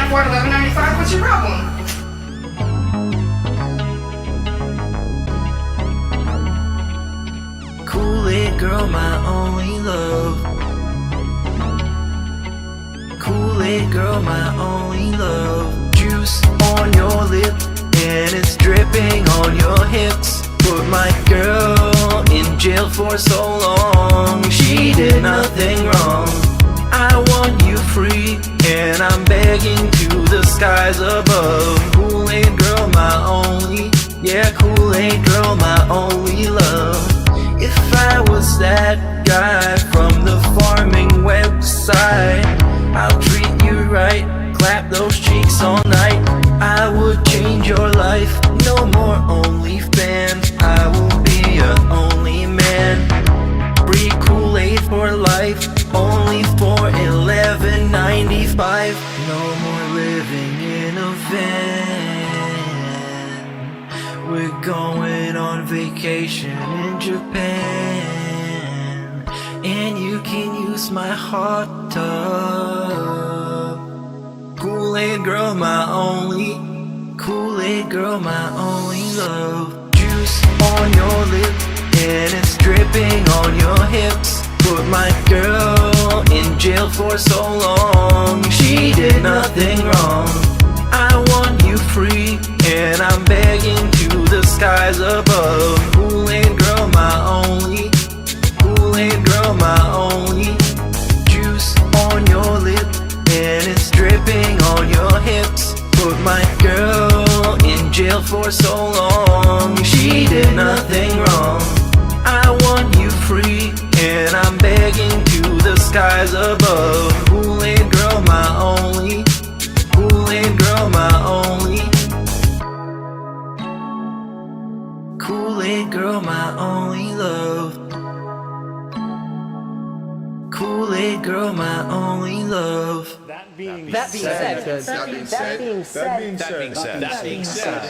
afford $11.95. What's your problem? Kool-Aid girl, my only love. Kool-Aid girl, my only love. Juice on your lip and it's dripping on your hips. Put my girl in jail for so long. She did nothing wrong. I want you free and I'm begging to the skies above. Kool-Aid girl, my only. Yeah, Kool-Aid girl, my only love. If I was that guy from the farming website, I'll treat you right, clap those cheeks all night. I would change your life, no more OnlyFans. I will be your only man. Free Kool-Aid for life, only for $11.95. No more living in a van. We're going on vacation in Japan, and you can use my hot tub. Kool-Aid girl, my only. Kool-Aid girl, my only love. Juice on your lip and it's dripping on your hips. Put my girl in jail for so long. She did nothing wrong. I want you free and I'm begging to the skies above. Kool-Aid girl, my only. Kool-Aid girl, my only. Juice on your lip and it's dripping on your hips. Put my girl in jail for so long. She did nothing wrong. I want you free and I'm begging to the skies above. Kool-Aid girl, my only. Kool-Aid girl, my only. Kool-Aid girl, my only love. Kool-Aid girl, my only love. That being said.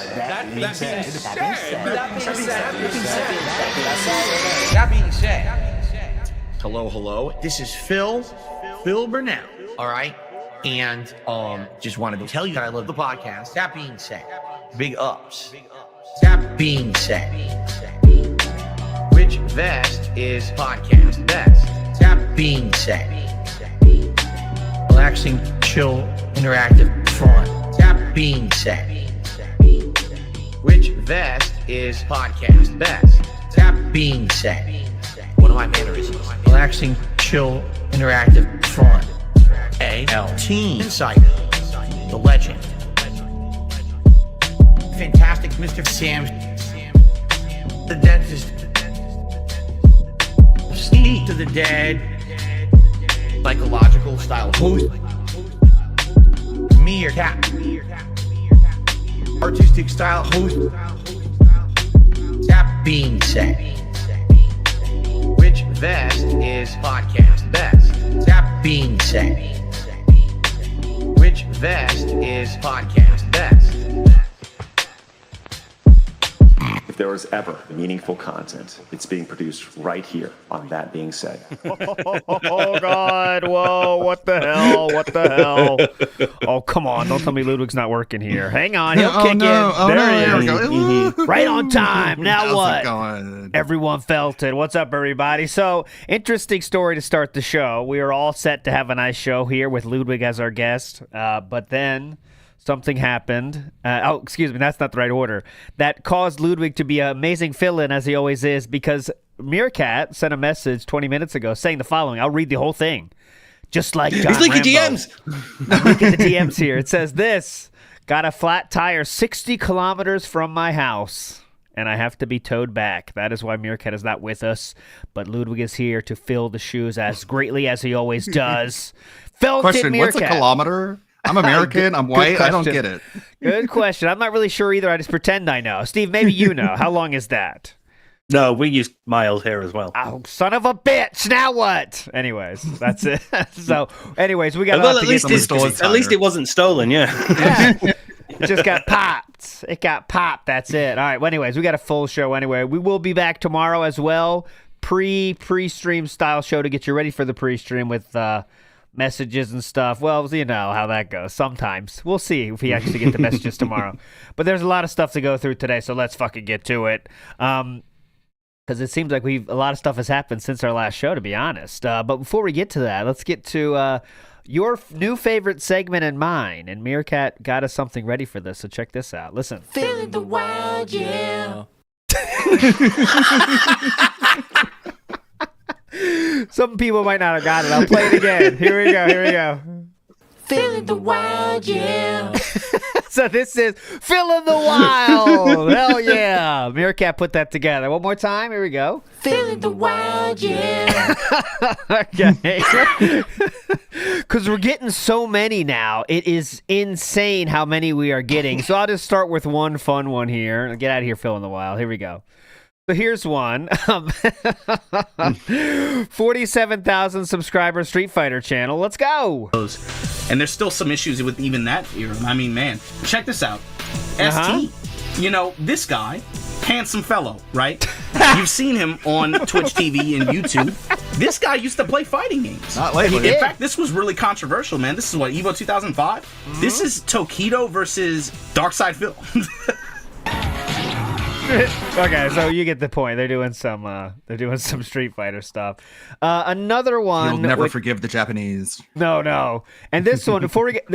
Hello. This is Phil Burnell. All right. And just wanted to tell you that I love the podcast. That being said, big ups. That being said, which vest is podcast best? That being said, relaxing, chill, interactive, fun. That being said, which vest is podcast best? That being said, one of my mannerisms. Relaxing, chill, interactive, fun. ALT Insider, the legend. Fantastic Mr. Sam, the dentist. Speak to the dead. Psychological style host. Meerkat. Artistic style host. That being said, which vest is podcast best? That being said, which vest is podcast best? If there was ever meaningful content, it's being produced right here on That Being Said. Oh, God. Whoa. What the hell? Oh, come on. Don't tell me Ludwig's not working here. Hang on. He'll kick in. There he is. Right on time. Now what? Everyone felt it. What's up, everybody? So, interesting story to start the show. We are all set to have a nice show here with Ludwig as our guest. But then something happened. Excuse me, that's not the right order. That caused Ludwig to be an amazing fill-in, as he always is, because Meerkat sent a message 20 minutes ago saying the following. I'll read the whole thing. Just like John He's leaking Rambo. DMs. I'm leaking the DMs here. It says this. Got a flat tire 60 kilometers from my house, and I have to be towed back. That is why Meerkat is not with us, but Ludwig is here to fill the shoes as greatly as he always does. Felt Question, it, Meerkat. what's a kilometer? I'm American. I'm white. I don't get it. Good question. I'm not really sure either. I just pretend I know. Steve, maybe you know. How long is that? No, we use miles here as well. Oh, son of a bitch. Now what? Anyways, that's it. So, anyways, we got well, at least it wasn't stolen, yeah. It just got popped. It got popped. That's it. All right. Well, anyways, we got a full show anyway. We will be back tomorrow as well. Pre-stream style show to get you ready for the pre-stream with messages and stuff. Well, you know how that goes. Sometimes we'll see if we actually get the messages tomorrow. But there's a lot of stuff to go through today, so let's fucking get to it. Because it seems like a lot of stuff has happened since our last show, to be honest. But before we get to that, let's get to your new favorite segment and mine. And Meerkat got us something ready for this, so check this out. Listen. Feeling the wild, yeah. Some people might not have got it. I'll play it again. Here we go. Feeling the wild, yeah. So this is Feeling the Wild. Hell yeah. Meerkat put that together. One more time. Here we go. Feeling the wild, yeah. Okay. Because we're getting so many now. It is insane how many we are getting. So I'll just start with one fun one here. Get out of here, Feeling the Wild. Here we go. So here's one. 47,000 subscriber Street Fighter channel. Let's go. And there's still some issues with even that era. I mean, man, check this out. ST, you know, this guy, handsome fellow, right? You've seen him on Twitch TV and YouTube. This guy used to play fighting games. Not lately. In fact, this was really controversial, man. This is what, Evo 2005? Mm-hmm. This is Tokido versus Darkside Phil. Okay, so you get the point. They're doing some Street Fighter stuff. Another one. You'll never forgive the Japanese. No. And this one,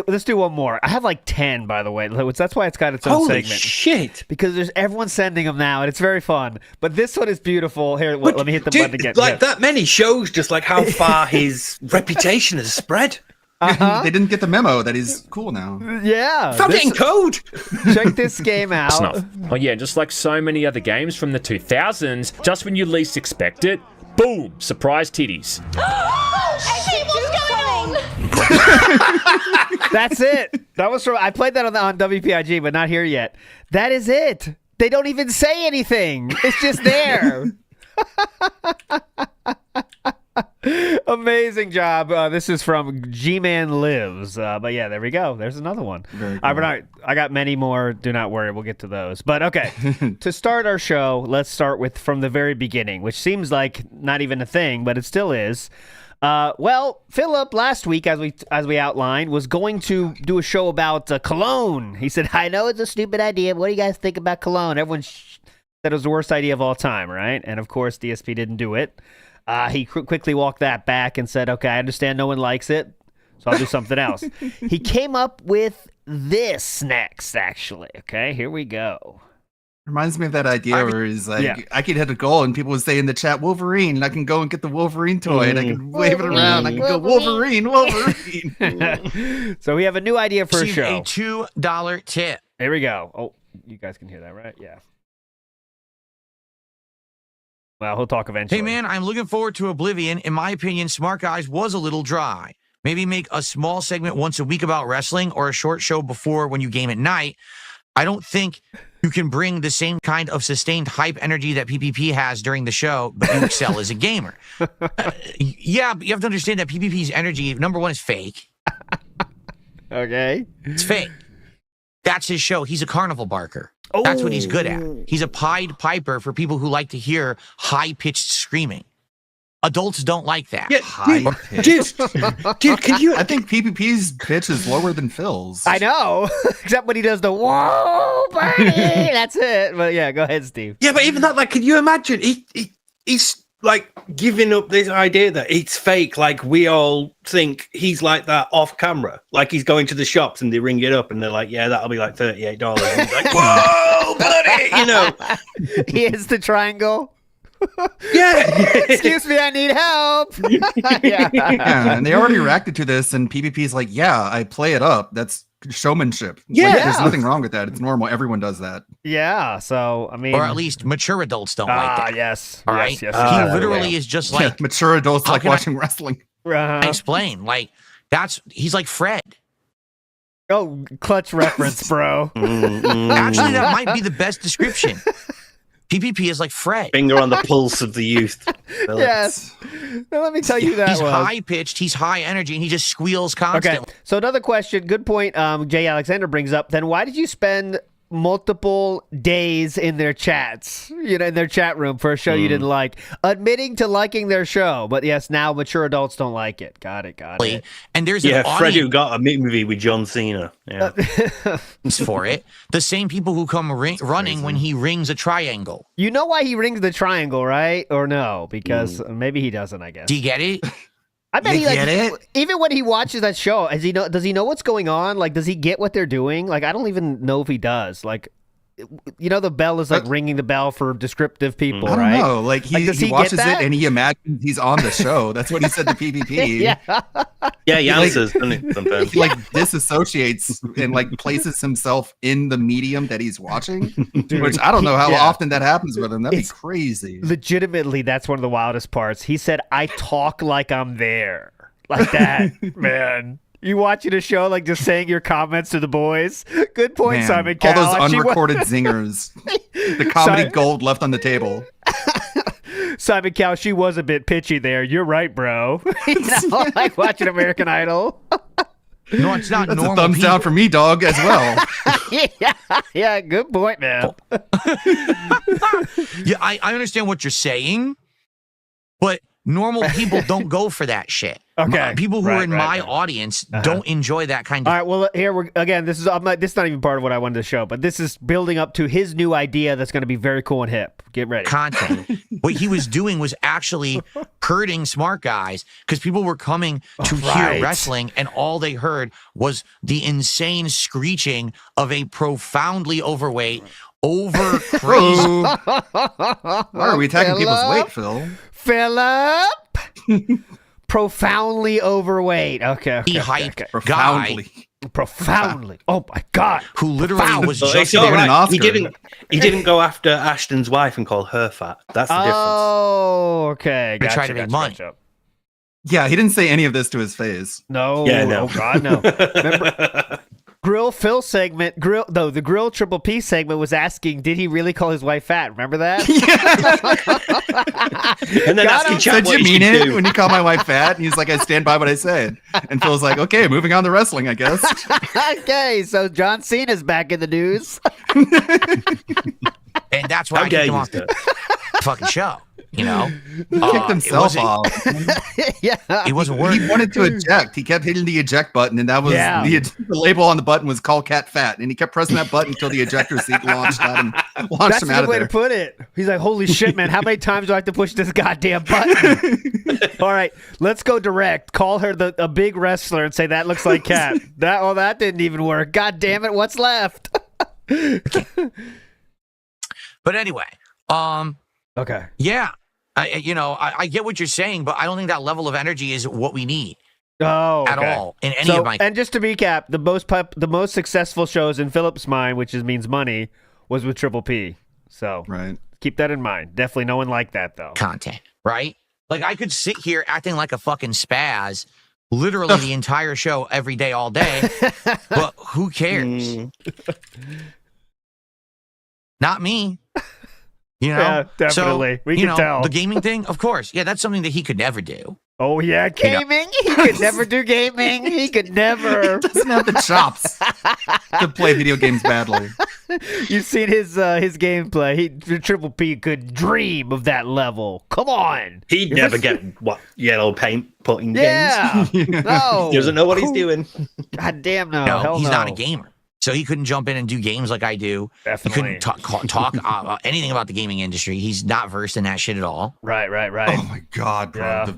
let's do one more. I have like 10, by the way. That's why it's got its own Holy segment. shit! Because everyone's sending them now, and it's very fun. But this one is beautiful. Here, let me hit the button again. Like that many shows, just like how far his reputation has spread. They didn't get the memo that he's cool now. Yeah. Found it in code. Check this game out. Snuff. Oh yeah, just like so many other games from the 2000s, just when you least expect it, boom, surprise titties. That's it. That was from. I played that on WPIG, but not here yet. That is it. They don't even say anything. It's just there. Amazing job. This is from G-Man Lives. But yeah, there we go. There's another one. Very cool. I got many more. Do not worry. We'll get to those. But okay, to start our show, let's start with from the very beginning, which seems like not even a thing, but it still is. Well, Philip last week, as we outlined, was going to do a show about cologne. He said, "I know it's a stupid idea. But what do you guys think about cologne?" Everyone said it was the worst idea of all time, right? And of course, DSP didn't do it. He quickly walked that back and said, "Okay, I understand no one likes it, so I'll do something else." He came up with this next, actually. Okay, here we go. Reminds me of that idea where he's like, I could hit a goal and people would say in the chat, Wolverine, and I can go and get the Wolverine toy and I can wave it around. I can go, Wolverine. So we have a new idea for a show. A $2 tip. Here we go. Oh, you guys can hear that, right? Yeah. Well, he'll talk eventually. Hey, man, I'm looking forward to Oblivion. In my opinion, Smart Guys was a little dry. Maybe make a small segment once a week about wrestling or a short show before when you game at night. I don't think you can bring the same kind of sustained hype energy that PPP has during the show, but you excel as a gamer. Yeah, but you have to understand that PPP's energy, number one, is fake. Okay. It's fake. That's his show. He's a carnival barker. That's what he's good at. He's a Pied Piper for people who like to hear high-pitched screaming. Adults don't like that. Yeah, dude, can you? I think PPP's pitch is lower than Phil's. I know, except when he does the whoa, buddy. That's it. But yeah, go ahead, Steve. Yeah, but even that, like, can you imagine? He's like giving up this idea that it's fake. Like we all think he's like that off camera. Like he's going to the shops and they ring it up and they're like, "Yeah, that'll be like $38." And he's like, "Whoa, buddy!" You know, he is the triangle. Yeah. Excuse me, I need help. Yeah, and they already reacted to this, and PPP's like, "Yeah, I play it up. That's showmanship. Yeah, like, there's nothing wrong with that. It's normal. Everyone does that." Yeah. So I mean, or at least mature adults don't like that. Yes. All right. Yes. He literally is just like mature adults like watching wrestling. I explain. Like he's like Fred. Oh, clutch reference, bro. Actually, that might be the best description. PPP is like Fred. Finger on the pulse of the youth. Yes. Now, let me tell you that. He's high-pitched, he's high energy, and he just squeals constantly. Okay. So another question, good point Jay Alexander brings up. Then why did you spend multiple days in their chats, in their chat room for a show you didn't like, admitting to liking their show. But yes, now mature adults don't like it. Got it. And there's an Fred who got a movie with John Cena. Yeah. for it. The same people who come running when he rings a triangle. You know why he rings the triangle, right? Or no? Because maybe he doesn't, I guess. Do you get it? I bet even when he watches that show, does he know what's going on? Like, does he get what they're doing? Like, I don't even know if he does. Like, the bell is like ringing the bell for descriptive people, right? I don't know. Like, he watches it and he imagines he's on the show. That's what he said to PvP. Yeah, he answers, doesn't he, sometimes? He disassociates and places himself in the medium that he's watching. Dude, which I don't know how often that happens with him. That'd be crazy. Legitimately, that's one of the wildest parts. He said, "I talk like I'm there." Like that, man. You watching a show, just saying your comments to the boys. Good point, man, Simon Cowell. All those unrecorded zingers. The comedy gold left on the table. Simon Cowell, she was a bit pitchy there. You're right, bro. Like watching American Idol. No, it's not That's normal. A thumbs down for me, dog, as well. yeah, good point, man. Yeah, I understand what you're saying, but normal people don't go for that shit. Okay. People who are in my audience don't enjoy that kind of. All right. Well, here we're again. This is not even part of what I wanted to show, but this is building up to his new idea that's going to be very cool and hip. Get ready. Content. What he was doing was actually hurting smart guys because people were coming to hear wrestling, and all they heard was the insane screeching of a profoundly overweight, over crazy. Why are we attacking people's weight, Phil? Philip. Profoundly overweight. Okay. Hyped guy. Profoundly. Oh my God. Who literally was just an Oscar. He didn't go after Ashton's wife and call her fat. That's the difference. Oh, okay. They try to make money. Yeah, he didn't say any of this to his face. No. Yeah, no. Oh God, no. Remember, Grill Phil segment, the Grill Triple P segment was asking, did he really call his wife fat? Remember that? And then asking Chad, did you mean it when you call my wife fat? And he's like, I stand by what I said. And Phil's like, okay, moving on to wrestling, I guess. Okay, so John Cena's back in the news. And that's why I kicked him off the fucking show. He kicked himself off. Yeah, it wasn't working. He wanted to eject. He kept hitting the eject button, and that was the label on the button was "Call Cat Fat," and he kept pressing that button until the ejector seat launched him out of That's a good way to put it. He's like, "Holy shit, man! How many times do I have to push this goddamn button?" All right, let's go direct. Call her a big wrestler and say that looks like Cat. That didn't even work. God damn it! What's left? But anyway, okay, yeah. I get what you're saying, but I don't think that level of energy is what we need. Oh, at all in any of my. And just to recap, the most successful shows in Philip's mind, which means money, was with Triple P. So keep that in mind. Definitely no one liked that though. Content, right? Like I could sit here acting like a fucking spaz, literally the entire show every day, all day, but who cares? Not me. Yeah, definitely. So, we can tell. The gaming thing, of course. Yeah, that's something that he could never do. Oh, yeah, gaming? He could never do gaming. He could never. Doesn't have the chops to play video games badly. You've seen his gameplay. Triple P could dream of that level. Come on. He'd never get yellow paint put in games. No. He doesn't know what he's doing. God damn no. No, he's not a gamer. So he couldn't jump in and do games like I do. Definitely. He couldn't talk anything about the gaming industry. He's not versed in that shit at all. Right. Oh my God, bro.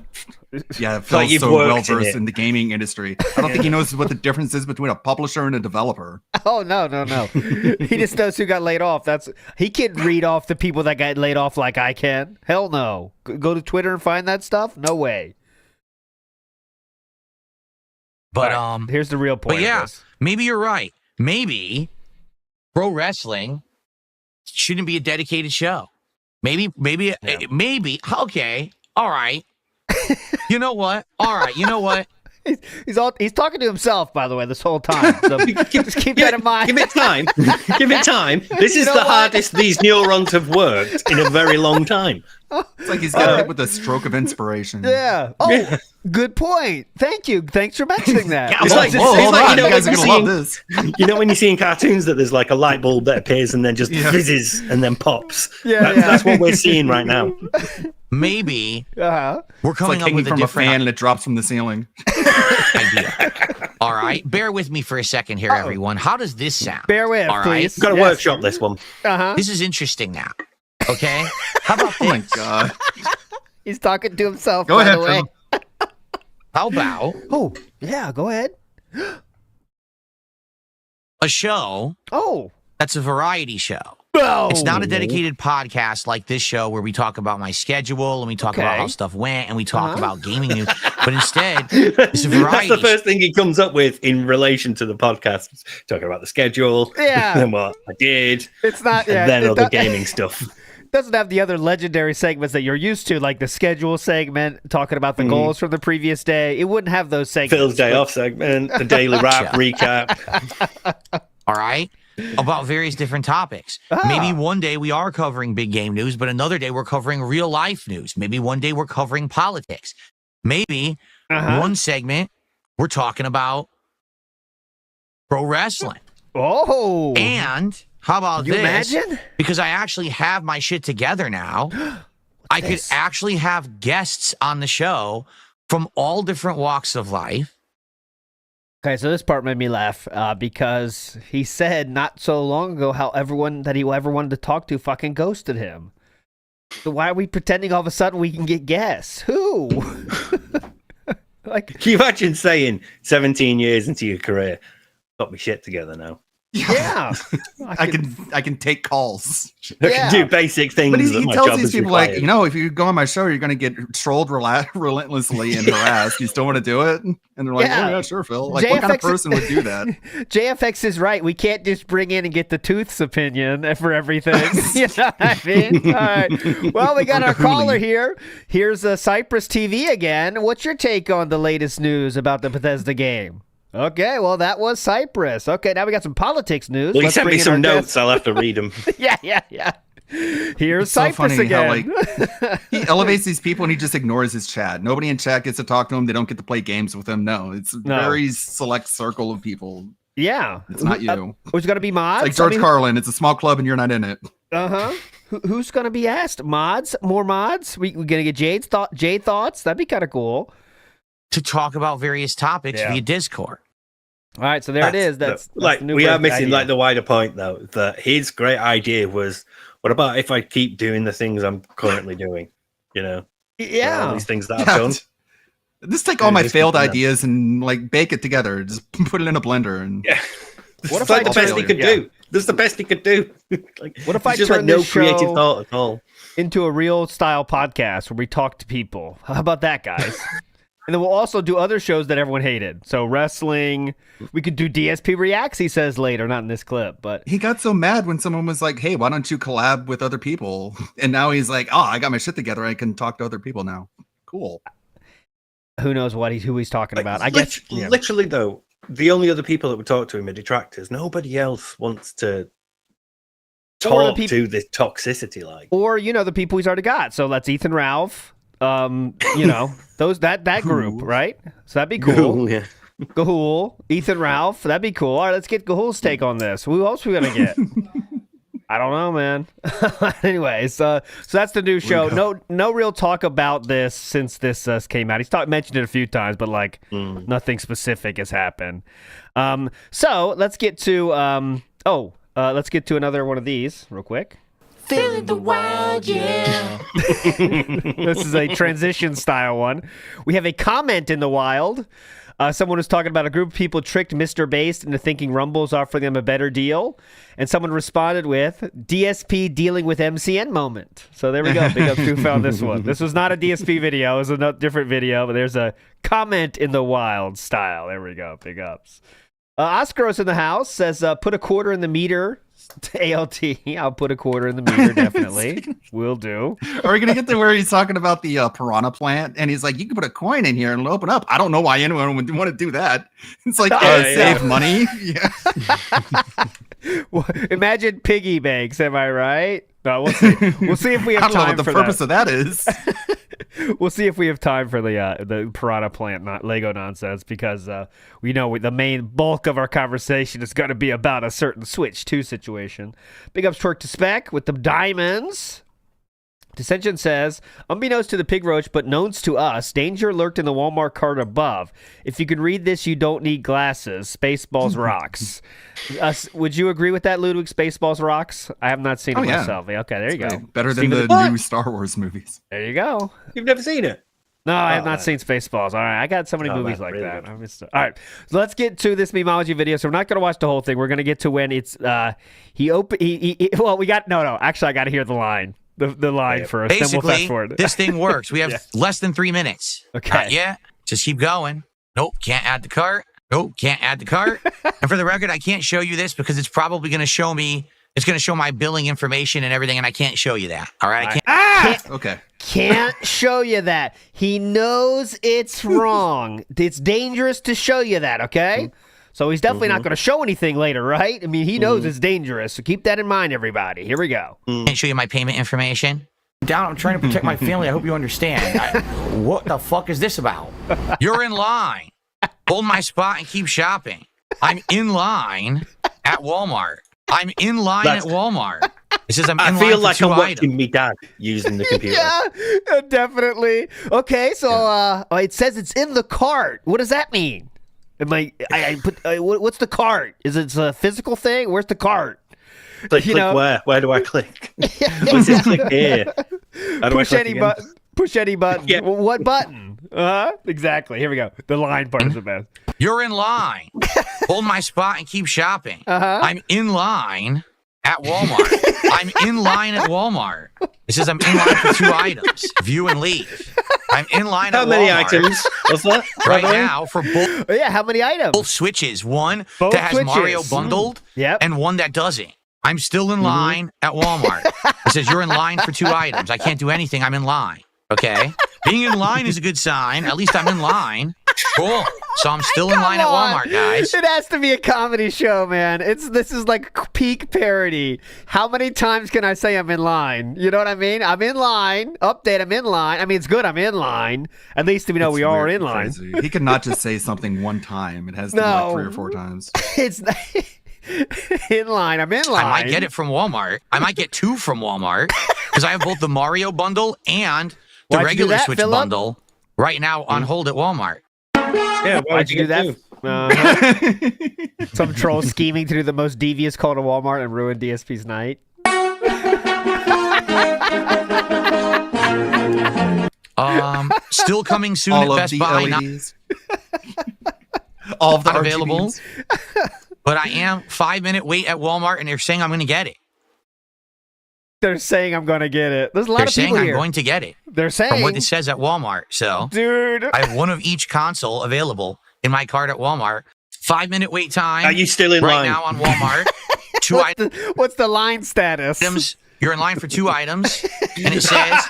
Yeah, Phil's so well versed in the gaming industry. I don't think he knows what the difference is between a publisher and a developer. Oh no. He just knows who got laid off. He can't read off the people that got laid off like I can. Hell no. Go to Twitter and find that stuff? No way. But here's the real point. But yeah, maybe you're right. Maybe pro wrestling shouldn't be a dedicated show. Maybe. Okay. All right. You know what? All right. You know what? He's talking to himself, by the way, this whole time. So just keep that in mind. Give it time. Give it time. This is the hardest these neurons have worked in a very long time. It's like he's got hit with a stroke of inspiration. Yeah. Oh, good point. Thank you. Thanks for mentioning that. It's like, hold on, you guys are when gonna love this. You know when you see in cartoons that there's like a light bulb that appears and then just fizzes and then pops. That's what we're seeing right now. Maybe Uh-huh. we're coming It's like up with hanging from a different fan and it drops from the ceiling. idea. All right, bear with me for a second here, everyone. How does this sound? Bear with, All right? please. Got to workshop this one. Uh-huh. This is interesting now. Okay? How about Oh my this? god. He's talking to himself, Go by ahead, the way. Phil. How about Oh, yeah, go ahead. a show Oh. that's a variety show? No. It's not a dedicated podcast like this show where we talk about my schedule and we talk about how stuff went and we talk about gaming news, but instead, it's a variety. That's the first thing he comes up with in relation to the podcast. Talking about the schedule, then what I did, It's not, and then other gaming stuff. Doesn't have the other legendary segments that you're used to, like the schedule segment, talking about the goals from the previous day. It wouldn't have those segments. Phil's day off segment, the daily wrap recap. All right? About various different topics. Maybe one day we are covering big game news, but another day we're covering real life news. Maybe one day we're covering politics. Maybe one segment we're talking about pro wrestling. Oh. And how about You this? imagine? Because I actually have my shit together now. I could actually have guests on the show from all different walks of life. Okay, so this part made me laugh because he said not so long ago how everyone that he ever wanted to talk to fucking ghosted him. So why are we pretending all of a sudden we can get guests? Who? Can you imagine saying 17 years into your career, got my shit together now? Yeah. I can take calls. I can do basic things. But that he my tells job these is people, required. like, you know, if you go on my show, you're going to get trolled relentlessly and harassed. You still want to do it? And they're like, oh, yeah, sure, Phil. Like, what kind of person would do that? JFX is right. We can't just bring in and get the Tooth's opinion for everything. You know what I mean? All right. Well, we got our caller here. Here's Cypress TV again. What's your take on the latest news about the Bethesda game? Okay, well, that was Cypress. Okay, now we got some politics news. Well, he Let's sent bring me in some our notes. guest. I'll have to read them. Yeah. Here's It's so Cypress funny how, again. like, he elevates these people and he just ignores his chat. Nobody in chat gets to talk to him. They don't get to play games with him. No, it's a very select circle of people. Yeah. It's not you. Who's going to be mods? It's like George Carlin. It's a small club and you're not in it. Uh-huh. Who's going to be asked? Mods? More mods? We're going to get Jade thoughts? That'd be kind of cool. To talk about various topics via Discord. All right, so there it is. That's like the new we are perfect missing idea. like the wider point though. That his great idea was, what about if I keep doing the things I'm currently doing? You know, all these things that I've done. Just take all my failed ideas and like bake it together. Just put it in a blender and What if like the best he could do? This is the best he could do. Like, what if I just turn like no this creative show thought at all into a real style podcast where we talk to people? How about that, guys? And then we'll also do other shows that everyone hated. So wrestling, we could do DSP Reacts, he says later, not in this clip, but he got so mad when someone was like, hey, why don't you collab with other people? And now he's like, oh, I got my shit together. I can talk to other people now. Cool. who knows who he's talking about. I guess literally though, the only other people that would talk to him are detractors. Nobody else wants to talk to this toxicity like. Or, the people he's already got. So that's Ethan Ralph. Those that group, right? So that'd be cool. Yeah. Gahul, Ethan Ralph, that'd be cool. All right, let's get Gahul's take on this. Who else are we gonna get? I don't know, man. Anyways, so that's the new show. No real talk about this since this came out. He's mentioned it a few times, but nothing specific has happened. So let's get to another one of these real quick. Feeling the wild, yeah. This is a transition style one. We have a comment in the wild. Someone was talking about a group of people tricked Mr. Based into thinking Rumble's offering them a better deal. And someone responded with, DSP dealing with MCN moment. So there we go. Big ups who found this one. This was not a DSP video. It was a different video. But there's a comment in the wild style. There we go. Big ups. Oscaros in the house says, put a quarter in the meter. ALT. I'll put a quarter in the meter, definitely. Will do. Are we going to get to where he's talking about the piranha plant? And he's like, you can put a coin in here and it'll open up. I don't know why anyone would want to do that. It's like, save money. Yeah. Imagine piggy banks, am I right? No, we'll see. We'll see if we have I don't know time what the for purpose of that is. We'll see if we have time for the Piranha Plant Lego nonsense, because we know the main bulk of our conversation is going to be about a certain Switch 2 situation. Big ups Twerk to Spec with the diamonds. Dissension says, unbeknownst to the pig roach, but knowns to us, danger lurked in the Walmart cart above. If you can read this, you don't need glasses. Spaceballs rocks. Would you agree with that, Ludwig? Spaceballs rocks? I have not seen it myself. Okay, there you go. Better than the new Star Wars movies. There you go. You've never seen it? No, I have not seen Spaceballs. All right, I got so many movies like that. All right, so let's get to this memology video. So we're not going to watch the whole thing. We're going to get to when it's well, we got no. Actually, I got to hear the line. The line first. Basically, then we'll fast forward. This thing works. We have less than 3 minutes. Okay. Yeah. Just keep going. Nope. Can't add the cart. Nope. Can't add the cart. And for the record, I can't show you this because it's probably going to show me. It's going to show my billing information and everything, and I can't show you that. All right. I can't. Okay. Can't show you that. He knows it's wrong. It's dangerous to show you that. Okay. So he's definitely not going to show anything later, right? I mean, he knows it's dangerous. So keep that in mind, everybody. Here we go. Can't show you my payment information. Down, I'm trying to protect my family. I hope you understand. What the fuck is this about? You're in line. Hold my spot and keep shopping. I'm in line at Walmart. I'm in line at Walmart. It says I'm in line feel for like 2 I'm items. watching me dad using the computer. Yeah, definitely. Okay, so it says it's in the cart. What does that mean? I put what's the cart? Is it a physical thing? Where's the cart? Click where? Where do I click? What's this click here? Push any button. Push any button. Yeah. What button? Exactly. Here we go. The line part is the best. You're in line. Hold my spot and keep shopping. I'm in line at Walmart. I'm in line at Walmart. It says I'm in line for 2 items. View and leave. I'm in line at Walmart. How many items was that? Right now for both. Yeah, how many items? Both Switches. One Both that has Switches. Mario bundled and one that doesn't. I'm still in line at Walmart. It says you're in line for 2 items. I can't do anything. I'm in line. Okay? Being in line is a good sign. At least I'm in line. Cool. So I'm still in line at Walmart, guys. It has to be a comedy show, man. This is like peak parody. How many times can I say I'm in line? You know what I mean? I'm in line. Update, I'm in line. I mean, it's good I'm in line. At least we know we are in line. Crazy. He cannot just say something one time. It has to be like 3 or 4 times. It's in line. I'm in line. I might get it from Walmart. I might get 2 from Walmart because I have both the Mario bundle and the regular Switch bundle right now on hold at Walmart. Yeah, why'd you do that? Some troll scheming to do the most devious call to Walmart and ruin DSP's night. Still coming soon All at of Best the Buy. LEDs. All of the Not available. RGBs. But I am 5-minute wait at Walmart, and they're saying I'm going to get it. They're saying I'm going to get it. There's a lot They're of saying people I'm here. going to get it. They're saying. From what it says at Walmart. So, dude, I have one of each console available in my cart at Walmart. 5-minute wait time. Are you still in right line? now on Walmart? 2 items. What's the line status? You're in line for 2 items, and it says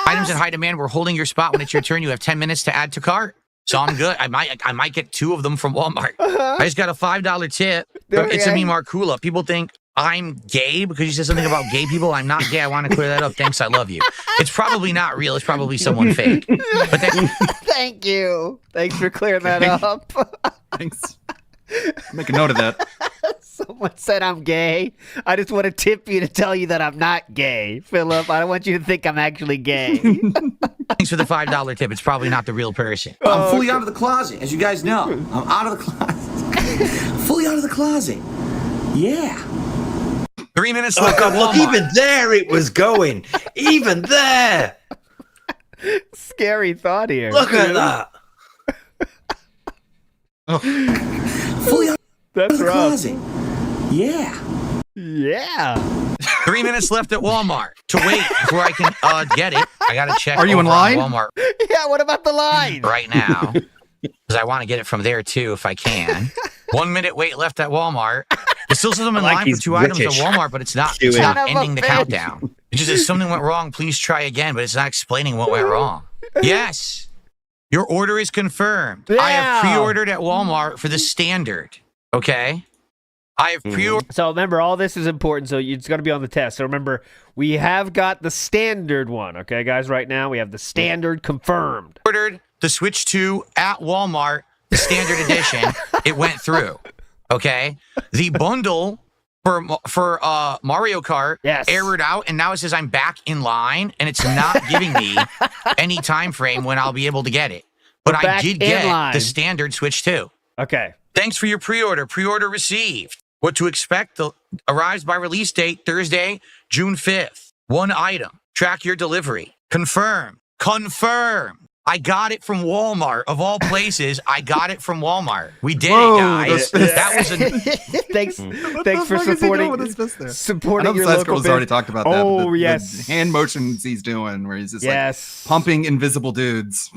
items in high demand. We're holding your spot when it's your turn. You have 10 minutes to add to cart. So I'm good. I might get 2 of them from Walmart. I just got a $5 tip. It's a me Markula. People think I'm gay because you said something about gay people. I'm not gay. I want to clear that up. Thanks. I love you. It's probably not real. It's probably someone fake. But thank you. Thanks for clearing that up. Thanks. Make a note of that. Someone said I'm gay. I just want to tip you to tell you that I'm not gay, Philip. I don't want you to think I'm actually gay. Thanks for the $5 tip. It's probably not the real person. I'm fully out of the closet, as you guys know. I'm out of the closet. Fully out of the closet. Yeah. 3 minutes Oh left. God! Look, even there it was going. Even there. Scary thought here. Look at that. Fully out That's of the rough. closet. Yeah. Yeah. 3 minutes left at Walmart to wait before I can get it. I got to check. Are you in over on line? Walmart Yeah. What about the line? right now because I want to get it from there too if I can. 1 minute wait left at Walmart. It still says I'm in Like line for he's 2 items at British. Walmart, but it's not. Doing It's not Son of a ending the bitch. countdown. It just says something went wrong. Please try again, but it's not explaining what went wrong. Yes, your order is confirmed. I have Yeah. pre-ordered at Walmart for the standard. Okay. I have pre-ordered. So remember, all this is important. So it's going to be on the test. So remember, we have got the standard one. Okay, guys. Right now, we have the standard confirmed. Ordered the Switch 2 at Walmart, the standard edition. It went through. Okay. The bundle for Mario Kart errored out, and now it says I'm back in line, and it's not giving me any time frame when I'll be able to get it. But I did get the standard Switch 2. Okay. Thanks for your pre-order. Pre-order received. What to expect arrives by release date Thursday, June 5th. One item. Track your delivery. Confirm. I got it from Walmart. Of all places, I got it from Walmart. We did it, guys. That was a... Thanks for supporting your local Girl's already talked about that. Oh, the hand motions he's doing where he's just like pumping invisible dudes.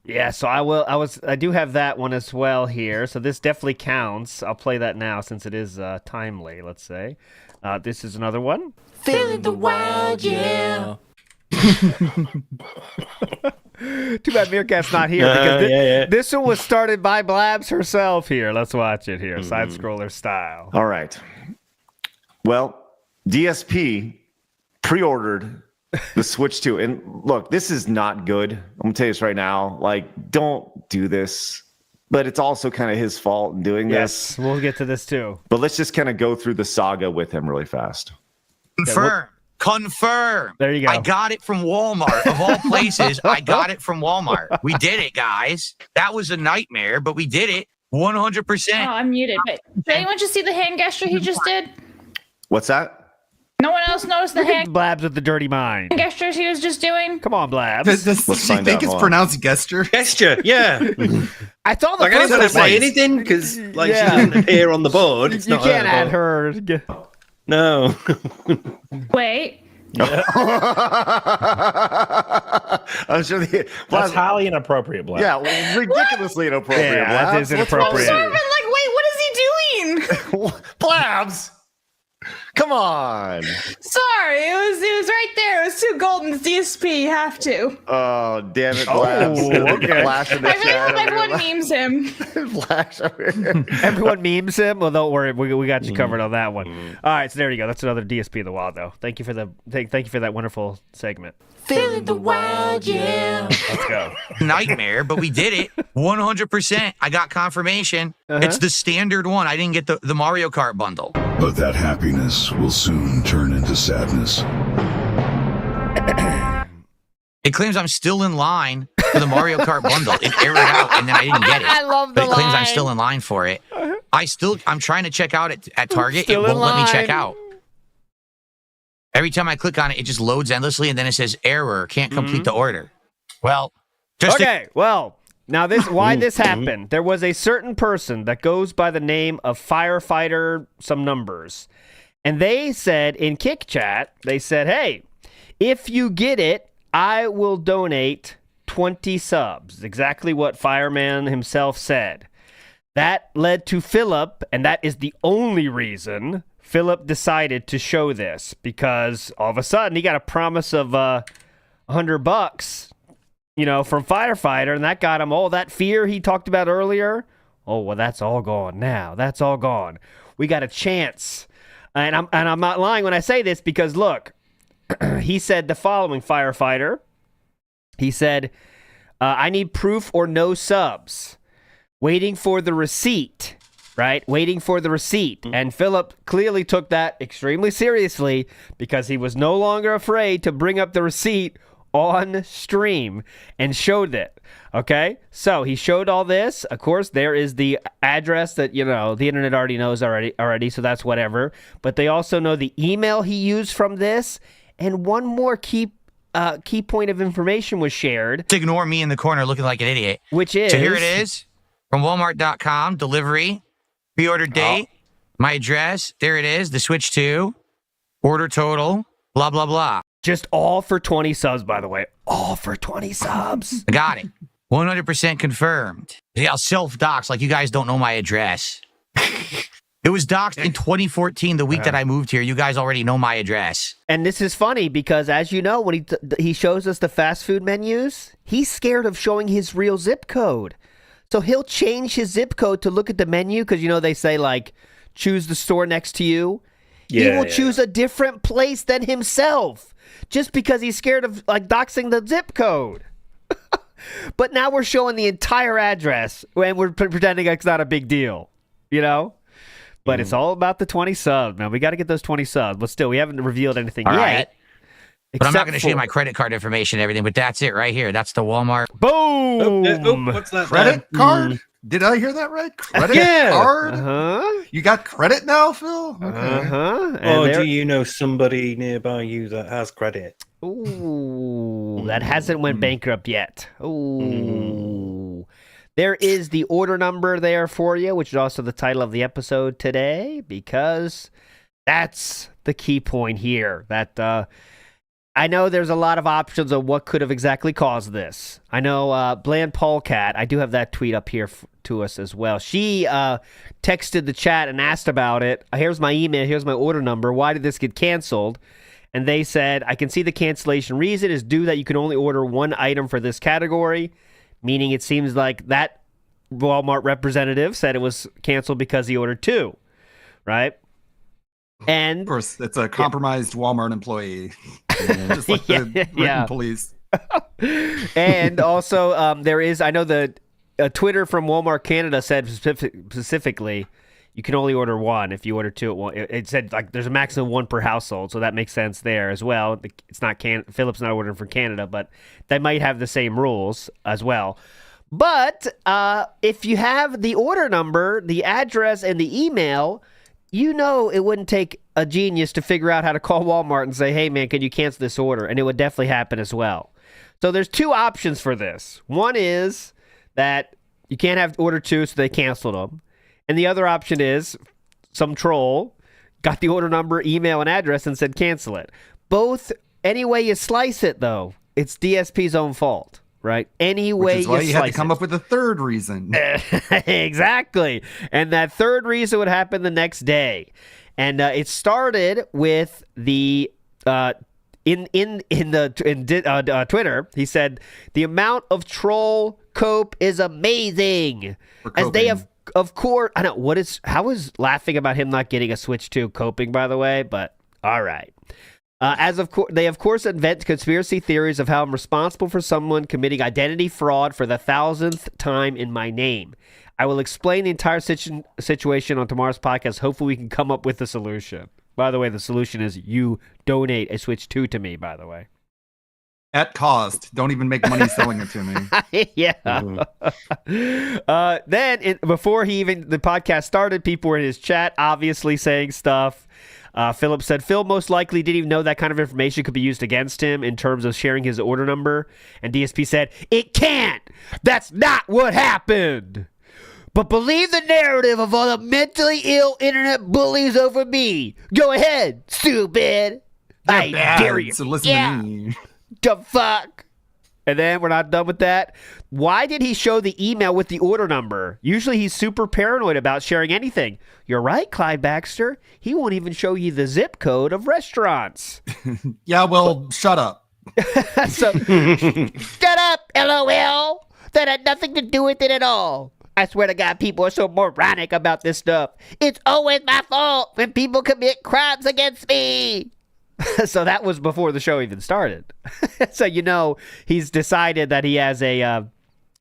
Yeah, so I do have that one as well here. So this definitely counts. I'll play that now since it is timely, let's say. This is another one. Feeling the wild, yeah. Too bad Meerkat's not here because this one was started by Blabs herself here. Let's watch it here, side scroller style. All right. Well, DSP pre-ordered the Switch 2. And look, this is not good. I'm going to tell you this right now. Like, don't do this. But it's also kind of his fault in doing this. Yes, we'll get to this too. But let's just kind of go through the saga with him really fast. Confirm. There you go. I got it from Walmart. Of all places, I got it from Walmart. We did it, guys. That was a nightmare, but we did it 100%. Oh, I'm muted. But did anyone just see the hand gesture he just did? What's that? No one else noticed the hand Blabs with the dirty mind gestures he was just doing? Come on, Blabs. Does she think it's pronounced gesture? Gesture, yeah. I thought I didn't say anything because she didn't appear on the board. It's not can't add her. No. Wait. I'm sure that's highly inappropriate, Blabs. Yeah, ridiculously inappropriate. Yeah, that is inappropriate. I'm like, wait, what is he doing? Blabs. Come on. Sorry, it was right there. It was too golden. It's DSP. You have to. Oh, damn it, Blabs. Okay. Flash in the I really chat hope everyone over memes him. Flash over here. Everyone memes him. Well, don't worry, we got you covered on that one. All right, so there you go. That's another DSP of the wild, though. Thank you for thank you for that wonderful segment. Feeling the wild, yeah. Let's go. Nightmare, but we did it 100%. I got confirmation. It's the standard one. I didn't get the Mario Kart bundle. But that happiness will soon turn into sadness. It claims I'm still in line for the Mario Kart bundle. It errored out, and then I didn't get it. I love the But it claims I'm line. still in line for it. I'm trying to check out at Target. Still It in won't let me check line. out. Every time I click on it, it just loads endlessly, and then it says error, can't complete the order. Well, just well, now why this happened. There was a certain person that goes by the name of Firefighter some numbers. And they said in Kick Chat, they said, hey, if you get it, I will donate 20 subs. Exactly what Fireman himself said. That led to Philip, and that is the only reason Philip decided to show this, because all of a sudden he got a promise of $100, from Firefighter, and that got him all that fear he talked about earlier. Oh, well, that's all gone now. That's all gone. We got a chance. And I'm not lying when I say this, because look, he said the following, Firefighter. He said, I need proof or no subs. Waiting for the receipt. Right? Waiting for the receipt. And Philip clearly took that extremely seriously, because he was no longer afraid to bring up the receipt on stream and showed it. Okay? So he showed all this. Of course, there is the address that, the internet already knows already, so that's whatever. But they also know the email he used from this. And one more key point of information was shared. ignore me in the corner looking like an idiot. Which is... So here it is. From Walmart.com, delivery. Pre-order date, my address, there it is, the Switch 2, order total, blah, blah, blah. Just all for 20 subs, by the way. All for 20 subs. I got it. 100% confirmed. Yeah, I'll self-dox like you guys don't know my address. It was doxed in 2014, the week that I moved here. You guys already know my address. And this is funny because, as you know, when he shows us the fast food menus, he's scared of showing his real zip code. So he'll change his zip code to look at the menu because, they say, like, choose the store next to you. He will choose a different place than himself just because he's scared of, like, doxing the zip code. But now we're showing the entire address and we're pretending it's not a big deal, But it's all about the 20 subs, man. We got to get those 20 subs. But still, we haven't revealed anything All yet. right. But I'm not going to show you my credit card information and everything, but that's it right here. That's the Walmart. Boom! What's that? Credit card? Did I hear that right? Credit card? Uh-huh. You got credit now, Phil? Okay. Uh-huh. Or do you know somebody nearby you that has credit? Ooh, that hasn't went bankrupt yet. Ooh. There is the order number there for you, which is also the title of the episode today, because that's the key point here. That I know there's a lot of options of what could have exactly caused this. I know Bland Polecat, I do have that tweet up here to us as well. She texted the chat and asked about it. Here's my email. Here's my order number. Why did this get canceled? And they said, I can see the cancellation reason is due that you can only order one item for this category, meaning it seems like that Walmart representative said it was canceled because he ordered two, right? And of course, it's a compromised Walmart employee, just like the written police. And also, there is, I know the Twitter from Walmart Canada said specifically, you can only order one. If you order two at one, it said like there's a maximum of one per household, so that makes sense there as well. It's not Philip's not ordering from Canada, but they might have the same rules as well. But if you have the order number, the address, and the email, it wouldn't take a genius to figure out how to call Walmart and say, hey, man, can you cancel this order? And it would definitely happen as well. So there's two options for this. One is that you can't have order two, so they canceled them. And the other option is some troll got the order number, email, and address and said cancel it. Both, any way you slice it, though, it's DSP's own fault. Right? Any way Which is why you had to come up with a third reason. Exactly. And that third reason would happen the next day. And it started with the Twitter. He said the amount of troll cope is amazing. As they have, of course, I know how is laughing about him not getting a Switch 2 coping, by the way, but all right. They of course invent conspiracy theories of how I'm responsible for someone committing identity fraud for the 1,000th time in my name. I will explain the entire situation on tomorrow's podcast. Hopefully we can come up with a solution. By the way, the solution is you donate a Switch 2 to me, by the way. At cost. Don't even make money selling it to me. Yeah. Then before the podcast started, people were in his chat obviously saying stuff. Philip said Phil most likely didn't even know that kind of information could be used against him in terms of sharing his order number. And DSP said, it can't. That's not what happened. But believe the narrative of all the mentally ill internet bullies over me. Go ahead, stupid. I dare you. So listen to me. The fuck? And then we're not done with that. Why did he show the email with the order number? Usually he's super paranoid about sharing anything. You're right, Clyde Baxter. He won't even show you the zip code of restaurants. Yeah, well, shut up. Shut up, LOL. That had nothing to do with it at all. I swear to God, people are so moronic about this stuff. It's always my fault when people commit crimes against me. So that was before the show even started. So he's decided that he has an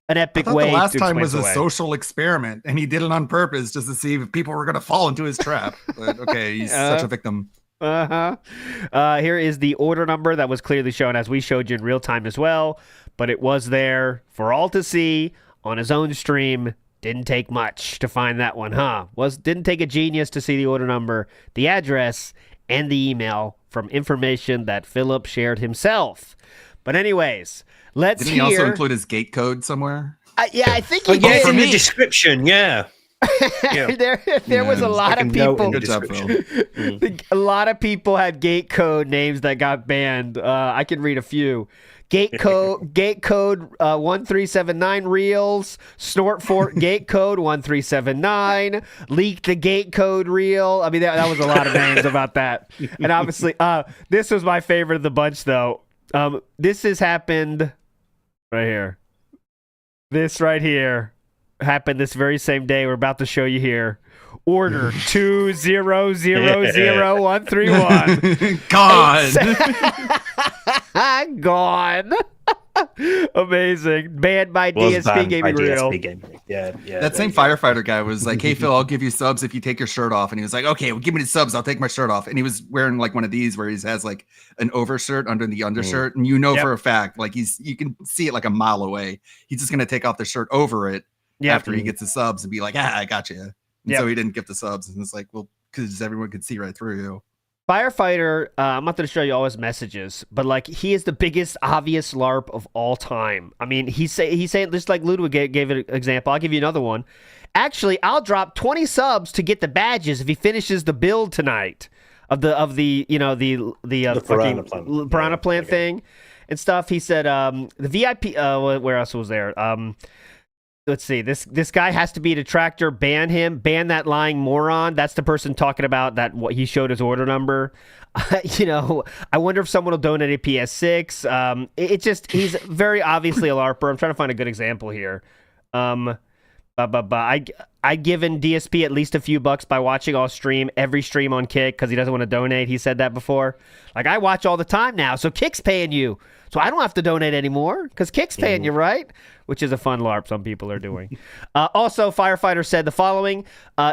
epic way. The last to time was away. a social experiment, and he did it on purpose just to see if people were going to fall into his trap. But okay, he's such a victim. Here is the order number that was clearly shown as we showed you in real time as well, but it was there for all to see on his own stream. Didn't take much to find that one, huh? Didn't take a genius to see the order number, the address, and the email from information that Philip shared himself. But anyways, let's Didn't he also include his gate code somewhere? Yeah, I think he did. Yeah, in the description, yeah. There was a lot of people. Good job, Phil. A lot of people had gate code names that got banned. I can read a few. Gate code 1379 reels, snort fort gate code 1379, leak the gate code reel. I mean, that was a lot of names about that. And obviously, this was my favorite of the bunch, though. This has happened right here. This right here happened this very same day. We're about to show you here. Order 2000131. Gone. Gone. Amazing. Banned by DSP Gaming Reel. Yeah. That same firefighter guy was like, "Hey Phil, I'll give you subs if you take your shirt off." And he was like, "Okay, well, give me the subs. I'll take my shirt off." And he was wearing like one of these where he has like an overshirt under the undershirt, and for a fact, like you can see it like a mile away. He's just gonna take off the shirt over it after he gets the subs and be like, "I got you." And so he didn't get the subs, and it's like, well, because everyone could see right through you. Firefighter, I'm not going to show you all his messages, but like he is the biggest obvious LARP of all time. I mean, he's saying just like Ludwig gave an example. I'll give you another one. Actually, I'll drop 20 subs to get the badges if he finishes the build tonight of the piranha plant thing and stuff. He said the VIP. Where else was there? Let's see. This guy has to be a detractor. Ban him. Ban that lying moron. That's the person talking about that. What he showed his order number. I wonder if someone will donate a PS6. He's very obviously a LARPer. I'm trying to find a good example here. I given DSP at least a few bucks by watching every stream on Kick because he doesn't want to donate. He said that before. Like, I watch all the time now, so Kick's paying you. So I don't have to donate anymore because Kick's paying you, right? Which is a fun LARP some people are doing. Also, Firefighter said the following.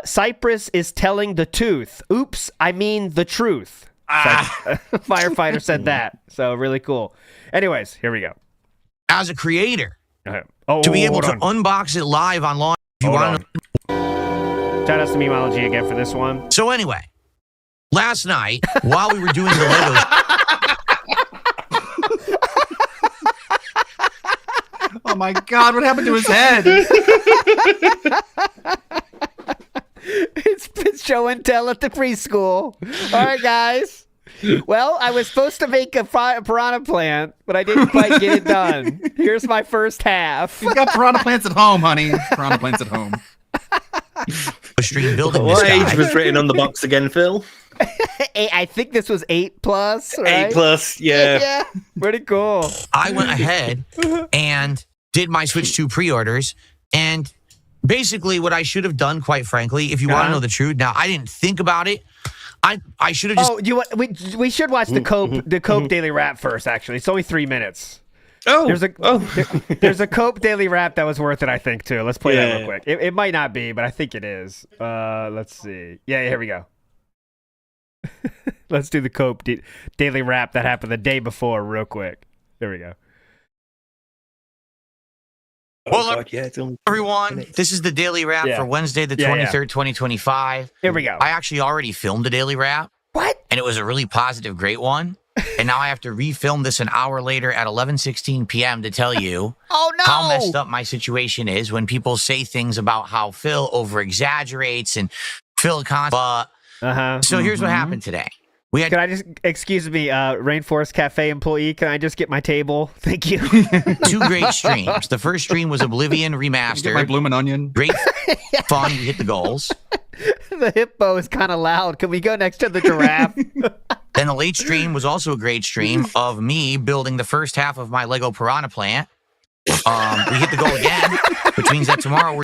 Cypress is telling the tooth. Oops, I mean the truth. Firefighter said that. So really cool. Anyways, here we go. As a creator, to be able to unbox it live on launch. If you want to. Shout out to Memology again for this one. So anyway, last night, while we were doing the Legos. Oh my God, what happened to his head? It's show and tell at the preschool. All right, guys. Well, I was supposed to make a piranha plant, but I didn't quite get it done. Here's my first half. We've got piranha plants at home, honey. Piranha plants at home. What age was written on the box again, Phil? I think this was 8+, right? 8+, yeah. Yeah, pretty cool. I went ahead and did my Switch 2 pre-orders, and basically what I should have done, quite frankly, if you want to know the truth, now I didn't think about it. I should have just... Oh, we should watch the Cope Daily Wrap first, actually. It's only 3 minutes. Oh, there's a Cope Daily Wrap that was worth it, I think, too. Let's play that real quick. It might not be, but I think it is. Let's see. Yeah, here we go. Let's do the Cope Daily Wrap that happened the day before real quick. There we go. Well, everyone, this is the Daily Wrap for Wednesday, the 23rd, 2025. Here we go. I actually already filmed a Daily Wrap. What? And it was a really positive, great one. And now I have to refilm this an hour later at 11:16 p.m. to tell you how messed up my situation is when people say things about how Phil over-exaggerates and Phil So here's what happened today. Can I just, excuse me, Rainforest Cafe employee, can I just get my table? Thank you. 2 great streams. The first stream was Oblivion Remastered. Get my bloomin' onion. Great fun. We hit the goals. The hippo is kind of loud. Can we go next to the giraffe? Then the late stream was also a great stream of me building the first half of my Lego Piranha plant. We hit the goal again, which means that tomorrow we're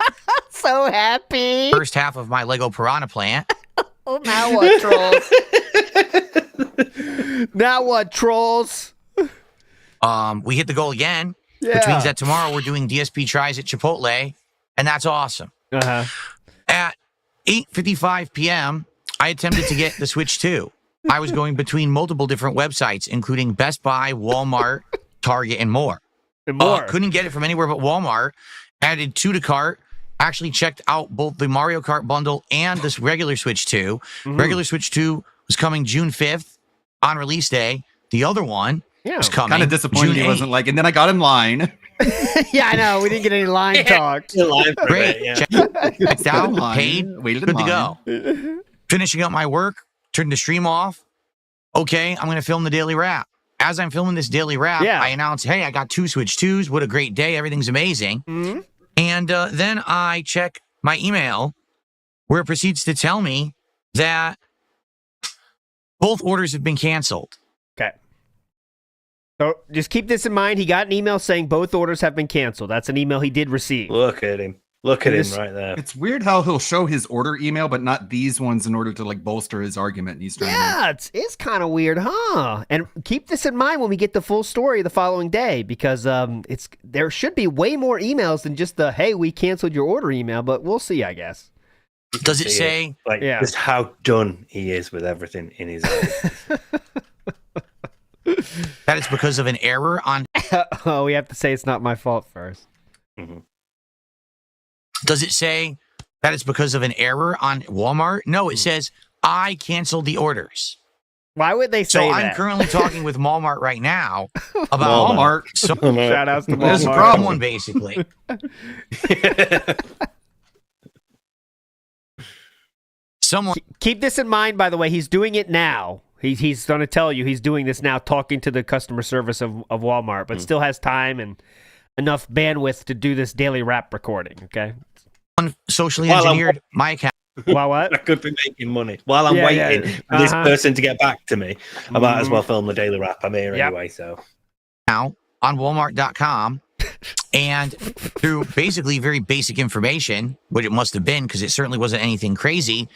so happy. First half of my Lego Piranha plant. Oh, now what, trolls? Now what, trolls? We hit the goal again, which means that tomorrow we're doing DSP tries at Chipotle, and that's awesome. At 8:55 p.m., I attempted to get the Switch 2. I was going between multiple different websites, including Best Buy, Walmart, Target, and more. Couldn't get it from anywhere but Walmart. Added 2 to cart. Actually checked out both the Mario Kart bundle and this regular Switch 2. Regular Switch 2 was coming June 5th on release day. The other one was coming kind of disappointed June he wasn't like, and then I got in line. Yeah, I know. We didn't get any line talk. Great. Checked out, paid, good to go. Finishing up my work, turned the stream off. Okay, I'm going to film the Daily Wrap. As I'm filming this Daily Wrap, I announce, hey, I got 2 Switch 2s. What a great day. Everything's amazing. And then I check my email where it proceeds to tell me that both orders have been canceled. Okay. So just keep this in mind. He got an email saying both orders have been canceled. That's an email he did receive. Look at him. Look at him This- right there. It's weird how he'll show his order email, but not these ones in order to like bolster his argument. He's trying Yeah, it's kind of weird, huh? And keep this in mind when we get the full story the following day, because there should be way more emails than just the "Hey, we canceled your order" email. But we'll see, I guess. Does it say like just how done he is with everything in his life? that it's because of an error on? Oh, we have to say it's not my fault first. Mm-hmm. Does it say that it's because of an error on Walmart? No, it says I canceled the orders. Why would they say so that? I'm currently talking with Walmart right now about Walmart. So, Shout outs to there's a Walmart. problem, basically. Someone Keep this in mind, by the way. He's doing it now. He's going to tell you he's doing this now, talking to the customer service of Walmart, but still has time and enough bandwidth to do this daily rap recording. Okay. Socially engineered my account. While what? I could be making money while I'm waiting for this person to get back to me. I might as well film the daily rap. I'm here anyway, so. Now on Walmart.com, and through basically very basic information, which it must have been because it certainly wasn't anything crazy.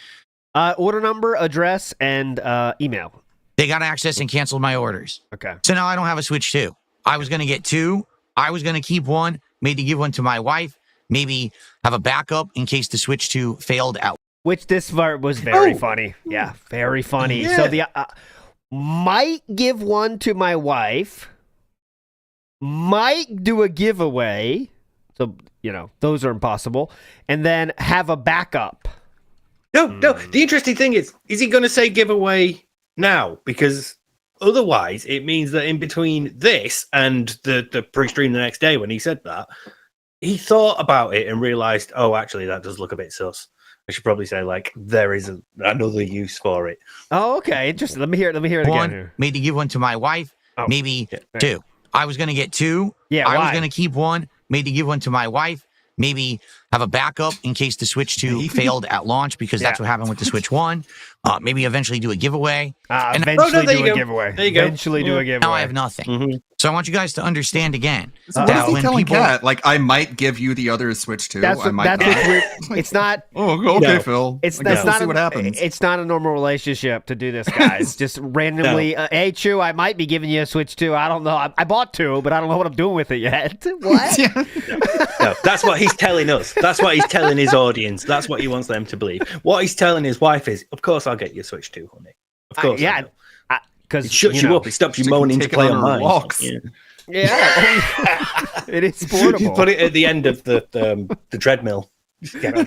Order number, address, and email. They got access and canceled my orders. Okay. So now I don't have a Switch 2. I was going to get 2. I was going to keep 1, maybe give 1 to my wife, maybe have a backup in case the Switch 2 failed out. Which this part was very funny. Yeah, very funny. Yeah. So the might give 1 to my wife, might do a giveaway. So, those are impossible. And then have a backup. No. The interesting thing is he going to say giveaway now? Because otherwise, it means that in between this and the pre-stream the next day when he said that, he thought about it and realized, oh, actually, that does look a bit sus. I should probably say, like, there is another use for it. Oh, okay. Interesting. Let me hear it again 1, here. maybe give 1 to my wife, maybe 2. I was going to get 2. Yeah, I why? was going to keep 1, maybe give 1 to my wife, maybe have a backup in case the Switch 2 failed at launch, because that's what happened with the Switch 1. Maybe eventually do a giveaway. And eventually do a giveaway. There you go. Eventually do a giveaway. Now I have nothing. Mm-hmm. So I want you guys to understand again. What is he telling Kat? Like, I might give you the other Switch 2. That's I might not. what's weird. It's not. Oh, okay, No. Phil. It's I guess that's we'll not see what happens. It's not a normal relationship to do this, guys. Just randomly, hey, Chew, I might be giving you a Switch 2. I don't know. I bought 2, but I don't know what I'm doing with it yet. What? No, that's what he's telling us. That's what he's telling his audience. That's what he wants them to believe. What he's telling his wife is, of course, I'll get you a Switch 2, honey. Of course. Because it shuts you up. It stops you moaning to play online. Walks. Yeah. It is portable. You put it at the end of the treadmill. Just get on.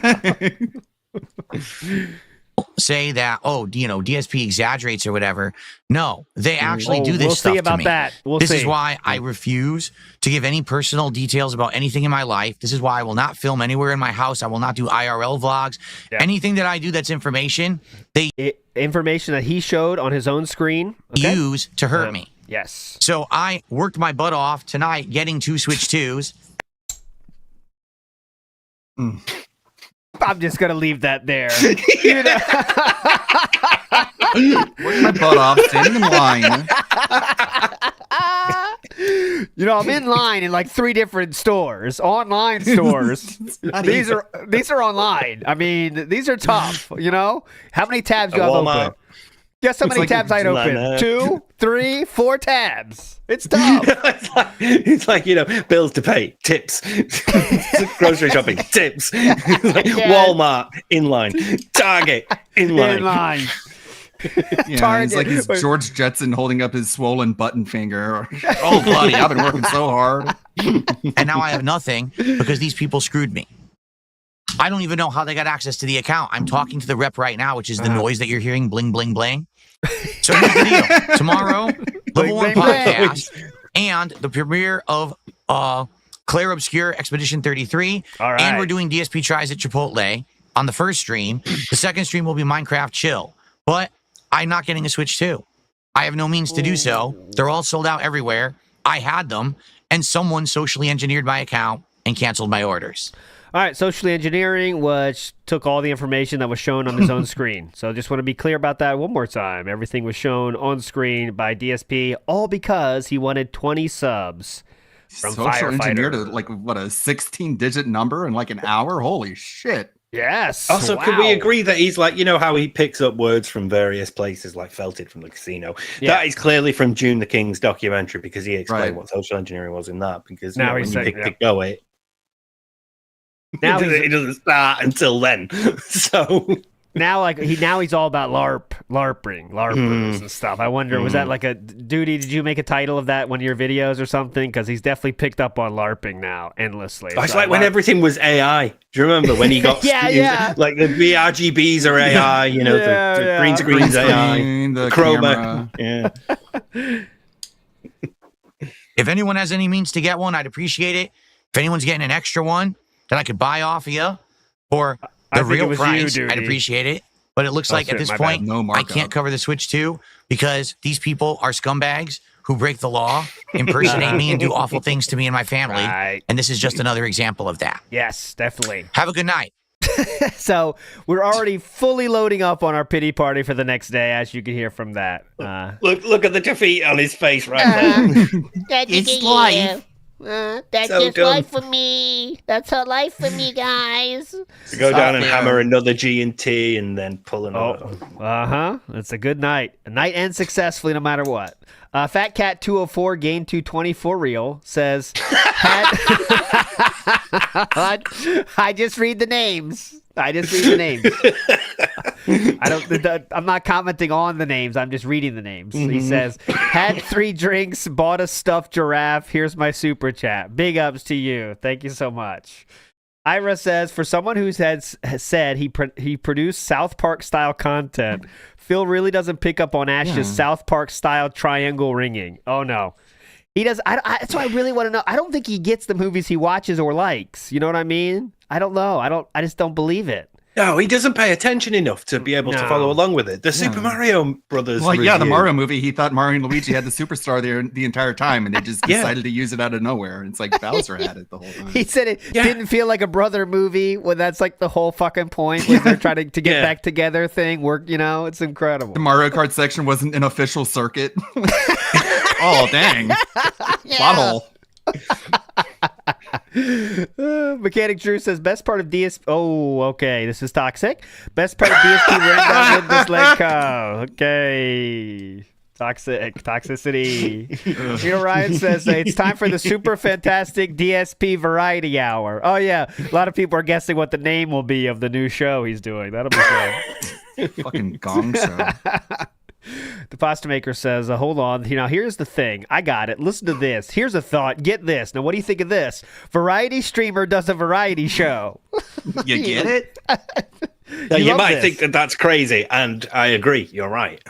Say that, DSP exaggerates or whatever. No, they actually do this we'll stuff see about to me. that. We'll This see. is why I refuse to give any personal details about anything in my life. This is why I will not film anywhere in my house. I will not do IRL vlogs. Yeah. Anything that I do that's information, they Information that he showed on his own screen. Okay? use to hurt me. Yes. So I worked my butt off tonight getting 2 Switch 2s. I'm just gonna leave that there. Worked my butt off, standing in line. I'm in line in like 3 different stores, online stores. These are online. I mean, these are tough. How many tabs do I have open? Guess how many tabs I'd open? 2, 3, 4 tabs. It's tough. It's like bills to pay, tips, grocery shopping, tips, Walmart inline, Target inline. Yeah, it's like he's George Jetson holding up his swollen button finger. Oh, buddy, I've been working so hard. And now I have nothing because these people screwed me. I don't even know how they got access to the account. I'm talking to the rep right now, which is the noise that you're hearing, bling, bling, bling. So here's the deal. Tomorrow, Level 1 podcast and the premiere of Claire Obscure Expedition 33. All right. And we're doing DSP Tries at Chipotle on the first stream. The second stream will be Minecraft Chill. But I'm not getting a Switch 2. I have no means to do so. They're all sold out everywhere. I had them, and someone socially engineered my account and canceled my orders. All right, socially engineering, which took all the information that was shown on his own screen. So just want to be clear about that one more time. Everything was shown on screen by DSP, all because he wanted 20 subs. Social engineered like what, a 16-digit number in like an hour? Holy shit. Yes. Also, could we agree that he's like, you know how he picks up words from various places, like Felted from the casino? Yeah. That is clearly from June the King's documentary, because he explained what social engineering was in that. Because now when he's you saying, pick the go it, now it doesn't start until then. So now, he's all about LARPers and stuff. I wonder, was that like a duty? Did you make a title of that one of your videos or something? Because he's definitely picked up on LARPing now endlessly. It's like when everything was AI. Do you remember when he got like the VRGBs are AI, you know, the green screen's AI, the chroma. If anyone has any means to get one, I'd appreciate it. If anyone's getting an extra one that I could buy off of you for the real price, I'd appreciate it. But it looks like at this point, I can't cover the Switch 2 because these people are scumbags who break the law, impersonate me, and do awful things to me and my family. Right. And this is just another example of that. Yes, definitely. Have a good night. So we're already fully loading up on our pity party for the next day, as you can hear from that. Look at the defeat on his face right now. It's life. That's So just dumb. life for me. That's her life for me, guys. Go down and hammer another G and T and then pull another. It's a good night. A night ends successfully no matter what. Fat Cat 204 Gain 220 for real says, I just read the names. I'm not commenting on the names. I'm just reading the names. He says, had 3 drinks, bought a stuffed giraffe. Here's my super chat. Big ups to you. Thank you so much. Ira says, for someone who has said he produced South Park style content, Phil really doesn't pick up on Ash's South Park style triangle ringing. Oh no. He does. That's why I really want to know. I don't think he gets the movies he watches or likes. You know what I mean? I don't know. I just don't believe it. No, he doesn't pay attention enough to be able to follow along with it. The Super Mario Brothers. Well, review. the Mario movie, he thought Mario and Luigi had the superstar there the entire time, and they just decided to use it out of nowhere. It's like Bowser had it the whole time. He said it didn't feel like a brother movie when that's like the whole fucking point when they're trying to get back together thing. It's incredible. The Mario Kart section wasn't an official circuit. Oh, dang. Plot hole. Mechanic Drew says best part of DSP. Oh, okay. This is toxic. Best part of DSP ran down with this leg co. Okay. Toxicity. Neil Ryan says it's time for the super fantastic DSP variety hour. Oh yeah, a lot of people are guessing what the name will be of the new show he's doing. That'll be fun. Fucking gong show. The pasta maker says, hold on. Now, here's the thing. I got it. Listen to this. Here's a thought. Get this. Now, what do you think of this? Variety streamer does a variety show. You get it? Now, you might think that that's crazy, and I agree. You're right.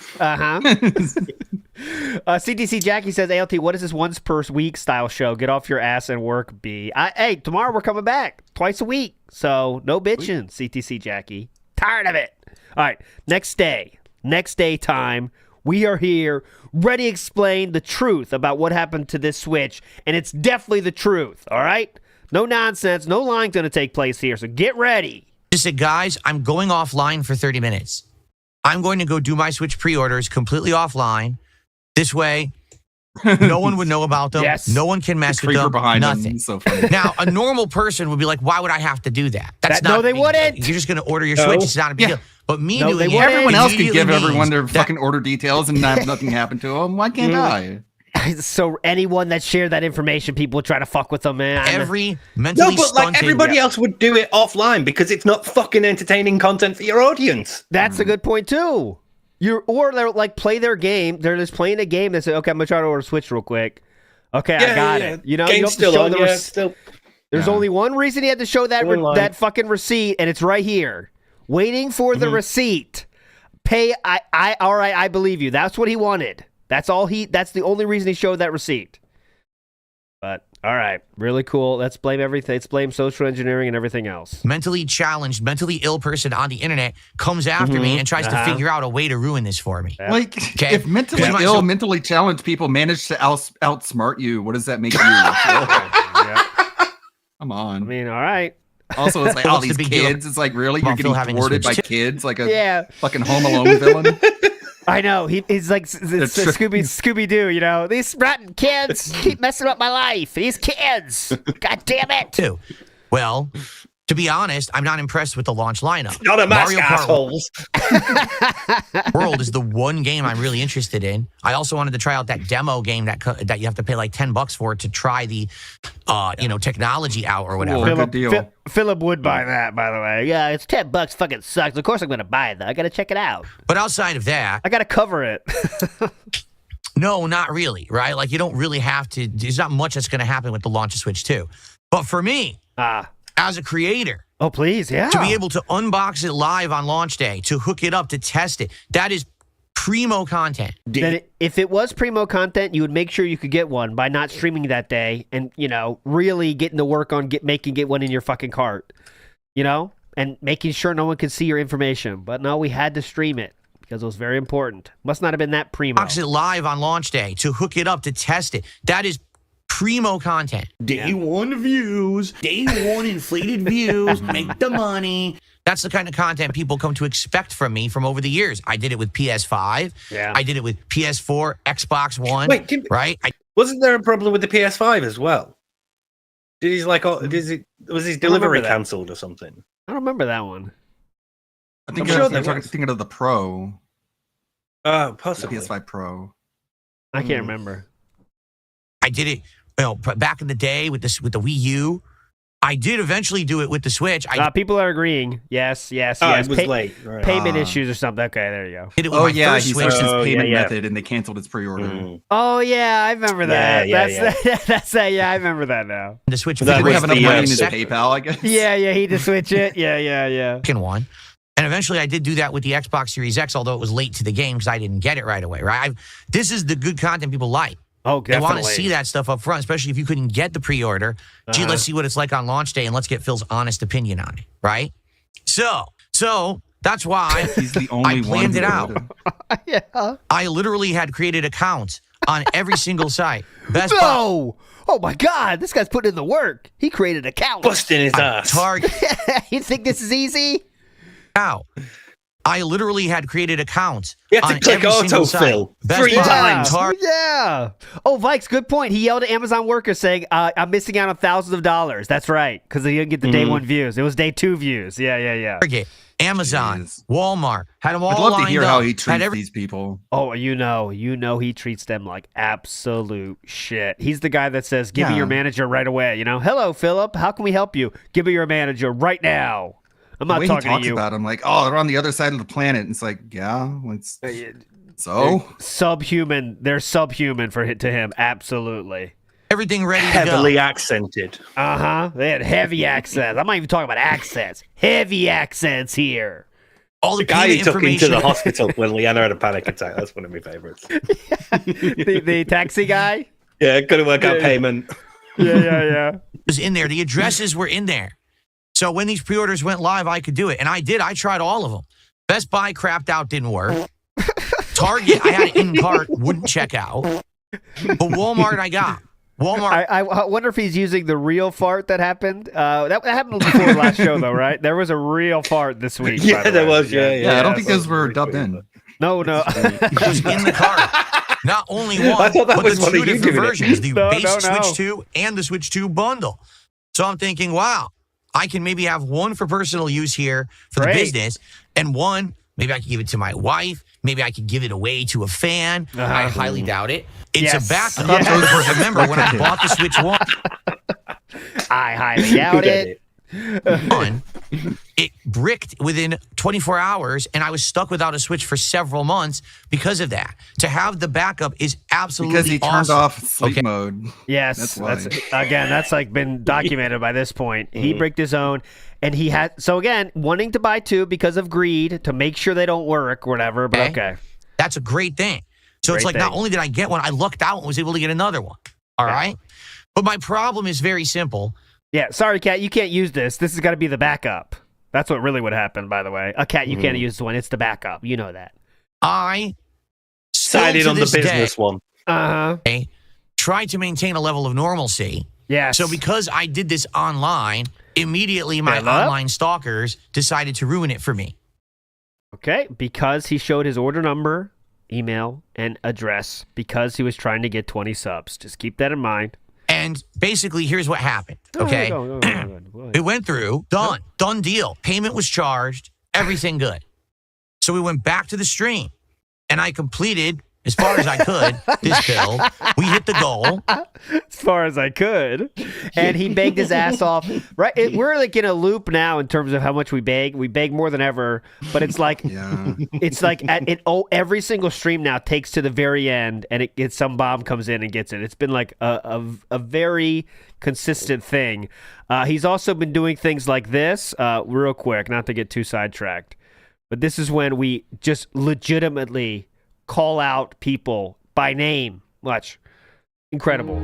CTC Jackie says, ALT, what is this once per week style show? Get off your ass and work, B. Hey, tomorrow we're coming back twice a week. So, no bitching, CTC Jackie. Tired of it. All right. Next day time, we are here ready to explain the truth about what happened to this Switch, and it's definitely the truth, all right? No nonsense, no lying going to take place here, so get ready. Just said, guys, I'm going offline for 30 minutes. I'm going to go do my Switch pre-orders completely offline. This way, no one would know about them. Yes. No one can mess with them. Behind Nothing. Them. So funny. Now, a normal person would be like, why would I have to do that? No, they wouldn't. You're just going to order your Switch. It's not a big deal. But me doing it, everyone else could give immediately everyone their means fucking order details and nothing happened to them. Why can't I? So anyone that shared that information, people would try to fuck with them, man. Every mentally No, but like everybody else would do it offline because it's not fucking entertaining content for your audience. That's a good point too. Or they're like play their game. They're just playing a game. They say, "Okay, I'm gonna try to order a Switch real quick." Okay, I got it. You know, game's you still on. There's only one reason he had to show that fucking receipt, and it's right here, waiting for the receipt. Pay. All right. I believe you. That's what he wanted. That's the only reason he showed that receipt. But all right, really cool. Let's blame everything. Let's blame social engineering and everything else. Mentally challenged, mentally ill person on the internet comes after me and tries to figure out a way to ruin this for me. Like, if mentally ill, mentally challenged people manage to outsmart you, what does that make you? Come on. I mean, all right. Also, it's like all these kids. It's like, really? You're getting thwarted by kids like a fucking Home Alone villain? I know. He's like it's Scooby Doo. You know, these rotten kids keep messing up my life. These kids. God damn it. Too. Well, to be honest, I'm not impressed with the launch lineup. Not a mask, Mario Kart assholes. World is the one game I'm really interested in. I also wanted to try out that demo game that you have to pay like $10 for to try the, technology out or whatever. Good deal. Philip would buy that, by the way. Yeah, it's $10. Fucking sucks. Of course I'm gonna buy it though. I gotta check it out. But outside of that, I gotta cover it. no, not really. Right? Like you don't really have to. There's not much that's gonna happen with the launch of Switch 2. But for me, as a creator. Oh, please, yeah. To be able to unbox it live on launch day, to hook it up, to test it, that is primo content. Then if it was primo content, you would make sure you could get one by not streaming that day and, really getting to work on get one in your fucking cart, and making sure no one could see your information. But no, we had to stream it because it was very important. Must not have been that primo. Unbox it live on launch day, to hook it up, to test it. That is primo content. Day one views, day one inflated views, make the money. That's the kind of content people come to expect from me from over the years. I did it with PS5. Yeah. I did it with PS4, Xbox One. Wait, right? Wasn't there a problem with the PS5 as well? Was his delivery cancelled or something? I don't remember that one. I think I'm you're sure thinking of the Pro. Possibly. The PS5 Pro. I can't remember. I did it, back in the day with the Wii U. I did eventually do it with the Switch. People are agreeing. Yes. It was late. Right. Payment issues or something. Okay, there you go. Did it with my first he Switch. switched his payment method and they canceled his pre-order. Oh yeah, I remember that. Yeah. I remember that now. The Switch. That was have enough the money in his second PayPal, I guess. Yeah, he had to switch it. Yeah. one. And eventually I did do that with the Xbox Series X, although it was late to the game because I didn't get it right away, right? This is the good content people like. Oh, definitely. They want to see that stuff up front, especially if you couldn't get the pre-order. Gee, let's see what it's like on launch day, and let's get Phil's honest opinion on it, right? So that's why he's the only I planned it out. Yeah. I literally had created accounts on every single site. Best Buy. No! Oh my God, this guy's putting in the work. He created accounts. Busting his ass. Target. You think this is easy? Now, I literally had created accounts. You have to click autofill 3 times. Yeah. Oh, Vikes, good point. He yelled at Amazon workers saying, I'm missing out on thousands of dollars. That's right, because he didn't get the day one views. It was day 2 views. Yeah. Target, Amazon, Walmart, had them all I'd love lined to hear up. how he treats these people. Oh, you know he treats them like absolute shit. He's the guy that says, give me your manager right away. Hello, Philip. How can we help you? Give me your manager right now. I'm not talking to you. About him, like, oh, they're on the other side of the planet. And it's like, yeah, so subhuman. They're subhuman to him. Absolutely. Everything ready to Heavily go. accented. They had heavy accents. I'm not even talking about accents. Heavy accents here. All the guy who took him to the hospital when Leanna had a panic attack. That's one of my favorites. the taxi guy. Yeah, couldn't work out payment. Yeah. It was in there. The addresses were in there. So when these pre-orders went live, I could do it. And I did. I tried all of them. Best Buy crapped out, didn't work. Target, I had it in cart, wouldn't check out. But Walmart, I got. Walmart. I wonder if he's using the real fart that happened. That happened before the last show, though, right? There was a real fart this week. Yeah, there was. Yeah. I don't think those were dubbed in. No. It was in the cart. Not only one, I thought that but was the one 2 of you different doing it. versions. The No, base no. Switch 2 and the Switch 2 bundle. So I'm thinking, wow, I can maybe have one for personal use here for the business, and one, maybe I could give it to my wife. Maybe I could give it away to a fan. I highly doubt it. It's a backup. Yes. Remember when I bought the Switch 1? I highly doubt it. It bricked within 24 hours, and I was stuck without a Switch for several months because of that. To have the backup is absolutely because he turned awesome. off sleep mode. Yes, that's like been documented by this point. He bricked his own, and he had wanting to buy 2 because of greed to make sure they don't work or whatever. But okay. That's a great thing. So it's like not only did I get one, I lucked out and was able to get another one. All right, but my problem is very simple. Yeah, sorry, Kat, you can't use this. This has got to be the backup. That's what really would happen, by the way. A Cat, you can't use this one. It's the backup. You know that. I decided on the business one. Tried to maintain a level of normalcy. Yes. So because I did this online, immediately my online stalkers decided to ruin it for me. Okay, because he showed his order number email, and address because he was trying to get 20 subs. Just keep that in mind. And basically, here's what happened. Okay, it went through. Done deal. Payment was charged. Everything good. So we went back to the stream, and I completed as far as I could this build. We hit the goal as far as I could, and he begged his ass off. Right, we're like in a loop now in terms of how much we beg. We beg more than ever, but it's like it's like every single stream now takes to the very end, and some bomb comes in and gets it. It's been like a very consistent thing. He's also been doing things like this. Real quick, not to get too sidetracked, but this is when we just legitimately call out people by name. Watch. Incredible.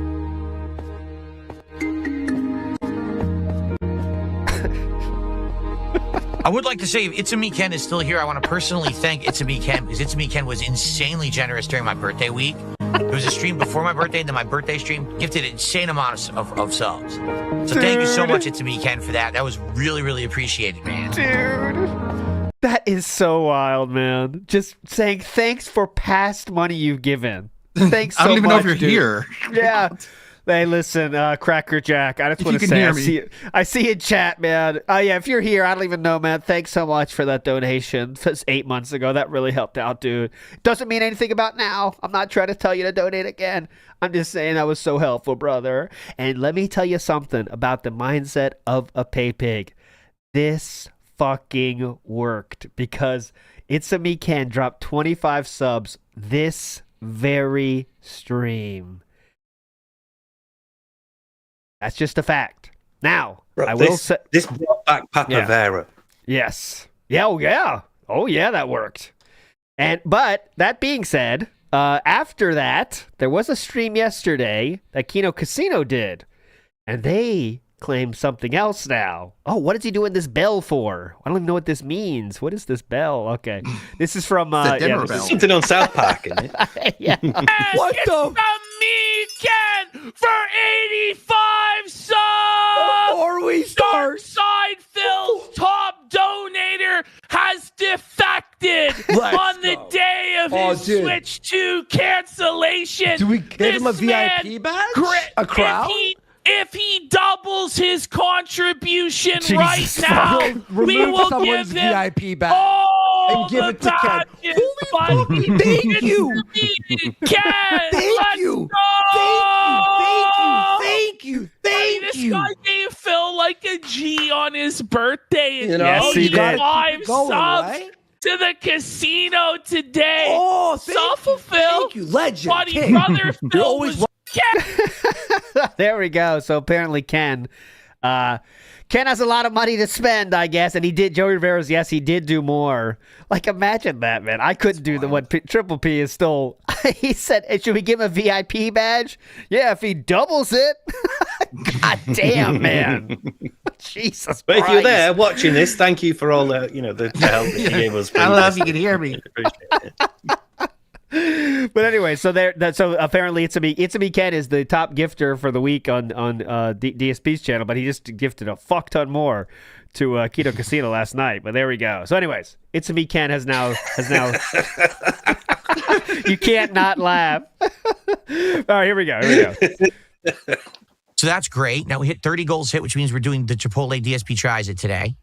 I would like to say if It's a Me Ken is still here, I want to personally thank It's a Me Ken because It's a Me Ken was insanely generous during my birthday week. It was a stream before my birthday, and then my birthday stream gifted an insane amount of subs. So thank you so much, It's a Me Ken, for that. That was really, really appreciated, man. Dude. That is so wild, man. Just saying thanks for past money you've given. Thanks so much. I don't even know if you're dude. here. Yeah. Hey, listen, Cracker Jack, I just want to say, I see you in chat, man. Oh, yeah, if you're here, I don't even know, man. Thanks so much for that donation. That's 8 months ago. That really helped out, dude. Doesn't mean anything about now. I'm not trying to tell you to donate again. I'm just saying that was so helpful, brother. And let me tell you something about the mindset of a pay pig. This fucking worked because It's a Me Ken dropped 25 subs this very stream. That's just a fact. Now, Bro, I will say this brought back Papa Vera. Yes. Yeah. Oh yeah. Oh yeah. That worked. But that being said, after that, there was a stream yesterday that Kino Casino did, and they claim something else now. Oh, what is he doing this bell for? I don't even know what this means. What is this bell? Okay, this is from bell. Something on South Park, isn't it? Yeah. What the? Me Ken for 85 subs. Before we start, Seinfeld's top donator has defected on the day of his Switch 2 cancellation. Do we give him a VIP badge? A crown? If he doubles his contribution Jesus, now, we will someone's give him VIP badge all and give it to Ken. Holy Thank you. Ken, Thank you. This guy gave Phil like a G on his birthday, and yes, he did. 5 subs right? to the casino today. Oh, Phil. Thank you, legend. Buddy, King. brother Phil was There we go. So apparently Ken has a lot of money to spend, I guess, and he did. Joey Rivera's, yes, he did do more. Like, imagine that, man. I couldn't do what Triple P is still. He said, hey, should we give him a VIP badge? Yeah, if he doubles it. God damn, man. Jesus But Christ. if you're there watching this, thank you for all the help that you gave us. I don't know if you can hear me. But anyway, so apparently It's a Me Ken is the top gifter for the week on DSP's channel, but he just gifted a fuck ton more to Kino Casino last night. But there we go. So anyways, It's a Me Ken has now you can't not laugh. All right, here we go. So that's great. Now we hit 30 goals hit, which means we're doing the Chipotle DSP tries it today.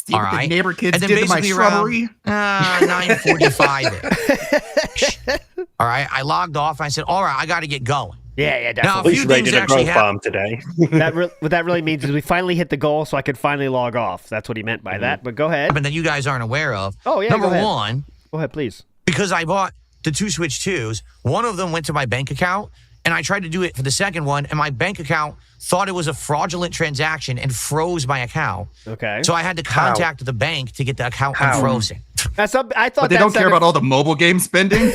See what the neighbor kids did to my shrubbery? 9:45. All right, I logged off. I said, all right, I got to get going. Yeah, Now, definitely. a few things actually happened today. What that really means is we finally hit the goal, so I could finally log off. That's what he meant by that. But go ahead. But that you guys aren't aware of. Oh, yeah, Number go ahead. one. Go ahead, please. Because I bought the 2 Switch 2s, one of them went to my bank account, and I tried to do it for the second one, and my bank account thought it was a fraudulent transaction and froze my account. Okay. So I had to contact the bank to get the account unfrozen. I thought But they don't care about all the mobile game spending?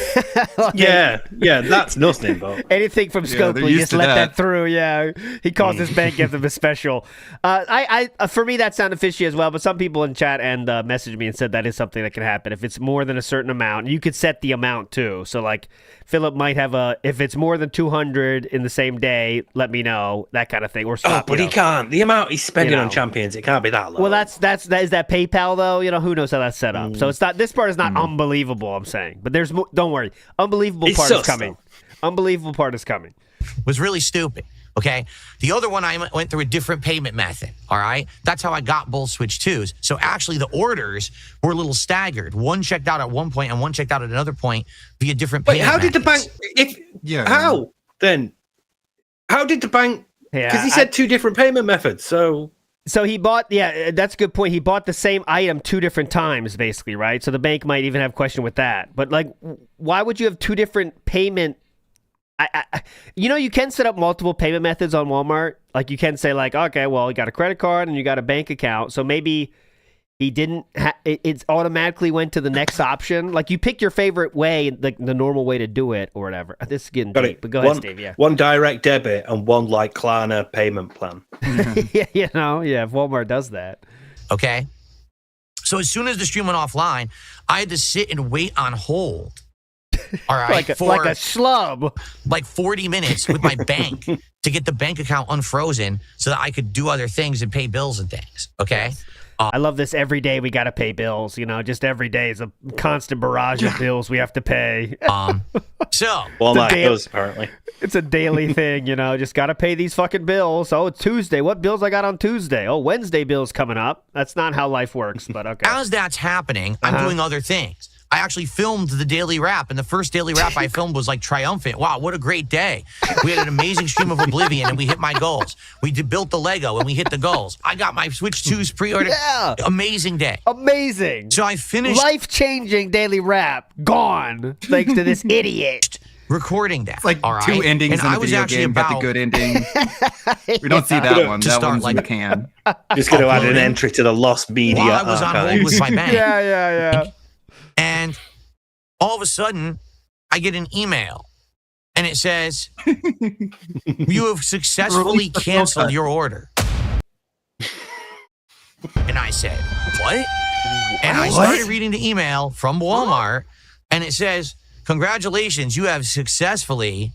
Yeah, that's nothing, but anything from Scopely, just let that through. Yeah, he calls his bank, gives them a special. For me, that sounded fishy as well. But some people in chat and messaged me and said that is something that can happen if it's more than a certain amount. You could set the amount too. So like, Philip might have if it's more than 200 in the same day, let me know, that kind of thing. Or stop. But he can't. The amount he's spending on champions, it can't be that low. Well, is that PayPal though? Who knows how that's set up? So it's not. This part is not unbelievable. I'm saying, but there's. Don't worry. Unbelievable It's part so is coming. Unbelievable part is coming. Was really stupid. Okay. The other one, I went through a different payment method. All right. That's how I got both Switch 2s. So actually, the orders were a little staggered. One checked out at one point and one checked out at another point via different Wait, payment how did the bank? methods. How then? How did the bank? Because he said two different payment methods. So he bought. Yeah, that's a good point. He bought the same item 2 different times, basically, right? So the bank might even have a question with that. But like, why would you have 2 different payment? You can set up multiple payment methods on Walmart. Like you can say like, okay, well, you got a credit card and you got a bank account. So maybe he didn't. It automatically went to the next option. Like you pick your favorite way, like the normal way to do it or whatever. This is getting deep, but go ahead, Steve. Yeah, one direct debit and one like Klarna payment plan. yeah, if Walmart does that. Okay. So as soon as the stream went offline, I had to sit and wait on hold. All right, like a schlub. Like 40 minutes with my bank to get the bank account unfrozen so that I could do other things and pay bills and things. Okay. I love this. Every day we got to pay bills. Just every day is a constant barrage of bills we have to pay. So Walmart does apparently. It's a daily thing. Just got to pay these fucking bills. Oh, it's Tuesday. What bills I got on Tuesday? Oh, Wednesday bills coming up. That's not how life works. But okay. As that's happening, I'm doing other things. I actually filmed the daily wrap, and the first daily wrap I filmed was like triumphant. Wow, what a great day. We had an amazing stream of Oblivion, and we hit my goals. We built the Lego, and we hit the goals. I got my Switch 2s pre-ordered. Yeah. Amazing day. Amazing. So I finished. Life-changing daily wrap. Gone. Thanks to this idiot. Recording that. It's like all right? 2 endings and in a video game, but the good ending. We don't see that one. That one's in the can. Just going to add an entry to the lost media While I was on hold with my bank. Yeah. And all of a sudden, I get an email, and it says, "You have successfully canceled your order." And I said, "What?" And I started reading the email from Walmart, and it says, "Congratulations, you have successfully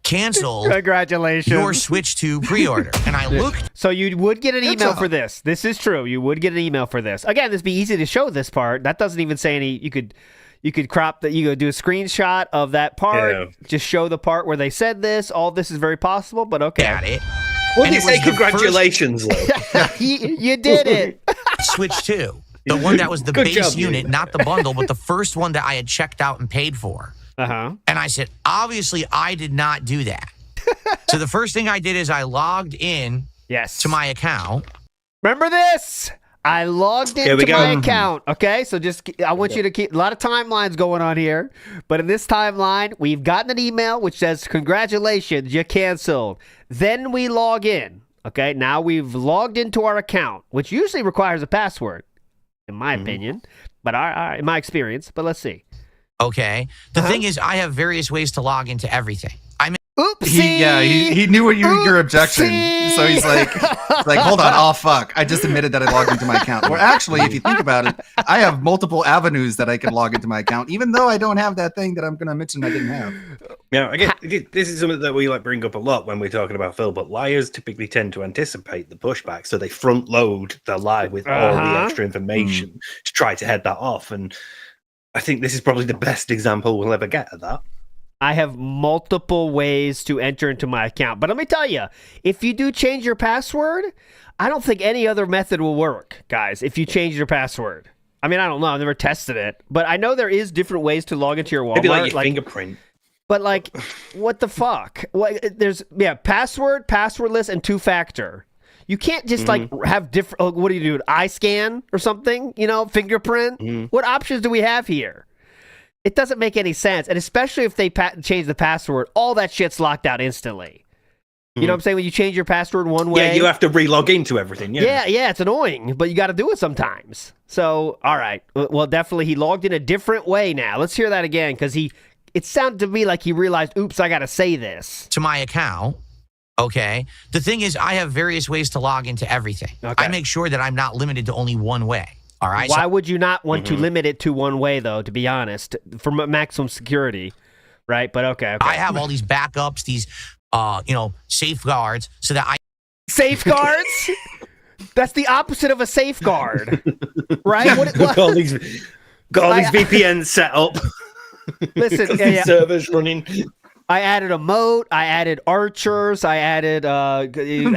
canceled Congratulations. your Switch 2 pre-order." And I looked. So you would get an email for this. This is true. You would get an email for this. Again, this would be easy to show this part. That doesn't even say any. You could crop that. You could do a screenshot of that part. Yeah. Just show the part where they said this. All this is very possible, but okay. Got it. Wouldn't you say congratulations, Lou? You did it. Switch 2. The one that was the base unit, not the bundle, but the first one that I had checked out and paid for. Uh-huh. And I said, obviously, I did not do that. So the first thing I did is I logged in to my account. Remember this? I logged into my account. Okay, so I want you to keep a lot of timelines going on here. But in this timeline, we've gotten an email which says, "Congratulations, you canceled." Then we log in. Okay, now we've logged into our account, which usually requires a password, in my opinion, but in my experience. But let's see. Okay. The thing is, I have various ways to log into everything. Oopsie. He knew what your objection. So he's like, hold on, oh fuck. I just admitted that I logged into my account. Well, actually, if you think about it, I have multiple avenues that I can log into my account, even though I don't have that thing that I'm going to mention I didn't have. Yeah, again, this is something that we bring up a lot when we're talking about Phil, but liars typically tend to anticipate the pushback, so they front load their lie with all the extra information to try to head that off. And I think this is probably the best example we'll ever get of that. I have multiple ways to enter into my account. But let me tell you, if you do change your password, I don't think any other method will work, guys, if you change your password. I mean, I don't know. I've never tested it. But I know there is different ways to log into your Walmart. Maybe like your fingerprint. But like, what the fuck? There's, password, passwordless, and 2-factor. You can't just have different, what do you do, eye scan or something? Fingerprint? What options do we have here? It doesn't make any sense. And especially if they change the password, all that shit's locked out instantly. You know what I'm saying? When you change your password one way. Yeah, you have to re-log into everything. Yeah, it's annoying, but you got to do it sometimes. So, all right. Well, definitely he logged in a different way now. Let's hear that again, because it sounded to me like he realized, oops, I got to say this. To my account. Okay. The thing is, I have various ways to log into everything. Okay. I make sure that I'm not limited to only one way. All right. Why would you not want to limit it to one way, though, to be honest, for maximum security, right? But okay. I have all these backups, these, safeguards, so that I... Safeguards? That's the opposite of a safeguard, right? Got all these VPNs set up. Listen, servers running. I added a moat. I added archers. I added alligator.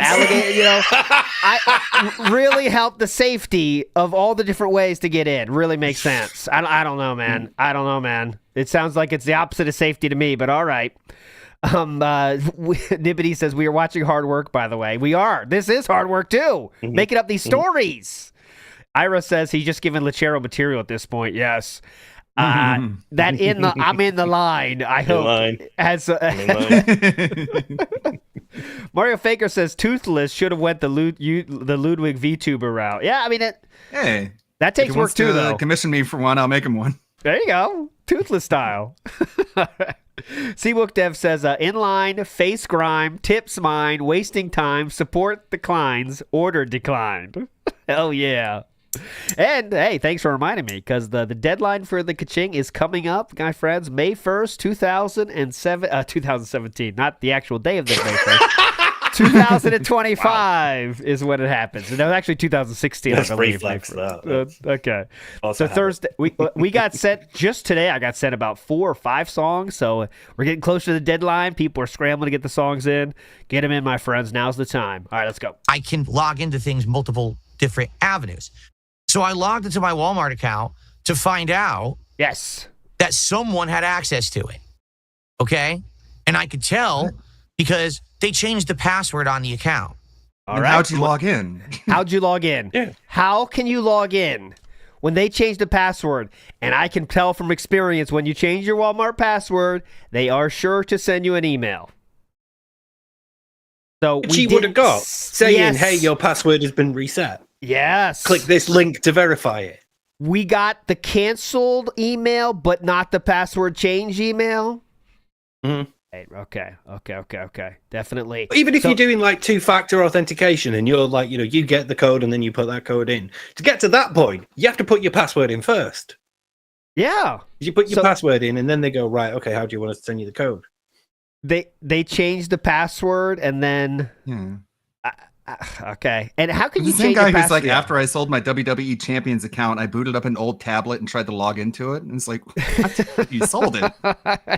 I really helped the safety of all the different ways to get in. Really makes sense. I don't know, man. It sounds like it's the opposite of safety to me, but all right. Nibbity says we are watching Hard Work. By the way, we are. This is hard work too. Making up these stories. Ira says he's just giving Lechero material at this point. Yes. I'm in the line. I hope. Mario Faker says Toothless should have went the Ludwig VTuber route. Yeah, I mean that takes work too. Though commission me for one, I'll make him one. There you go, Toothless style. Seabook Dev says inline, face grime, tips mine, wasting time, support declines, order declined. Hell yeah. And hey, thanks for reminding me, because the deadline for the Kaching is coming up, my friends. May 1st, 2017. Not the actual day of the May 1st. 2025 is when it happens. No, actually 2016. That's I believe. reflex, though. Okay. So Thursday, we got sent, just today, I got sent about 4 or 5 songs. So we're getting close to the deadline. People are scrambling to get the songs in. Get them in, my friends. Now's the time. All right, let's go. I can log into things multiple different avenues. So I logged into my Walmart account to find out that someone had access to it. Okay? And I could tell because they changed the password on the account. All right. How'd you log in? How'd you log in? Yeah. How can you log in when they changed the password? And I can tell from experience, when you change your Walmart password, they are sure to send you an email. So She would have got saying, hey, your password has been reset. Yes. Click this link to verify it. We got the canceled email, but not the password change email. Okay. Definitely. Even if you're doing like 2-factor authentication and you're like, you get the code and then you put that code in. To get to that point, you have to put your password in first. Yeah. You put your password in and then they go, right, okay, how do you want us to send you the code? They changed the password and then... okay. And how can you change the guy the who's like, password? after I sold my WWE Champions account, I booted up an old tablet and tried to log into it. And it's like, what? You sold it.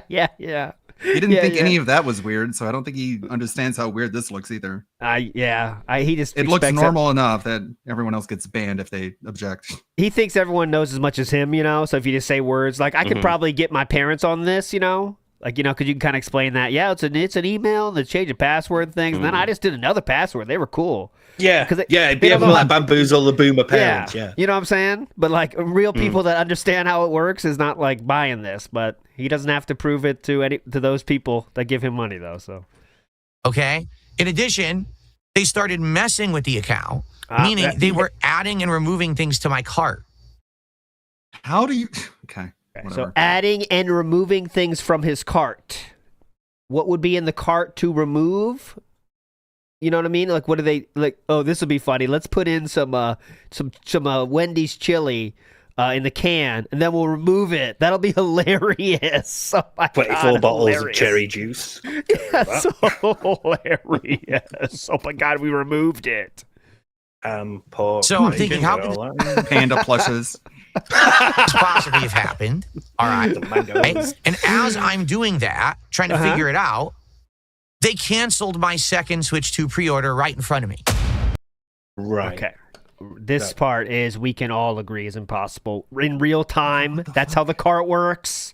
Yeah. He didn't think any of that was weird, so I don't think he understands how weird this looks either. He just it looks normal enough that everyone else gets banned if they object. He thinks everyone knows as much as him, so if you just say words like, I could probably get my parents on this, like, because you can kind of explain that. Yeah, it's an email and they change the password and things. And then I just did another password. They were cool. Yeah. It'd be able to like bamboozle the boomer parents. Yeah. You know what I'm saying? But like real people that understand how it works is not like buying this, but he doesn't have to prove it to those people that give him money though. So, okay. In addition, they started messing with the account, meaning they were adding and removing things to my cart. How do you? Okay. So adding and removing things from his cart. What would be in the cart to remove? You know what I mean? Like, what do they like? Oh, this will be funny. Let's put in some Wendy's chili in the can, and then we'll remove it. That'll be hilarious. Oh my 24 God, bottles hilarious. of cherry juice. That's so hilarious. Oh my God, we removed it. Poor. So I'm thinking, how could panda plushes? This possibly have happened? All right. And as I'm doing that, trying to figure it out, they canceled my second Switch 2 pre-order right in front of me. Right. Okay. This part is, we can all agree, is impossible. In real time, that's how the cart works.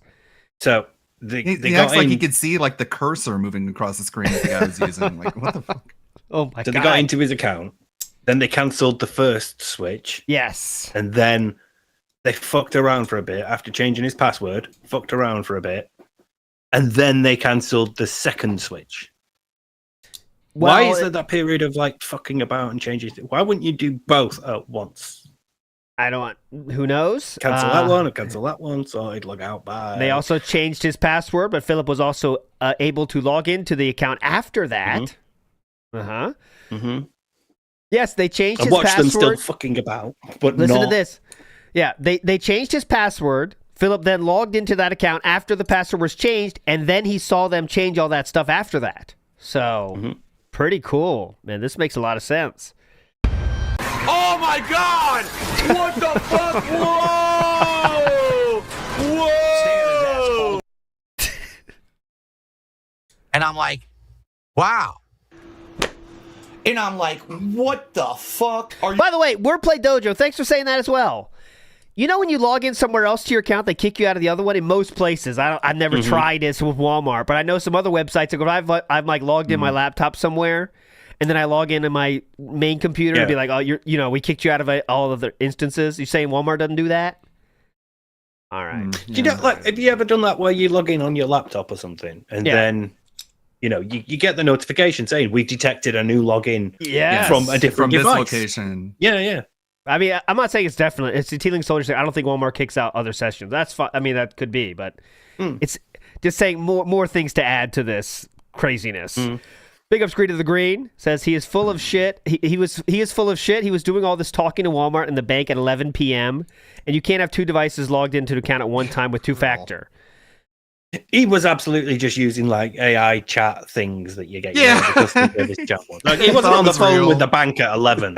So he acts like he could see like the cursor moving across the screen that the guy was using. Like, what the fuck? Oh my God. So they got into his account. Then they cancelled the first Switch. Yes. And then they fucked around for a bit after changing his password. Fucked around for a bit. And then they cancelled the second Switch. Well, why is there that period of like fucking about and changing? Why wouldn't you do both at once? I don't. Who knows? Cancel that one and cancel that one. So I'd log out. Bye. They also changed his password, but Philip was also able to log into the account after that. Yes, they changed his password. Watch them still fucking about, but listen to this. Yeah, they changed his password. Philip then logged into that account after the password was changed, and then he saw them change all that stuff after that. So, pretty cool. Man, this makes a lot of sense. Oh my God! What the fuck? Whoa! And I'm like, wow. And I'm like, what the fuck are you? By the way, Wordplay Dojo, thanks for saying that as well. You know when you log in somewhere else to your account, they kick you out of the other one in most places. I've never tried this with Walmart, but I know some other websites. Like I've like logged in my laptop somewhere, and then I log into my main computer and be like, oh, we kicked you out of all of the instances. You saying Walmart doesn't do that? All right. Do you know, like, have you ever done that where you log in on your laptop or something, and then you get the notification saying we detected a new login from a different device. This location. Yeah. I mean, I'm not saying it's definite. It's the Teeling Soldier saying I don't think Walmart kicks out other sessions. That's fine. I mean, that could be, but it's just saying more things to add to this craziness. Big up Screen to the Green says he is full of shit. He is full of shit. He was doing all this talking to Walmart and the bank at 11 p.m. and you can't have two devices logged into the account at one time with two-factor. He was absolutely just using like AI chat things that you get. The customer service chat one. Like, he wasn't on the phone with the bank at 11.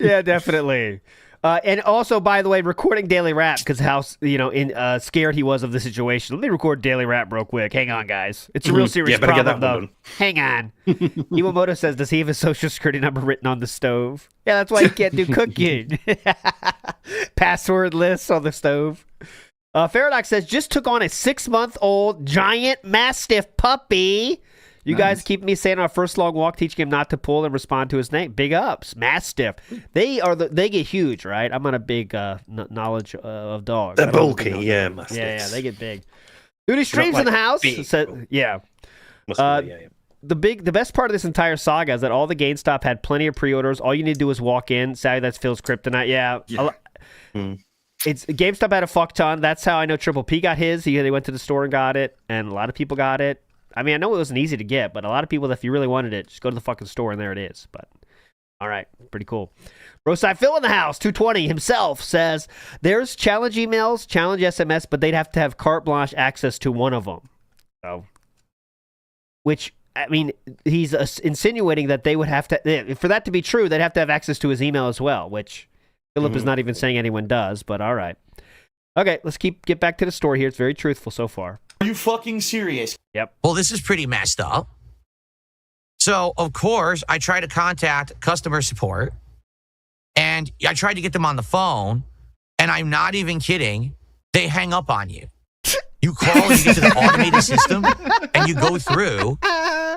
Yeah, definitely. And also, by the way, recording Daily Rap because how scared he was of the situation. Let me record Daily Rap real quick. Hang on, guys. It's a real serious problem, though. Hang on. Iwamoto says, does he have his social security number written on the stove? Yeah, that's why he can't do cooking. Password lists on the stove. Faradox says, just took on a 6-month-old giant Mastiff puppy. You guys keep me saying on our first long walk, teaching him not to pull and respond to his name. Big ups. Mastiff. They get huge, right? I'm on a big knowledge of dogs. They're bulky, Mastiffs. Yeah, they get big. Duty Streams in the house. The best part of this entire saga is that all the GameStop had plenty of pre-orders. All you need to do is walk in. Sorry, that's Phil's Kryptonite. It's GameStop had a fuck ton. That's how I know Triple P got his. They went to the store and got it, and a lot of people got it. I mean, I know it wasn't easy to get, but a lot of people, if you really wanted it, just go to the fucking store and there it is. But all right, pretty cool. Roadside Phil in the house, 220 himself says there's challenge emails, challenge SMS, but they'd have to have carte blanche access to one of them. So, which I mean, he's insinuating that they would have to, for that to be true, they'd have to have access to his email as well, which Philip is not even saying anyone does, but all right. Okay, let's get back to the story here. It's very truthful so far. Are you fucking serious? Yep. Well, this is pretty messed up. So, of course, I try to contact customer support, and I tried to get them on the phone, and I'm not even kidding. They hang up on you. You call and you get to the automated system, and you go through,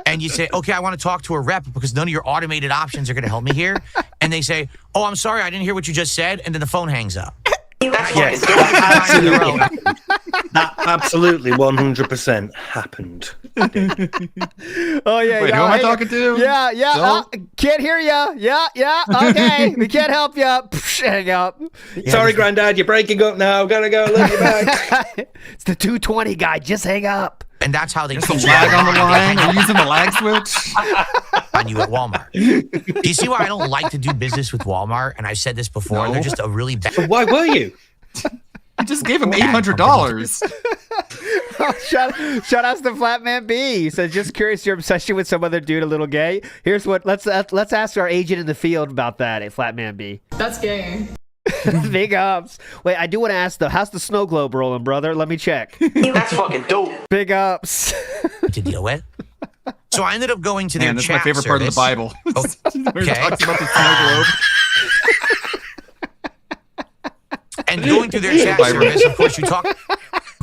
and you say, okay, I want to talk to a rep because none of your automated options are going to help me here. And they say, oh, I'm sorry, I didn't hear what you just said, and then the phone hangs up. Yes, that absolutely 100% happened. Oh yeah. Wait, who am I talking to? Yeah. Can't hear ya. Yeah. Okay, we can't help you. Hang up. Sorry, Granddad, you're breaking up now. Gotta go. Love you back. It's the 220 guy. Just hang up. And that's how they teach lag on the line. Are you using the lag switch? On you at Walmart. Do you see why I don't like to do business with Walmart? And I've said this before. No. They're just a really bad. Why were you? You just gave him $800. Shout out to Flatman B. He says, just curious, your obsession with some other dude a little gay. Here's what. Let's ask our agent in the field about that. Flatman B. That's gay. Big ups. Wait, I do want to ask though. How's the snow globe rolling, brother? Let me check. That's fucking dope. Big ups. To deal with. So I ended up going to their that's chat my favorite part of the Bible. Where he talks about the snow globe. And going through their chat service, of course, you talk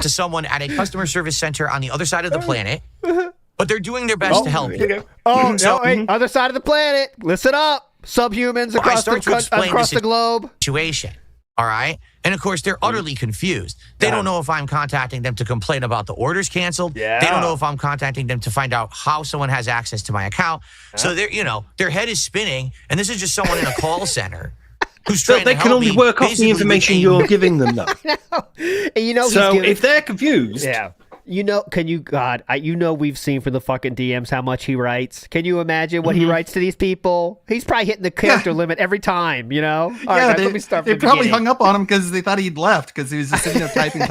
to someone at a customer service center on the other side of the planet, but they're doing their best to help you. Other side of the planet. Listen up. Subhumans across the globe. Situation. All right. And of course, they're utterly confused. They don't know if I'm contacting them to complain about the orders canceled. Yeah. They don't know if I'm contacting them to find out how someone has access to my account. So they're, their head is spinning, and this is just someone in a call center who's trying they to can help only me work off the information you're giving them, though. So if they're confused, we've seen from the fucking DMs how much he writes. Can you imagine what he writes to these people? He's probably hitting the character limit every time, All right, guys, let me start they from the probably beginning. hung up on him because they thought he'd left because he was just sitting there typing.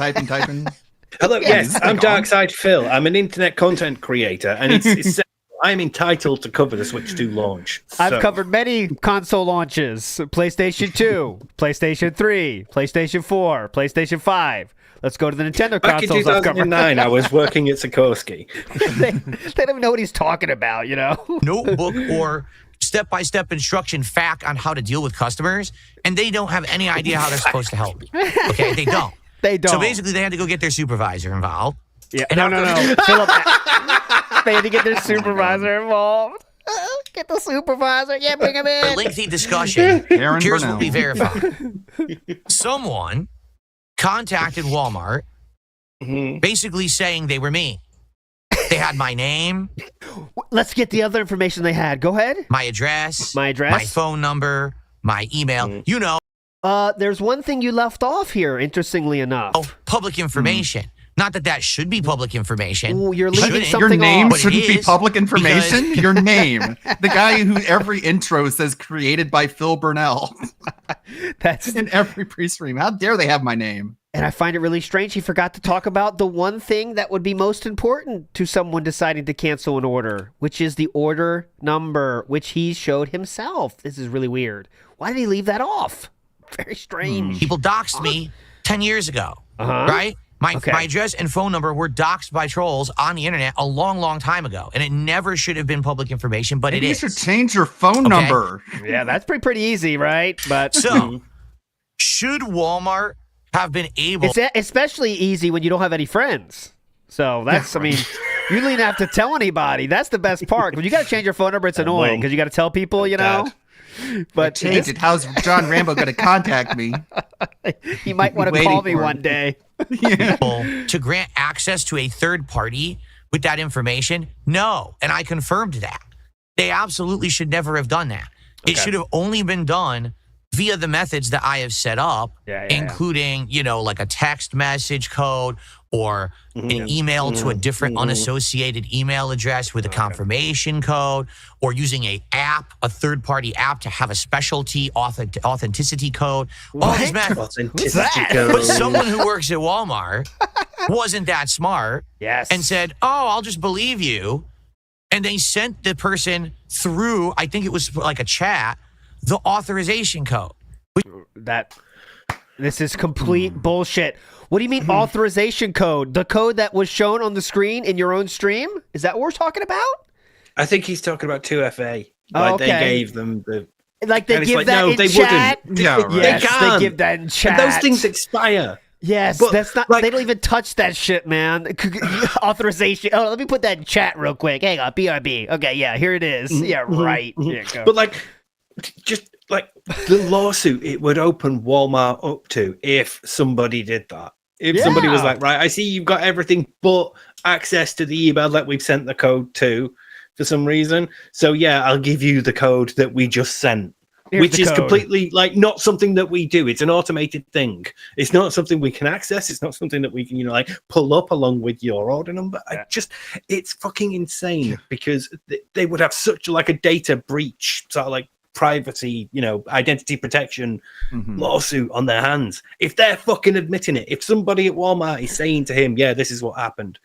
Hello, yes, I'm Darkside Phil. I'm an internet content creator, and it's I'm entitled to cover the Switch 2 launch. I've covered many console launches: PlayStation 2, PlayStation 3, PlayStation 4, PlayStation 5. Let's go to the Nintendo Back in consoles. I've covered. 2009, I was working at Sikorsky. They don't even know what he's talking about, you know? Notebook or step-by-step instruction fact on how to deal with customers, and they don't have any idea how they're supposed to help you. Okay, they don't. They don't. So basically, they had to go get their supervisor involved. Yeah. And No. Philip, they had to get their supervisor involved. Get the supervisor. Yeah, bring him For a in. lengthy discussion, Aaron here's Burnell. what we verified. Someone contacted Walmart basically saying they were me. They had my name, Let's get the other information they had. Go ahead. my address, My address? my phone number, my email. You know, There's one thing you left off here, interestingly enough. public information. Not that that should be public information. Ooh, you're leaving Shouldn't. something Your name off. But it shouldn't be is, public information. because- Your name, the guy who every intro says created by Phil Burnell That's in every pre-stream. How dare they have my name? And I find it really strange he forgot to talk about the one thing that would be most important to someone deciding to cancel an order, which is the order number, which he showed himself. This is really weird. Why did he leave that off? Very strange. People doxed me 10 years ago, Uh-huh. right? My Okay. address and phone number were doxed by trolls on the internet a long, long time ago, and it never should have been public information, but Maybe it you is. should change your phone Okay. number. Yeah, that's pretty easy, right? But So, should Walmart have been able? it's especially easy when you don't have any friends. So that's, I mean, you don't even have to tell anybody. That's the best part. When you got to change your phone number, it's annoying because you got to tell people, you know. But Change it. How's John Rambo going to contact me? he might want to Waiting call me for one him. day. To grant access to a third party with that information? No. And I confirmed that. They absolutely should never have done that. It should have only been done via the methods that I have set up, including, you know, like a text message code or an email to a different unassociated email address with a confirmation code, or using a third-party app to have a specialty authenticity code. All these methods. Authenticity code. But someone who works at Walmart wasn't that smart Yes. and said, oh, I'll just believe you. And they sent the person through, I think it was like a chat, the authorization code. This is complete bullshit. What do you mean authorization code? The code that was shown on the screen in your own stream? Is that what we're talking about? I think he's talking about 2FA. Like they gave them the. Like they and it's give like, that no, in they chat? wouldn't. Yeah, right. Yes, They can't. they give that in chat. And those things expire. Yes, But, that's not. like- they don't even touch that shit, man. Authorization. Oh, let me put that in chat real quick. Hang on, BRB. Okay, yeah, here it is. Yeah, right. Yeah, go. But like, just like the lawsuit, it would open Walmart up to if somebody did that. If somebody was like, right, I see you've got everything but access to the email that we've sent the code to for some reason. So yeah, I'll give you the code that we just sent. Here's Which the is code. completely like not something that we do. It's an automated thing. It's not something we can access. It's not something that we can, like pull up along with your order number. It's fucking insane because they would have such like a data breach, sort of like privacy, identity protection lawsuit on their hands. If they're fucking admitting it, if somebody at Walmart is saying to him, yeah, this is what happened.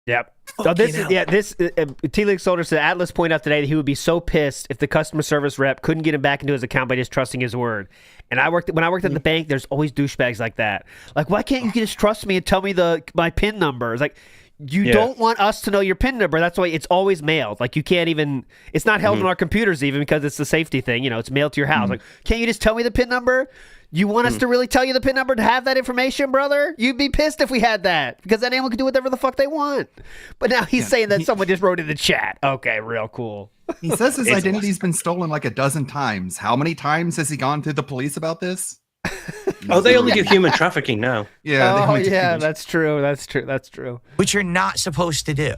Yep. So T-League Soldier said Atlas pointed out today that he would be so pissed if the customer service rep couldn't get him back into his account by just trusting his word. And when I worked at the bank, there's always douchebags like that. Like, why can't you just trust me and tell me my PIN number? It's like, you don't want us to know your PIN number. That's why it's always mailed. Like, you can't even, it's not held on our computers even because it's the safety thing. It's mailed to your house. Like, can't you just tell me the PIN number? You want us to really tell you the PIN number to have that information, brother? You'd be pissed if we had that because then anyone can do whatever the fuck they want. But now he's saying that someone just wrote in the chat. Okay, real cool. He says his identity's been stolen like a dozen times. How many times has he gone to the police about this? Oh, they only do human trafficking now. Yeah. Oh, yeah, that's true. That's true. That's true. Which you're not supposed to do.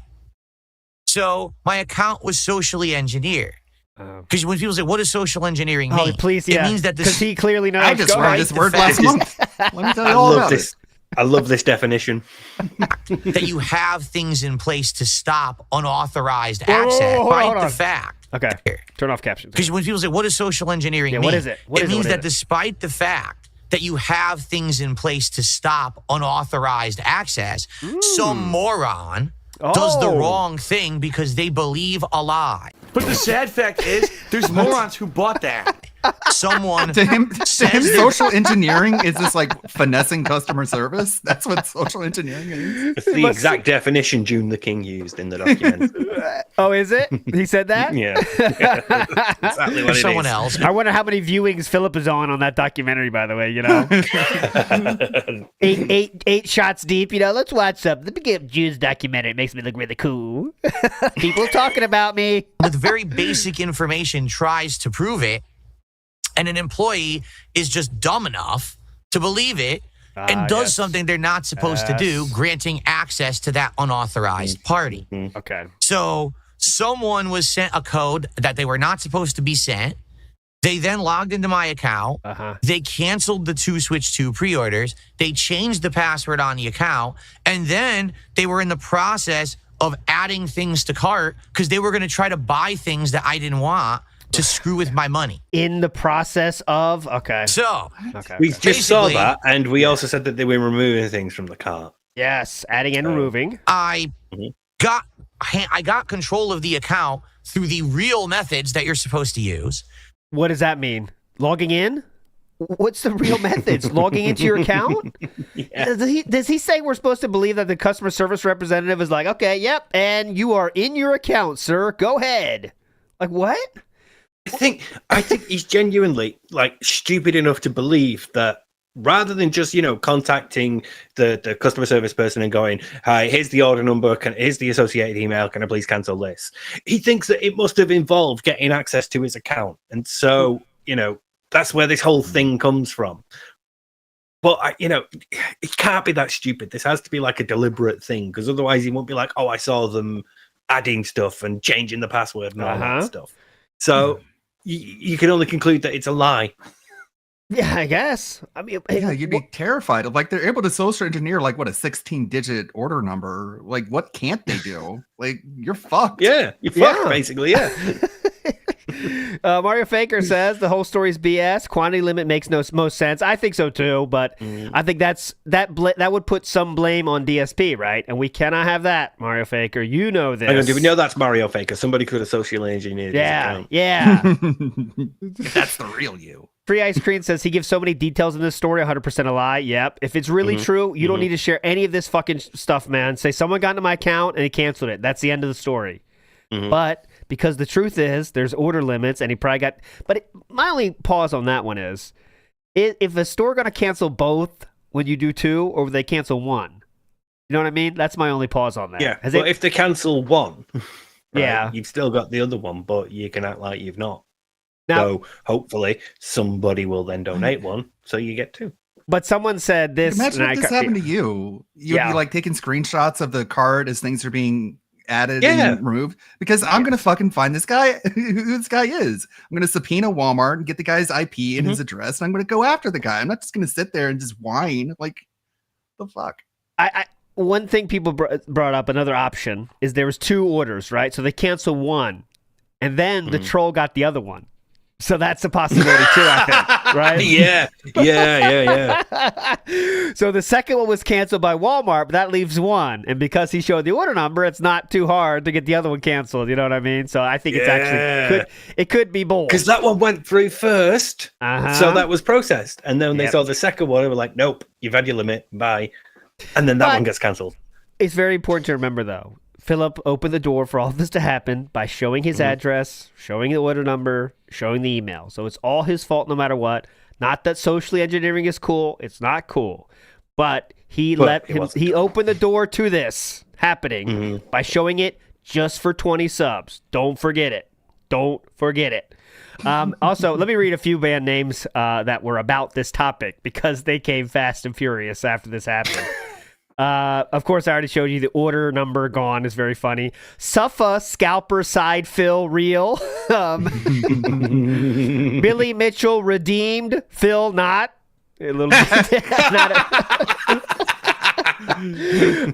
So my account was socially engineered. Because when people say, what does social engineering mean? Oh, please, yeah. It means that because he clearly knows. I just learned this word last month. Let me tell you all about it. I love this definition. That you have things in place to stop unauthorized access by the fact. Okay, turn off captions. Because when people say, what does social engineering mean? What is it? It means that despite the fact that you have things in place to stop unauthorized access, some moron does the wrong thing because they believe a lie. But the sad fact is, there's morons who bought that. someone To him, social engineering is this like finessing customer service. That's what social engineering is. It's the exact definition June the King used in the documentary. Oh, is it? He said that? Yeah. Exactly what it someone is. else. I wonder how many viewings Philip is on that documentary, by the way, you know? eight shots deep, you know, let's watch something. Let me get June's documentary. It makes me look really cool. People talking about me. With very basic information tries to prove it, and an employee is just dumb enough to believe it and does something they're not supposed to do, granting access to that unauthorized party. Okay. So someone was sent a code that they were not supposed to be sent. They then logged into my account. They canceled the 2 Switch 2 pre-orders. They changed the password on the account. And then they were in the process of adding things to cart because they were going to try to buy things that I didn't want to screw with my money. In the process of, So, We just saw that, and we also said that they were removing things from the cart. Yes, adding and removing. I got control of the account through the real methods that you're supposed to use. What does that mean? Logging in? What's the real methods? Logging into your account? Does he say we're supposed to believe that the customer service representative is like, okay, yep, and you are in your account, sir. Go ahead. Like, what? I think he's genuinely like stupid enough to believe that rather than just, contacting the customer service person and going, hi, here's the order number, here's the associated email, can I please cancel this? He thinks that it must have involved getting access to his account. And so, that's where this whole thing comes from. But, it can't be that stupid. This has to be like a deliberate thing, because otherwise he won't be like, oh, I saw them adding stuff and changing the password and all that stuff. So you can only conclude that it's a lie. Yeah, I guess. I mean, yeah, you'd be terrified of they're able to social engineer a 16-digit order number. Like, what can't they do? Like, you're fucked. Yeah, you're fucked, basically. Yeah. Mario Faker says the whole story is BS. Quantity limit makes most sense. I think so too, but I think that would put some blame on DSP, right? And we cannot have that, Mario Faker. You know this. I don't even know that's Mario Faker. Somebody could have socially engineered his account. Yeah. That's the real you. Free Ice Cream says he gives so many details in this story, 100% a lie. Yep. If it's really true, you don't need to share any of this fucking stuff, man. Say someone got into my account and he canceled it. That's the end of the story. But because the truth is there's order limits and he probably got... But my only pause on that one is, if a store going to cancel both when you do 2, or will they cancel 1? You know what I mean? That's my only pause on that. Yeah, but if they cancel 1, yeah, you've still got the other one, but you can act like you've not. Now, so hopefully somebody will then donate 1, so you get 2. But someone said this. Imagine if this happened to you. You'd be taking screenshots of the card as things are being added and removed, because I'm gonna fucking find this guy, who this guy is. I'm gonna subpoena Walmart and get the guy's IP and his address, and I'm gonna go after the guy. I'm not just gonna sit there and just whine. Like, the fuck. One thing people brought up, another option, is there was 2 orders, right? So they cancel 1, and then the troll got the other one. So that's a possibility too, I think, right? Yeah. So the second one was canceled by Walmart, but that leaves 1. And because he showed the order number, it's not too hard to get the other one canceled. You know what I mean? So I think it's actually could be bold. Because that one went through first, so that was processed. And then when they saw the second one, they were like, nope, you've had your limit, bye. And then that one gets canceled. It's very important to remember, though. Philip opened the door for all of this to happen by showing his address, showing the order number, showing the email. So it's all his fault no matter what. Not that socially engineering is cool. It's not cool. But he opened the door to this happening by showing it just for 20 subs. Don't forget it. Don't forget it. Also, let me read a few band names that were about this topic, because they came fast and furious after this happened. Of course, I already showed you the order number gone. Is very funny. Suffa Scalper Side Phil Real. Billy Mitchell redeemed. Phil not. A little you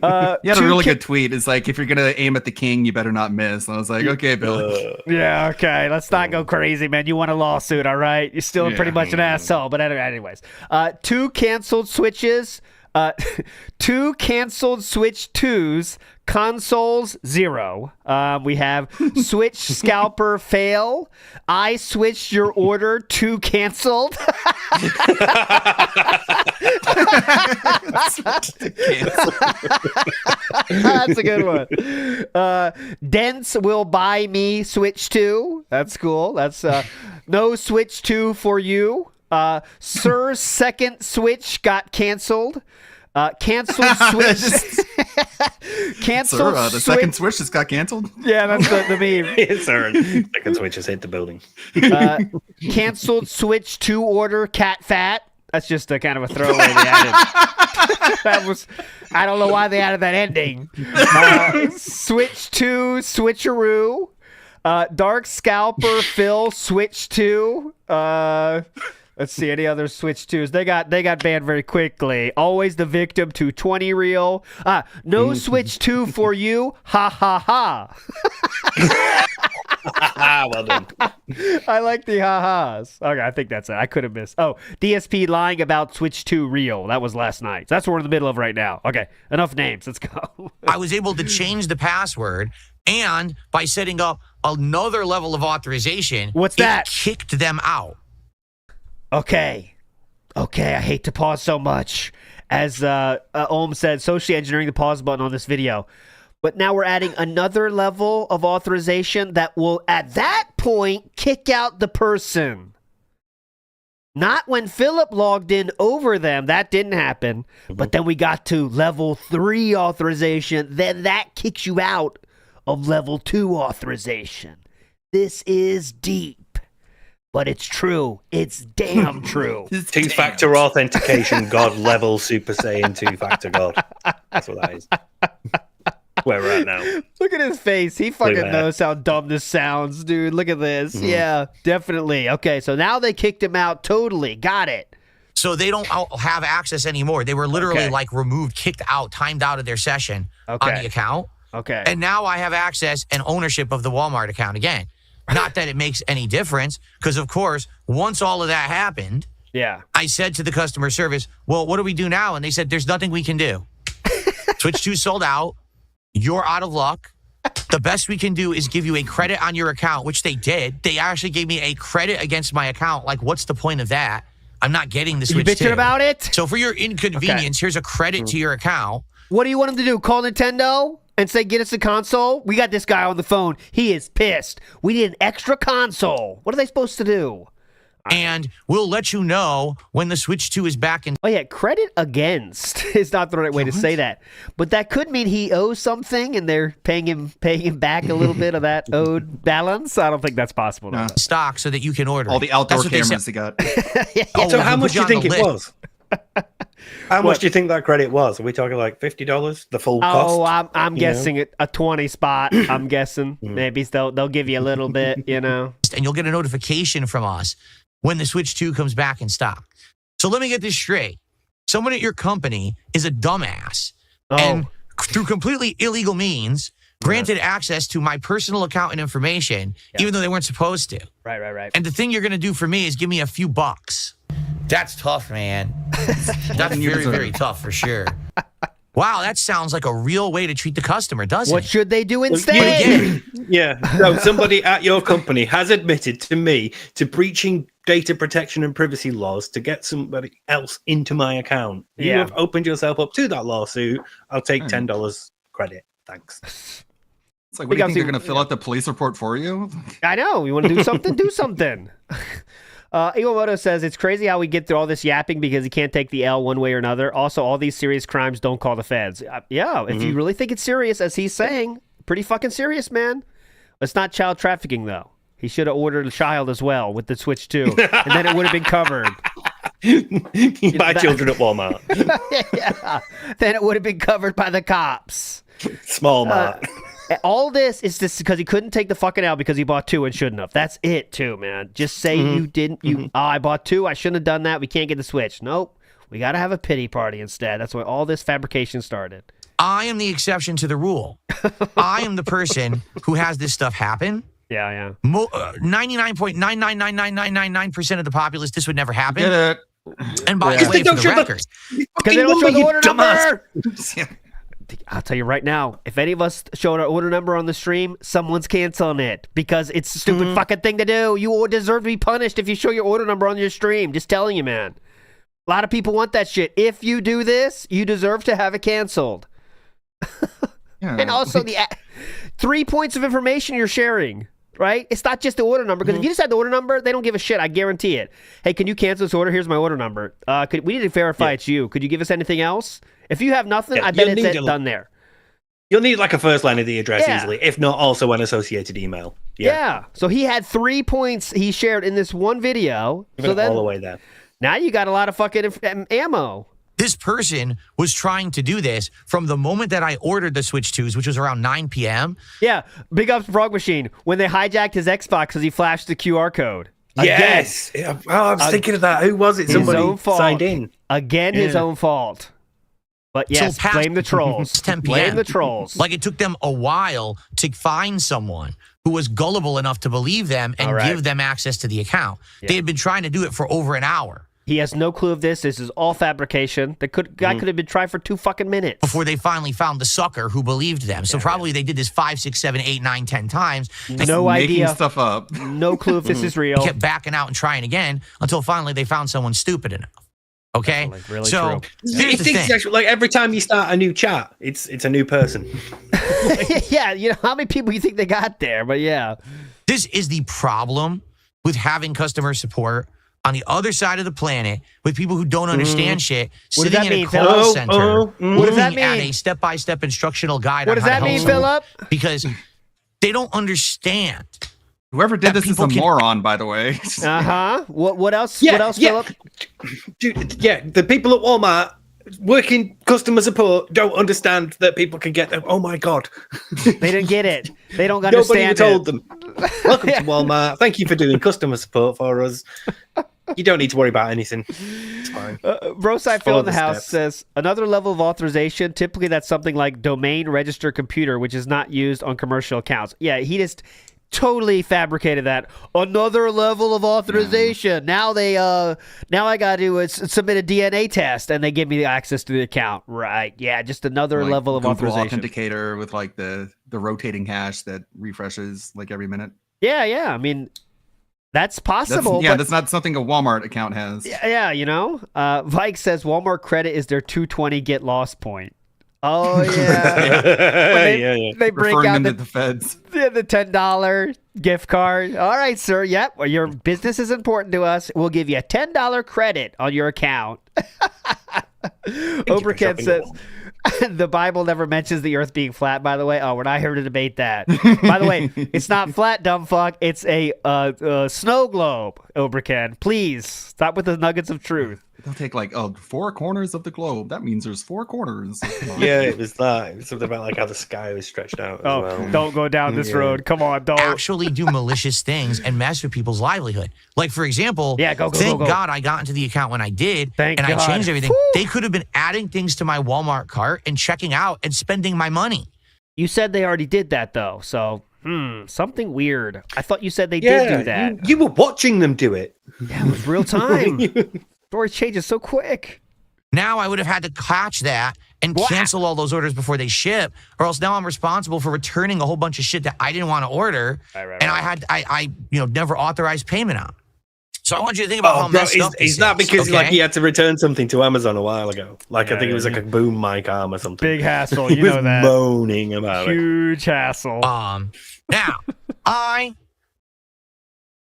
had a really good tweet. It's like, if you're gonna aim at the king, you better not miss. And I was like, okay, Billy. Yeah, okay. Let's not go crazy, man. You want a lawsuit, all right? You're still pretty much an asshole. But anyways, 2 canceled switches. 2 canceled Switch 2s, consoles 0. We have Switch scalper fail. I switched your order, 2 canceled. That's a good one. Dents will buy me Switch 2. That's cool. That's no Switch 2 for you. Sir's second Switch got canceled. Canceled Switch. Canceled. Sir, the second Switch just got canceled. Yeah, that's the meme. Sir, second Switch has hit the building. Canceled Switch 2 order. Cat fat. That's just a kind of a throwaway they added. That was. I don't know why they added that ending. Switch 2 switcheroo. Dark Scalper Phil Switch 2. Let's see any other Switch 2s. They got banned very quickly. Always the victim to 20 reel. No Switch 2 for you. Ha ha ha. Well done. I like the ha-has. Okay, I think that's it. I could have missed. Oh, DSP lying about Switch 2 real. That was last night. That's what we're in the middle of right now. Okay, enough names. Let's go. I was able to change the password, and by setting up another level of authorization, what's that? It kicked them out. Okay, I hate to pause so much. As Ohm said, socially engineering the pause button on this video. But now we're adding another level of authorization that will, at that point, kick out the person. Not when Philip logged in over them. That didn't happen. But then we got to level 3 authorization. Then that kicks you out of level 2 authorization. This is deep. But it's true. It's damn true. Two-factor authentication, God level Super Saiyan 2-factor God. That's what that is. Where we're at now. Look at his face. He fucking knows how dumb this sounds, dude. Look at this. Mm-hmm. Yeah, definitely. Okay, so now they kicked him out totally. Got it. So they don't have access anymore. They were literally like removed, kicked out, timed out of their session on the account. Okay. And now I have access and ownership of the Walmart account again. Not that it makes any difference, because, of course, once all of that happened, I said to the customer service, well, what do we do now? And they said, there's nothing we can do. Switch 2 sold out. You're out of luck. The best we can do is give you a credit on your account, which they did. They actually gave me a credit against my account. Like, what's the point of that? I'm not getting the Switch 2. You bitching about it? So for your inconvenience, here's a credit to your account. What do you want them to do? Call Nintendo and say, get us a console? We got this guy on the phone. He is pissed. We need an extra console. What are they supposed to do? And we'll let you know when the Switch 2 is back in. Oh, yeah, credit against is not the right way to say that. But that could mean he owes something and they're paying him back a little bit of that owed balance. I don't think that's possible. No. Stock so that you can order all the outdoor cameras they got. So how much do you think it was? How much do you think that credit was? Are we talking like $50? The full cost? Oh, I'm guessing a 20 spot. I'm guessing. Maybe they'll give you a little bit, you know. And you'll get a notification from us when the Switch 2 comes back in stock. So let me get this straight. Someone at your company is a dumbass and through completely illegal means granted access to my personal account and information, even though they weren't supposed to. Right. And the thing you're going to do for me is give me a few bucks. That's tough, man. That's very, very tough for sure. Wow, that sounds like a real way to treat the customer, doesn't it? What should they do instead? So somebody at your company has admitted to me to breaching data protection and privacy laws to get somebody else into my account. You have opened yourself up to that lawsuit. I'll take $10 credit. Thanks. It's like, what do you think they're going to fill out the police report for you? I know. You want to do something? Do something. Iwamoto says, it's crazy how we get through all this yapping because he can't take the L one way or another. Also, all these serious crimes don't call the feds. If you really think it's serious, as he's saying, pretty fucking serious, man. It's not child trafficking, though. He should have ordered a child as well with the Switch 2, and then it would have been covered. You buy children at Walmart. Then it would have been covered by the cops. Small Mart. All this is just because he couldn't take the fucking L because he bought 2 and shouldn't have. That's it, too, man. Just say you didn't. I bought 2. I shouldn't have done that. We can't get the Switch. Nope. We got to have a pity party instead. That's why all this fabrication started. I am the exception to the rule. I am the person who has this stuff happen. 99.9999999% of the populace, this would never happen. Get it. And by the way, for the record, because they don't show the order number. Yeah. I'll tell you right now, if any of us showed our order number on the stream, someone's canceling it because it's a stupid fucking thing to do. You deserve to be punished if you show your order number on your stream. Just telling you, man. A lot of people want that shit. If you do this, you deserve to have it canceled. Yeah. And also the 3 points of information you're sharing. Right? It's not just the order number. Because if you just had the order number, they don't give a shit. I guarantee it. Hey, can you cancel this order? Here's my order number. We need to verify it's you. Could you give us anything else? If you have nothing, I bet it's done there. You'll need like a first line of the address easily, if not also an associated email. Yeah. So he had 3 points he shared in this one video. So then, all the way there. Now you got a lot of fucking ammo. This person was trying to do this from the moment that I ordered the Switch 2s, which was around 9 p.m. Yeah, big ups Frog Machine when they hijacked his Xbox because he flashed the QR code. Yes. I was thinking of that. Who was it? Somebody signed in. Again, his own fault. But yes, So blame the trolls. 10 p.m. Blame the trolls. Like it took them a while to find someone who was gullible enough to believe them and give them access to the account. Yeah. They had been trying to do it for over an hour. He has no clue of this. This is all fabrication. The guy could have been tried for 2 fucking minutes before they finally found the sucker who believed them. So probably they did this 5, 6, 7, 8, 9, 10 times. No idea. Making stuff up. No clue if this is real. They kept backing out and trying again until finally they found someone stupid enough. Okay, really so true. here's the thing. Actually, like every time you start a new chat, it's a new person. Yeah, you know how many people you think they got there, but yeah. This is the problem with having customer support on the other side of the planet with people who don't understand shit, sitting in a call center, what does that mean? At a step-by-step instructional guide. What does that mean, Philip? Because they don't understand. Whoever did this is a moron, by the way. What else? Yeah, what else, Philip? Dude, yeah, the people at Walmart working customer support don't understand that people can get them. Oh my god, they didn't get it. They don't understand. Nobody told them. Welcome to Walmart. Thank you for doing customer support for us. You don't need to worry about anything. It's fine. Broside Phil in the house says another level of authorization. Typically, that's something like domain register computer, which is not used on commercial accounts. Yeah, he just totally fabricated that. Another level of authorization. Now I got to submit a DNA test, and they give me the access to the account. Right? Yeah, just another level of Google authorization. Authenticator with like the rotating hash that refreshes like every minute. Yeah. I mean, that's possible. That's not something a Walmart account has. Yeah, you know. Vike says Walmart credit is their 220 get lost point. Oh yeah, they break out the feds. The $10 gift card. All right, sir. Yep. Well, your business is important to us. We'll give you a $10 credit on your account. Oberken says the Bible never mentions the Earth being flat. By the way, we're not here to debate that. By the way, it's not flat, dumb fuck. It's a snow globe. Oberken, please stop with the nuggets of truth. They'll take like 4 corners of the globe. That means there's 4 corners. Yeah, it was that. It was something about like how the sky was stretched out. As well. Don't go down this road. Come on, don't actually do malicious things and mess with people's livelihood. Like for example, thank God I got into the account when I did, I changed everything. Woo! They could have been adding things to my Walmart cart and checking out and spending my money. You said they already did that though, so something weird. I thought you said they did do that. You were watching them do it. Yeah, it was real time. Story changes so quick. Now I would have had to catch that and cancel all those orders before they ship, or else now I'm responsible for returning a whole bunch of shit that I didn't want to order, and I never authorized payment on. So I want you to think about how messed up this is. Not because like he had to return something to Amazon a while ago. Like I think it was like a boom mic arm or something. Big hassle. You know that. Moaning about Huge hassle. Now I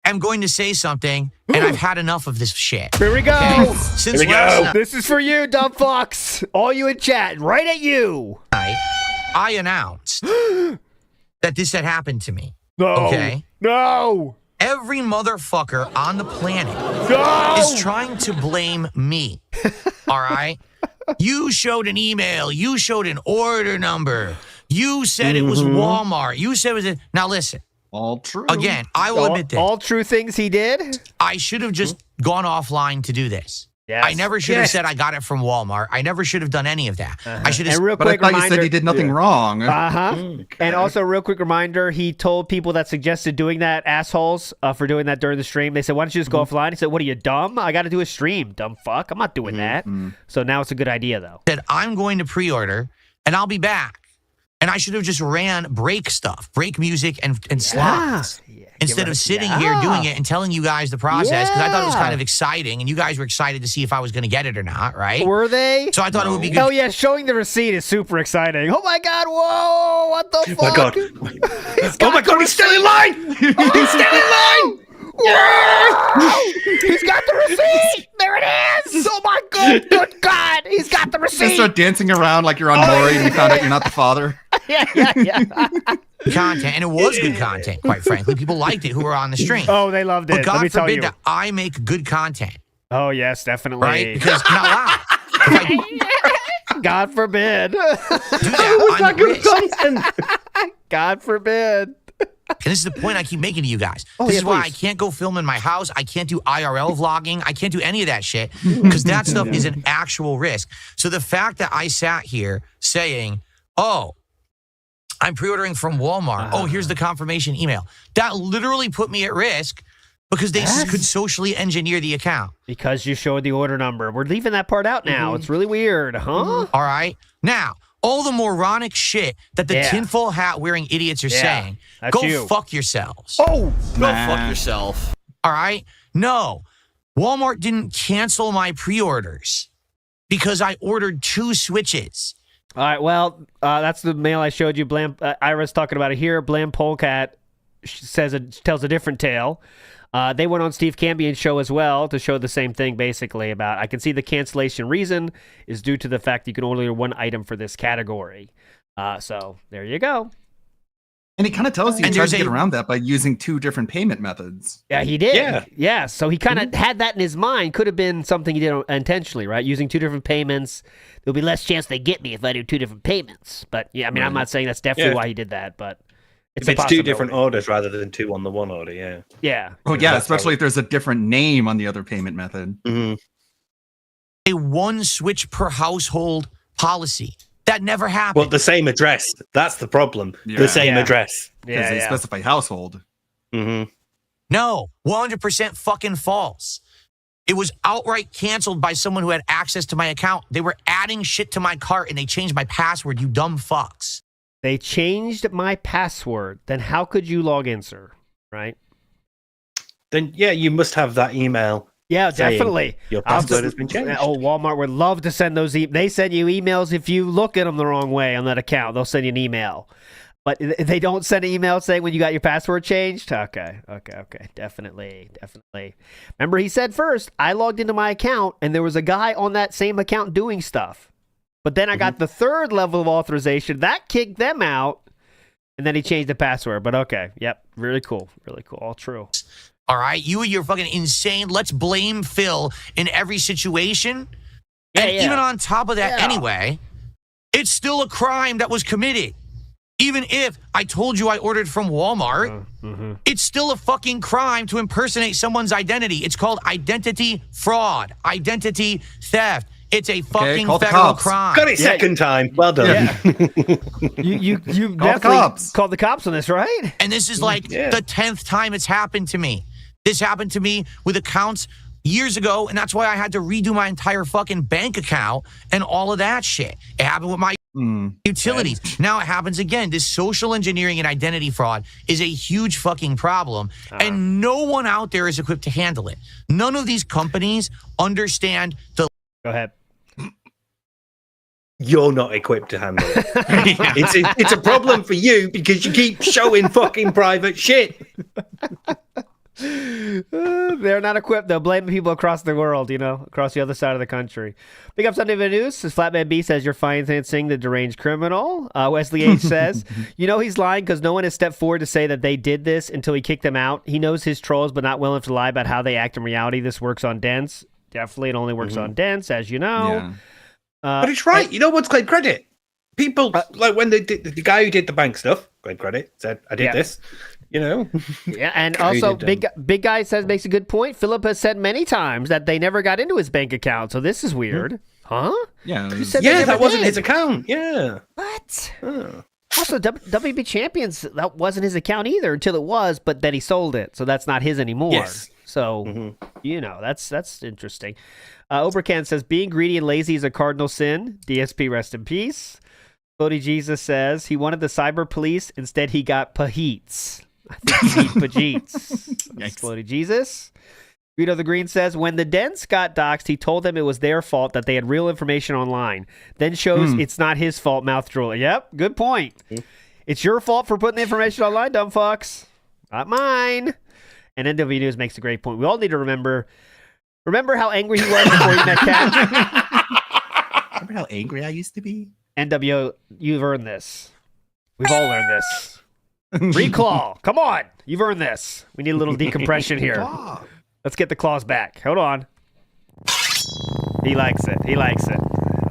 am going to say something, and I've had enough of this shit. Here we go. Okay? Since Here we go. This is for you, dumb fucks. All you in chat, right at you. I announced that this had happened to me. No. Okay? No. Every motherfucker on the planet is trying to blame me. All right? You showed an email. You showed an order number. You said it was Walmart. You said it was... Now listen. All true. Again, I will admit this. All true things he did? I should have just gone offline to do this. Yes. I never should have said I got it from Walmart. I never should have done any of that. I should have. And real But I quick thought you reminder, said he did nothing wrong. And also, real quick reminder, he told people that suggested doing that, assholes, for doing that during the stream. They said, why don't you just go offline? He said, what are you, dumb? I got to do a stream, dumb fuck. I'm not doing that. So now it's a good idea, though. Said, I'm going to pre-order, and I'll be back. And I should have just ran break stuff, break music and slots. Instead of sitting here doing it and telling you guys the process, because I thought it was kind of exciting, and you guys were excited to see if I was going to get it or not, right? Were they? So I thought it would be good. Oh, yeah, showing the receipt is super exciting. Oh, my God, whoa, what the fuck? Oh, my God. Oh, my God, he's still in line! He's still in line! He's got the receipt! There it is! Oh, my good God, he's got the receipt! Just start dancing around like you're on Maury and you found out you're not the father. yeah. Content, and it was good content, quite frankly. People liked it who were on the stream. Oh, they loved it. But God Let me tell forbid you. that I make good content. Oh, yes, definitely. Right? Because now, God forbid. do that, I'm at risk. God forbid. And this is the point I keep making to you guys. This is why I can't go film in my house. I can't do IRL vlogging. I can't do any of that shit because that stuff is an actual risk. So the fact that I sat here saying, oh, I'm pre-ordering from Walmart. Oh, here's the confirmation email. That literally put me at risk because they could socially engineer the account. Because you showed the order number. We're leaving that part out now. It's really weird, huh? All right. Now, all the moronic shit that the tinfoil hat wearing idiots are saying, go fuck yourselves. Oh, go fuck yourself. All right? No. Walmart didn't cancel my pre-orders because I ordered 2 Switches. All right, well, that's the mail I showed you. Ira's talking about it here. Blam Polecat tells a different tale. They went on Steve Campion's show as well to show the same thing, basically, about I can see the cancellation reason is due to the fact that you can only order 1 item for this category. So there you go. And he kind of tells you he tries to get around that by using 2 different payment methods. Yeah, he did. Yeah. So he kind of had that in his mind. Could have been something he did intentionally, right? Using 2 different payments. There'll be less chance they get me if I do 2 different payments. But yeah, I mean, I'm not saying that's definitely why he did that, but if it's 2 different orders rather than 2 on the one order, yeah. Yeah. Oh, yeah, especially if there's a different name on the other payment method. A 1 Switch per household policy. That never happened. Well, the same address. That's the problem. The same address. Because they specify household. No, 100% fucking false. It was outright canceled by someone who had access to my account. They were adding shit to my cart and they changed my password, you dumb fucks. They changed my password. Then how could you log in, sir? Right? Then, yeah, you must have that email. Yeah, definitely. Your password has been changed. Oh, Walmart would love to send those. They send you emails if you look at them the wrong way on that account. They'll send you an email. But they don't send an email saying when you got your password changed? Okay. Definitely. Remember, he said first, I logged into my account, and there was a guy on that same account doing stuff. But then I got the 3rd level of authorization. That kicked them out, and then he changed the password. But okay, yep, really cool. All true. All right, you and your fucking insane, let's blame Phil in every situation. And even on top of that anyway, it's still a crime that was committed. Even if I told you I ordered from Walmart, it's still a fucking crime to impersonate someone's identity. It's called identity fraud, identity theft. It's a fucking federal crime. Got it second time. Well done. You definitely called the cops on this, right? And this is like the 10th time it's happened to me. This happened to me with accounts years ago, and that's why I had to redo my entire fucking bank account and all of that shit. It happened with my utilities. Now it happens again. This social engineering and identity fraud is a huge fucking problem, and no one out there is equipped to handle it. None of these companies understand the... Go ahead. You're not equipped to handle it. It's a problem for you because you keep showing fucking private shit. They're not equipped. They'll blame people across the world, across the other side of the country. Big up Sunday the News. Flatman B says you're financing the deranged criminal. Wesley H says, he's lying because no one has stepped forward to say that they did this until he kicked them out. He knows his trolls, but not willing to lie about how they act in reality. This works on Dents. Definitely, it only works on Dents, as you know. But it's right. No one's claimed credit. people like when they did the guy who did the bank stuff, great credit, said I did Yeah. this, you know. Yeah, and Guy who also did, big guy says makes a good point. Philip has said many times that they never got into his bank account, so this is weird, huh? Yeah, Who said they yeah, never that wasn't did? his account. Yeah. What? Oh. Also, WB Champions, that wasn't his account either until it was, but then he sold it, so that's not his anymore. Yes. So, you know, that's interesting. Oberkan says, being greedy and lazy is a cardinal sin. DSP, rest in peace. Floaty Jesus says, he wanted the cyber police, instead he got Paheets. I think you need Pajeets. Floaty Jesus. Guido the Green says, when the Dents got doxxed, he told them it was their fault that they had real information online. Then shows it's not his fault, mouth drooler. Yep, good point. It's your fault for putting the information online, dumb fucks. Not mine. And NW News makes a great point. We all need to remember how angry he was before he met Cat. Remember how angry I used to be? NW, you've earned this. We've all earned this. Reclaw, come on. You've earned this. We need a little decompression here. Let's get the claws back. Hold on. He likes it. He likes it.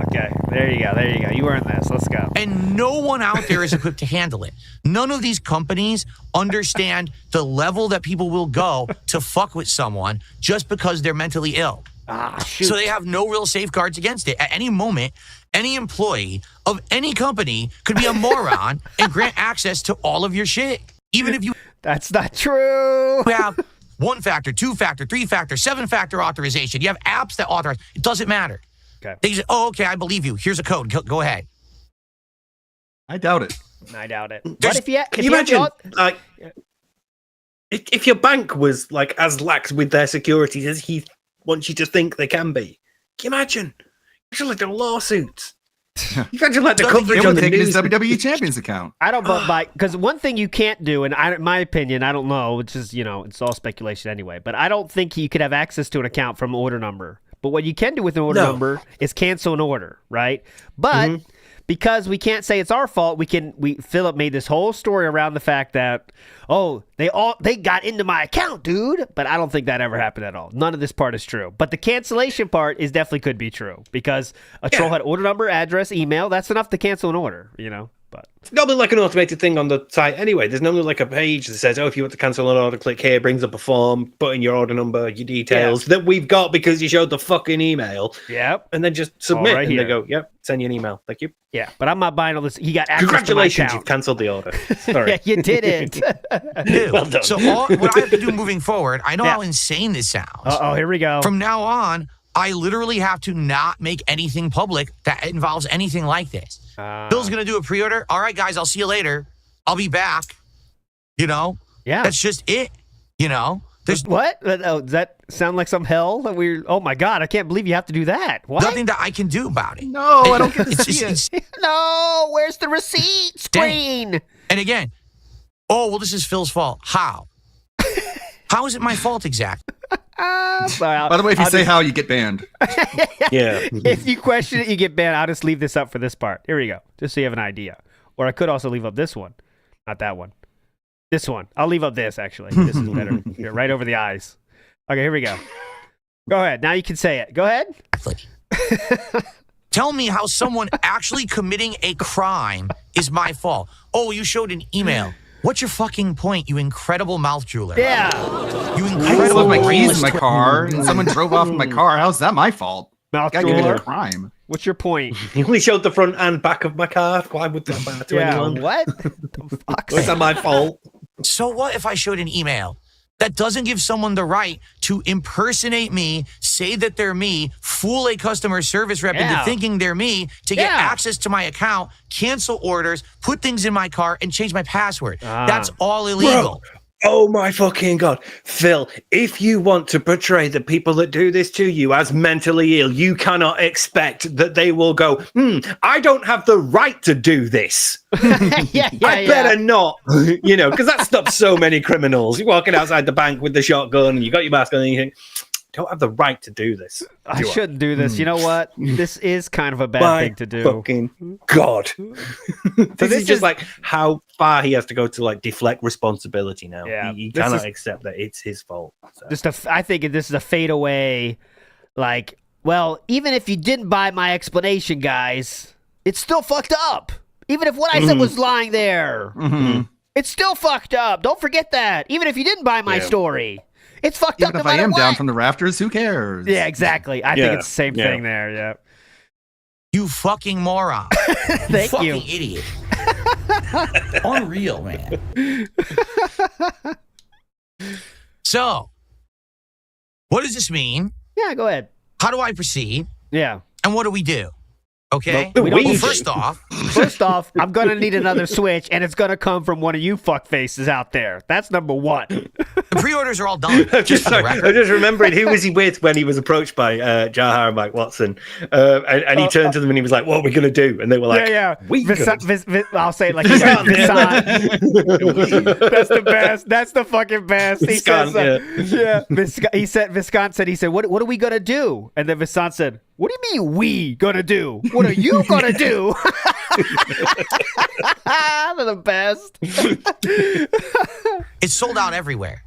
Okay, there you go. There you go. You earned this. Let's go. And no one out there is equipped to handle it. None of these companies understand the level that people will go to fuck with someone just because they're mentally ill. Shoot. So they have no real safeguards against it. At any moment, any employee of any company could be a moron and grant access to all of your shit. Even if you... That's not true. have 1-factor, 2-factor, 3-factor, 7-factor authorization. You have apps that authorize. It doesn't matter. Okay. They say, oh, okay, I believe you. Here's a code. Go ahead. I doubt it. I doubt it. But if you Can you imagine, like, if your bank was like as lax with their security as he wants you to think they can be? Can you imagine? You should like the lawsuits. You got to like the coverage on the taking news. his WWE Champions account. I don't buy because one thing you can't do, and in my opinion, I don't know, which is it's all speculation anyway. But I don't think you could have access to an account from an order number. But what you can do with an order number is cancel an order, right? But because we can't say it's our fault, Philip made this whole story around the fact that they got into my account, dude. But I don't think that ever happened at all. None of this part is true. But the cancellation part is definitely could be true because a troll had order number, address, email. That's enough to cancel an order, But It's normally like an automated thing on the site anyway. There's normally like a page that says, if you want to cancel an order, click here, brings up a form, put in your order number, your details that we've got because you showed the fucking email. Yep. And then just submit right and here. they go, yep, send you an email. Thank you. Yeah, but I'm not buying all this. He got access Congratulations, to my you've account. cancelled the order. Sorry. Yeah, you did it. Well done. So what I have to do moving forward, I know how insane this sounds. Uh-oh, here we go. From now on, I literally have to not make anything public that involves anything like this. Bill's going to do a pre-order. All right, guys, I'll see you later. I'll be back. Yeah. That's just it. There's what? Does that sound like some hell that oh my God, I can't believe you have to do that. What? nothing that I can do about it. No, I don't get to see it. No, where's the receipt screen? And again, this is Phil's fault. How? How is it my fault exactly? Sorry, By the way, if you say how, you get banned. Yeah. If you question it, you get banned. I'll just leave this up for this part. Here we go. Just so you have an idea. Or I could also leave up this one. Not that one. This one. I'll leave up this, actually. This is better. Here, right over the eyes. Okay, here we go. Go ahead. Now you can say it. Go ahead. Tell me how someone actually committing a crime is my fault. Oh, you showed an email. What's your fucking point, you incredible mouth drooler? Yeah. You I incredible left my keys in my brainless car, and someone drove off in my car. How's that my fault? Mouth Guy committed drooler. a crime. What's your point? You only showed the front and back of my car. Why would that matter to anyone? What? Was that my fault? So what if I showed an email that doesn't give someone the right to impersonate me, say that they're me, fool a customer service rep into thinking they're me, to get access to my account, cancel orders, put things in my car, and change my password? That's all illegal. Bro. Oh my fucking God. Phil, if you want to portray the people that do this to you as mentally ill, you cannot expect that they will go, I don't have the right to do this. I better not, because that stops so many criminals. You're walking outside the bank with the shotgun and you got your mask on and you think, don't have the right to do this. I shouldn't do this. You know what? This is kind of a bad thing to do. Fucking God. This is just like how far he has to go to like deflect responsibility now. Yeah, he cannot accept that it's his fault. So. I think this is a fade away. Like, well, even if you didn't buy my explanation, guys, It's still fucked up. Even if what I said was lying there. It's still fucked up. Don't forget that. Even if you didn't buy my story. It's fucked up no If I matter am what. down from the rafters, who cares? Yeah, exactly. I think it's the same thing there. Yeah. You fucking moron. Thank fucking you. idiot. Unreal, man. So, what does this mean? Yeah, go ahead. How do I proceed? Yeah. And what do we do? Okay. Well, First off, I'm gonna need another Switch, and it's gonna come from one of you fuck faces out there. That's number one. The pre-orders are all done. I'm just remembering who was he with when he was approached by Jahar and Mike Watson, and he turned to them and he was like, "What are we gonna do?" And they were like, I'll say it like That's the best. That's the fucking best. He says, he said, Viscount said, what are we gonna do? And then Viscount said, what do you mean we gonna do? What are you gonna do? They're the best. it's sold out everywhere.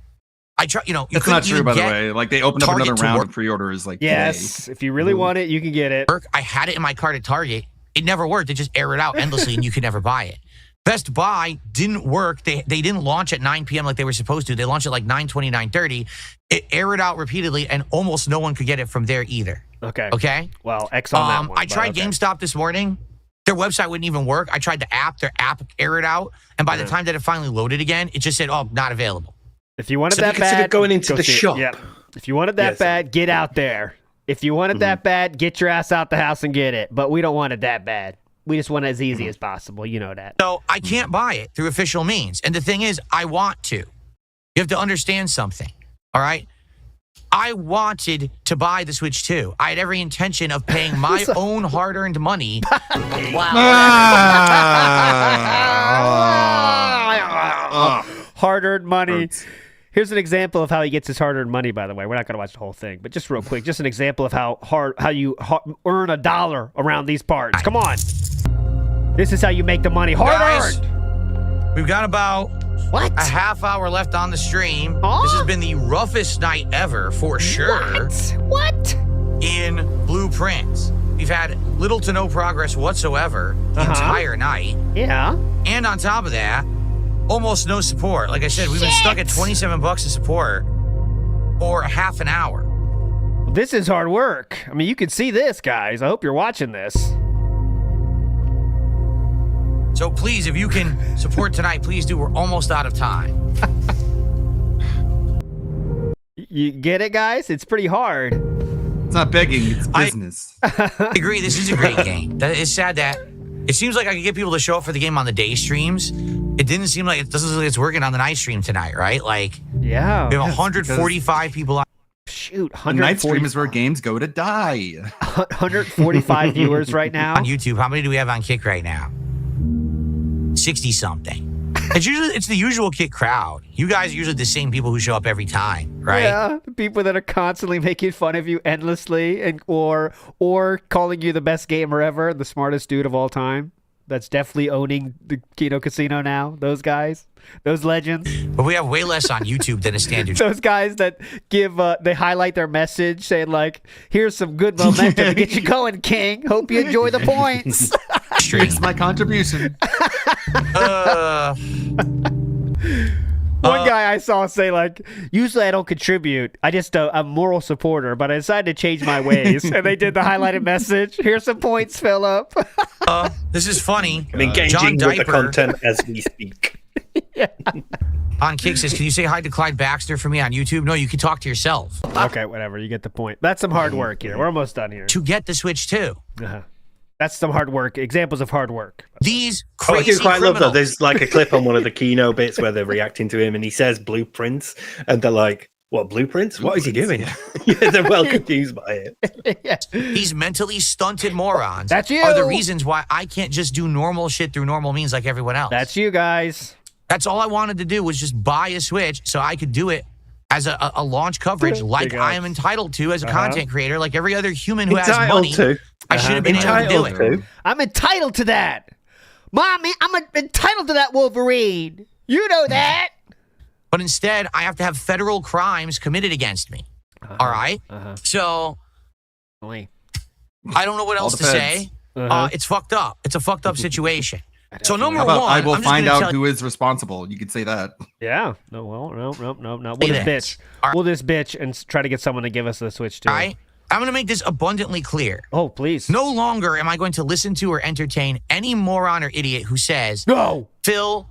I try, you That's not true, by the way. Like, they opened up another round of pre-orders. Like, yes, today. If you really want it, you can get it. I had it in my cart at Target. It never worked. They just air it out endlessly, and you could never buy it. Best Buy didn't work. They didn't launch at 9 p.m. like they were supposed to. They launched at like 9:20, 9:30. It aired out repeatedly, and almost no one could get it from there either. Okay. Well, X on that one. I tried GameStop this morning. Their website wouldn't even work. I tried the app. Their app aired out, and by the time that it finally loaded again, it just said, "Oh, not available." If you wanted that bad, going into the shop. Yeah. If you wanted that bad, get out there. If you want it that bad, get your ass out the house and get it. But we don't want it that bad. We just want it as easy as possible. You know that. So I can't buy it through official means. And the thing is, I want to. You have to understand something. All right? I wanted to buy the Switch 2. I had every intention of paying my own hard-earned money. Hard-earned money. Here's an example of how he gets his hard-earned money, by the way. We're not going to watch the whole thing, but just real quick, just an example of how you earn $1 around these parts. Come on. This is how you make the money. Hard-earned. We've got about a half hour left on the stream. This has been the roughest night ever, for sure. What? In Blueprints. We've had little to no progress whatsoever the entire night. Yeah. And on top of that, almost no support. Like I said, we've been stuck at $27 of support for half an hour. Well, this is hard work. I mean, you can see this, guys. I hope you're watching this. So please, if you can support tonight, please do. We're almost out of time. You get it, guys? It's pretty hard. It's not begging, it's business. I agree. This is a great game. It's sad that it seems like I could get people to show up for the game on the day streams. It didn't seem like it doesn't look like it's working on the night stream tonight, right? Like, yeah, we have 145 people on. Shoot, the night stream is where games go to die. 145 viewers right now on YouTube. How many do we have on Kick right now? 60 something. It's the usual Kick crowd. You guys are usually the same people who show up every time, right? Yeah, the people that are constantly making fun of you endlessly, and or calling you the best gamer ever, the smartest dude of all time. That's definitely owning the Kino Casino now. Those guys, those legends. But we have way less on YouTube than a standard. Those guys that they highlight their message saying like, "Here's some good momentum to get you going, King. Hope you enjoy the points." It's my contribution. One guy I saw say like, usually I don't contribute. I just a moral supporter, but I decided to change my ways. And they did the highlighted message. Here's some points, Philip. This is funny. I'm engaging with the content as we speak. On Kick says, can you say hi to Clyde Baxter for me on YouTube? No, you can talk to yourself. Okay, whatever. You get the point. That's some hard work here. We're almost done here. To get the Switch 2. That's some hard work. Examples of hard work. These crazy I do quite criminals. love that. There's like a clip on one of the Kino bits where they're reacting to him and he says blueprints and they're like, what, blueprints? What is he doing? Yeah, they're well confused by it. These mentally stunted morons That's you. are the reasons why I can't just do normal shit through normal means like everyone else. That's you guys. That's all I wanted to do was just buy a Switch so I could do it as a launch coverage like I am entitled to as a content creator, like every other human who has money. I should have been able to do it. I'm entitled to that. Mommy, I'm entitled to that Wolverine. You know that. But instead, I have to have federal crimes committed against me. All right? So, I don't know what else to say. it's fucked up. It's a fucked up situation. So number How about one, I will I'm just find gonna out who is responsible. You could say that. Yeah. No. Well. No. We'll just bitch. We'll just bitch and try to get someone to give us the Switch too. All right. I'm going to make this abundantly clear. Oh, please. No longer am I going to listen to or entertain any moron or idiot who says, "No, Phil,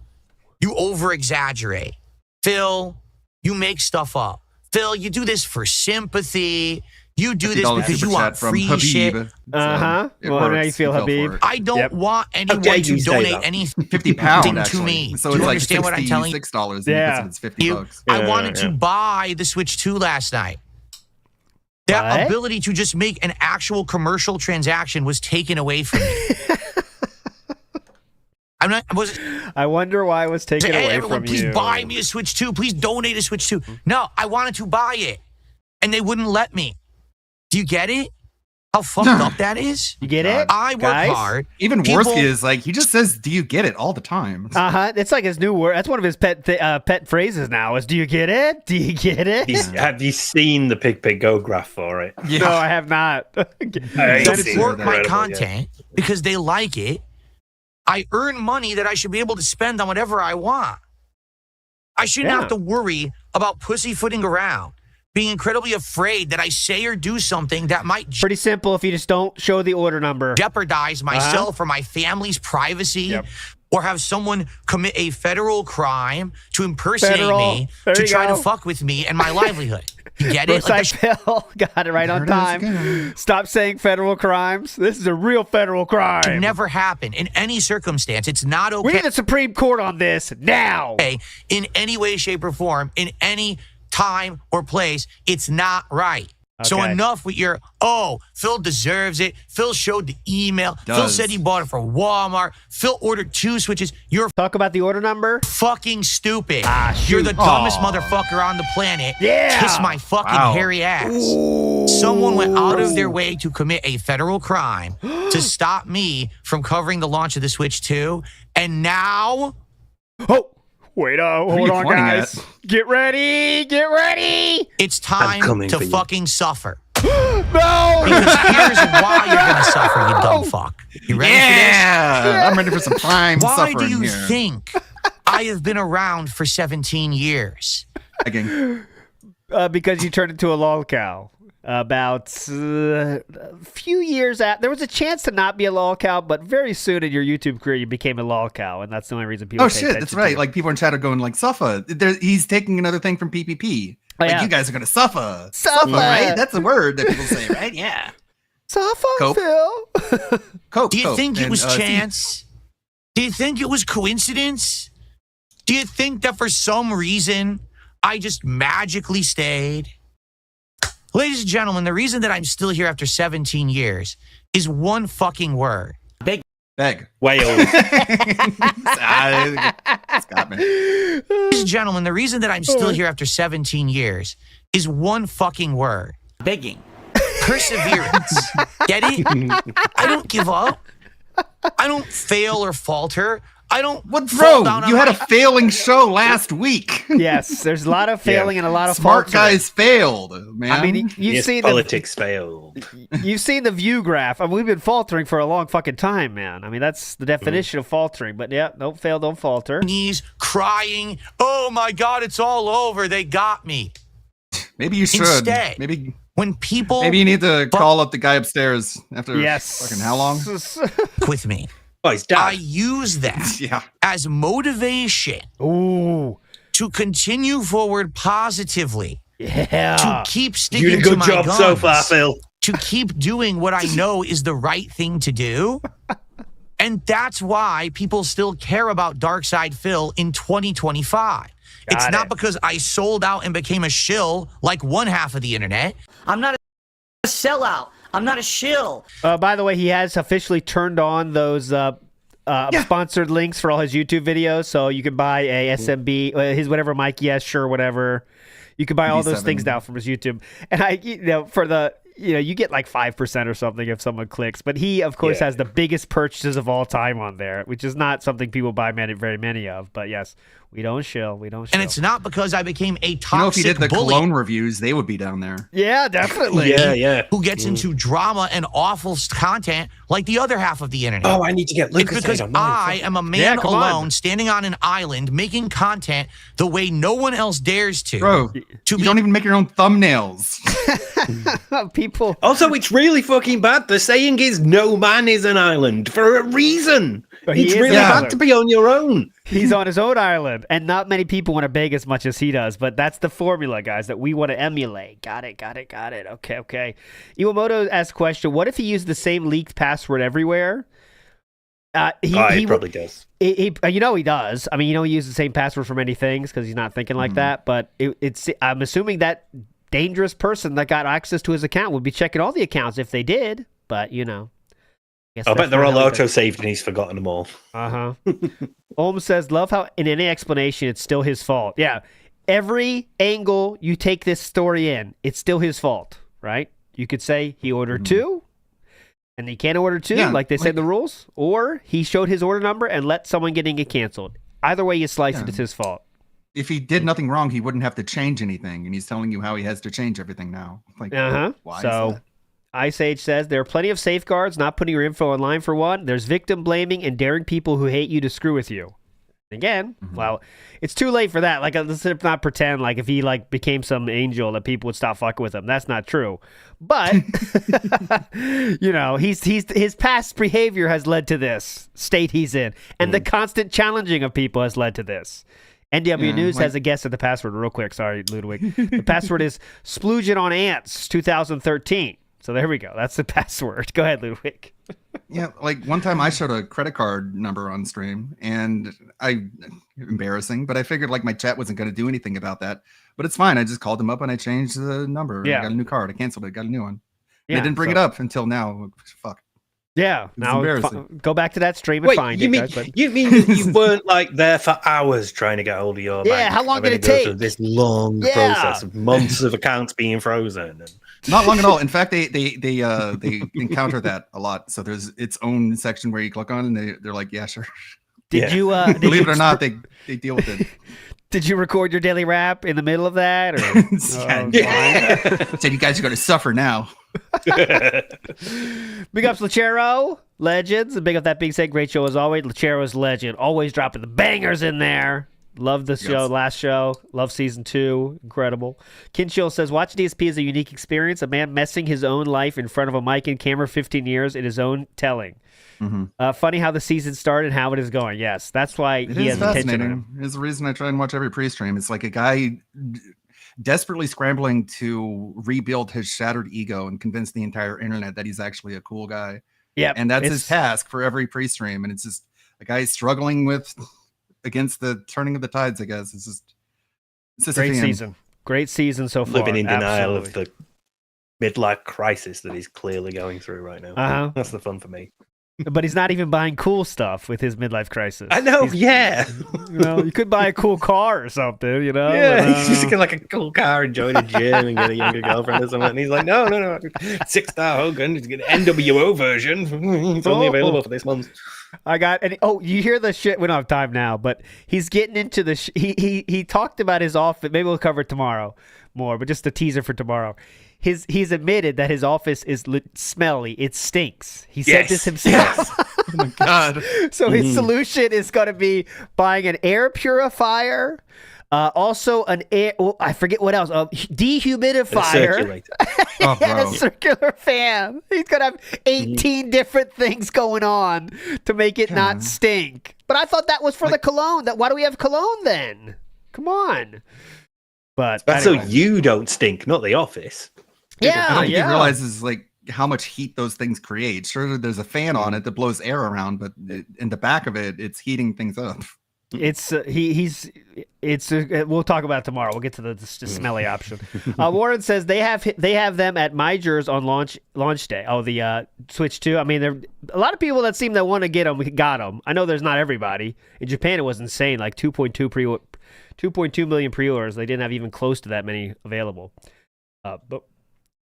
you over-exaggerate. Phil, you make stuff up. Phil, you do this for sympathy. You do this because you want free shit." Well, how you feel, Habib? I don't want anyone to donate anything £50 to me. So Do it's you like understand what I'm telling you? $66. Yeah. It's $50. I wanted to buy the Switch 2 last night. That ability to just make an actual commercial transaction was taken away from me. I wonder why it was taken away from please you. Please buy me a Switch 2. Please donate a Switch 2. No, I wanted to buy it, and they wouldn't let me. Do you get it? How fucked up that is? You get it? I work hard. Even Worski is like, he just says, "Do you get it?" all the time. It's like his new word. That's one of his pet phrases now. Is "Do you get it? Do you get it?" Have you seen the Pig Go graph for it? Yeah. No, I have not. Support my content because they like it. I earn money that I should be able to spend on whatever I want. I shouldn't have to worry about pussyfooting around, being incredibly afraid that I say or do something that might pretty simple if you just don't show the order number, jeopardize myself or my family's privacy, or have someone commit a federal crime to impersonate me to try to fuck with me and my livelihood. You get it? Phil got it right on time. Stop saying federal crimes. This is a real federal crime. It can never happen in any circumstance. It's not okay. We need the Supreme Court on this now. Okay, in any way, shape, or form, in any time or place, it's not right. So enough with your, Phil deserves it. Phil showed the email. Phil said he bought it from Walmart. Phil ordered 2 Switches. You're talk about the order number. Fucking stupid. You're the dumbest motherfucker on the planet. Yeah. Kiss my fucking hairy ass. Ooh. Someone went out of their way to commit a federal crime to stop me from covering the launch of the Switch 2. And now... Wait, hold on, guys. Get ready. It's time to fucking suffer. No! Because here's why you're going to suffer, you dumb fuck. You ready for this? Yeah! I'm ready for some prime suffering Why do you here. think I have been around for 17 years? Because you turned into a lolcow. About a few years after, there was a chance to not be a lolcow, but very soon in your YouTube career, you became a lolcow, and that's the only reason people. Oh shit, that's right. Like people in chat are going like, "Suffer." He's taking another thing from PPP. Like you guys are gonna suffer. Suffer, right? That's a word that people say, right? Yeah. Suffer, Cope. Phil. Cope. Do you think it was Steve. chance? Do you think it was coincidence? Do you think that for some reason I just magically stayed? Ladies and gentlemen, the reason that I'm still here after 17 years is one fucking word. Beg. Wales. Got me. Ladies and gentlemen, the reason that I'm still here after 17 years is one fucking word. Begging. Perseverance. Get it? I don't give up. I don't fail or falter. I don't. What, fall bro? down on You had my- a failing show last week. Yes, there's a lot of failing and a lot of Smart faltering. guys failed, man. I mean, you've seen politics failed. You've seen the view graph. I mean, we've been faltering for a long fucking time, man. I mean, that's the definition of faltering. But yeah, don't fail, don't falter. Knees crying. Oh my God, it's all over. They got me. Maybe you should. Instead, Maybe when people you need to call up the guy upstairs after Yes. fucking how long? with me. Oh, he's dead. I use that as motivation to continue forward positively. Yeah. To keep You sticking did a to good my job guns. so far, Phil. To keep doing what I know is the right thing to do. And that's why people still care about Darkside Phil in 2025. It's not because I sold out and became a shill like one half of the internet. I'm not a sellout. I'm not a shill. By the way, he has officially turned on those sponsored links for all his YouTube videos, so you can buy a SMB, his whatever mic, yes, sure, whatever. You can buy all those things now from his YouTube. And for the, you get like 5% or something if someone clicks. But he, of course, has the biggest purchases of all time on there, which is not something people buy very many of. But yes, We don't shill. And it's not because I became a toxic You know, if you did the bully. cologne reviews, they would be down there. Yeah, definitely. Who gets into drama and awful content like the other half of the internet. Oh, I need to get Lucas It's because on mine. I am a man alone standing on an island making content the way no one else dares to. Bro, you don't even make your own thumbnails. People. Also, it's really fucking bad. The saying is no man is an island for a reason. It's really bad to be on your own. He's on his own island, and not many people want to beg as much as he does, but that's the formula, guys, that we want to emulate. Got it. Okay. Iwamoto asked a question, what if he used the same leaked password everywhere? He probably does. He does. I mean, he uses the same password for many things because he's not thinking like that, but I'm assuming that dangerous person that got access to his account would be checking all the accounts if they did, but, I bet they're all auto-saved and he's forgotten them all. Uh-huh. Holmes says, love how in any explanation, it's still his fault. Yeah. Every angle you take this story in, it's still his fault, right? You could say he ordered two, and he can't order two, like they said in the rules, or he showed his order number and let someone getting it canceled. Either way you slice it, it's his fault. If he did nothing wrong, he wouldn't have to change anything, and he's telling you how he has to change everything now. Like, why is that? Ice Age says, there are plenty of safeguards, not putting your info online for one. There's victim blaming and daring people who hate you to screw with you. Again, well, it's too late for that. Like, let's not pretend like if he became some angel that people would stop fucking with him. That's not true. But, his past behavior has led to this state he's in. And the constant challenging of people has led to this. NW News has a guess at the password real quick. Sorry, Ludwig. The password is Sploogin on Ants 2013. So there we go. That's the password. Go ahead, Ludwig. Yeah, like one time I showed a credit card number on stream, and embarrassing, but I figured like my chat wasn't going to do anything about that. But it's fine. I just called them up and I changed the number. Yeah. I got a new card. I canceled it. Got a new one. Yeah, They didn't bring it up until now. Fuck. Yeah. Now embarrassing. go back to that stream and find it. Guys, you mean you weren't there for hours trying to get hold of your bank? How long did it go take? through this long process of months of accounts being frozen. Not long at all. In fact, they encounter that a lot. So there's its own section where you click on, and they're like, yeah, sure. Did you believe it or not, they deal with it. Did you record your daily rap in the middle of that? Or said you guys are going to suffer now. Big ups Lachero, legends, and big up that being said, great show as always. Lachero's legend, always dropping the bangers in there. Love the show, last show. Love season 2. Incredible. Kinchill says, watch DSP is a unique experience. A man messing his own life in front of a mic and camera 15 years in his own telling. Funny how the season started and how it is going. Yes, that's why he has attention on him. It's the reason I try and watch every pre-stream. It's like a guy desperately scrambling to rebuild his shattered ego and convince the entire internet that he's actually a cool guy. Yeah, and that's his task for every pre-stream. And it's just a guy struggling against the turning of the tides, I guess. It's just great season. Great season so far. Living in denial of the midlife crisis that he's clearly going through right now. That's the fun for me. But he's not even buying cool stuff with his midlife crisis. I know, you could buy a cool car or something, Yeah, he's just getting like a cool car and join a gym and get a younger girlfriend or something. And he's like, no. 6-star Hogan, he's getting an NWO version. It's only available for this month. You hear the shit? We don't have time now, but he's getting into the he talked about his office. Maybe we'll cover it tomorrow more, but just a teaser for tomorrow. He's admitted that his office is smelly. It stinks. He said this himself. Yes. Oh my god! So his solution is going to be buying an air purifier, also an air. I forget what else. Dehumidifier. And a circular fan. He's going to have 18 different things going on to make it not stink. But I thought that was for the cologne. Why do we have cologne then? Come on. But that's so you don't stink, not the office. I don't think he realizes how much heat those things create. Sure, there's a fan on it that blows air around, but in the back of it, it's heating things up. It's we'll talk about it tomorrow. We'll get to the smelly option. Warren says they have them at Majors on launch day. Oh, the Switch 2. I mean, there a lot of people that seem to want to get them got them. I know there's not everybody. In Japan, it was insane, like 2.2 million pre-orders. They didn't have even close to that many available. But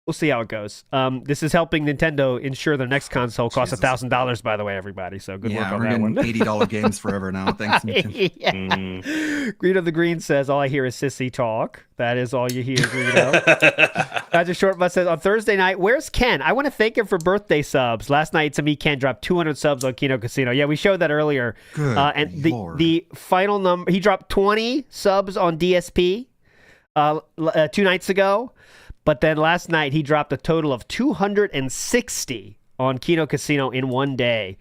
We'll see how it goes. This is helping Nintendo ensure their next console costs $1,000. By the way, everybody. So good work on we're that getting one. $80 games forever now. Thanks. Green of the Green says, all I hear is sissy talk. That is all you hear, Greedo. Roger Shortbus says, on Thursday night, where's Ken? I want to thank him for birthday subs. Last night, to me, Ken dropped 200 subs on Kino Casino. Yeah, we showed that earlier. Good and Lord. the final number, he dropped 20 subs on DSP 2 nights ago. But then last night, he dropped a total of 260 on Kino Casino in one day.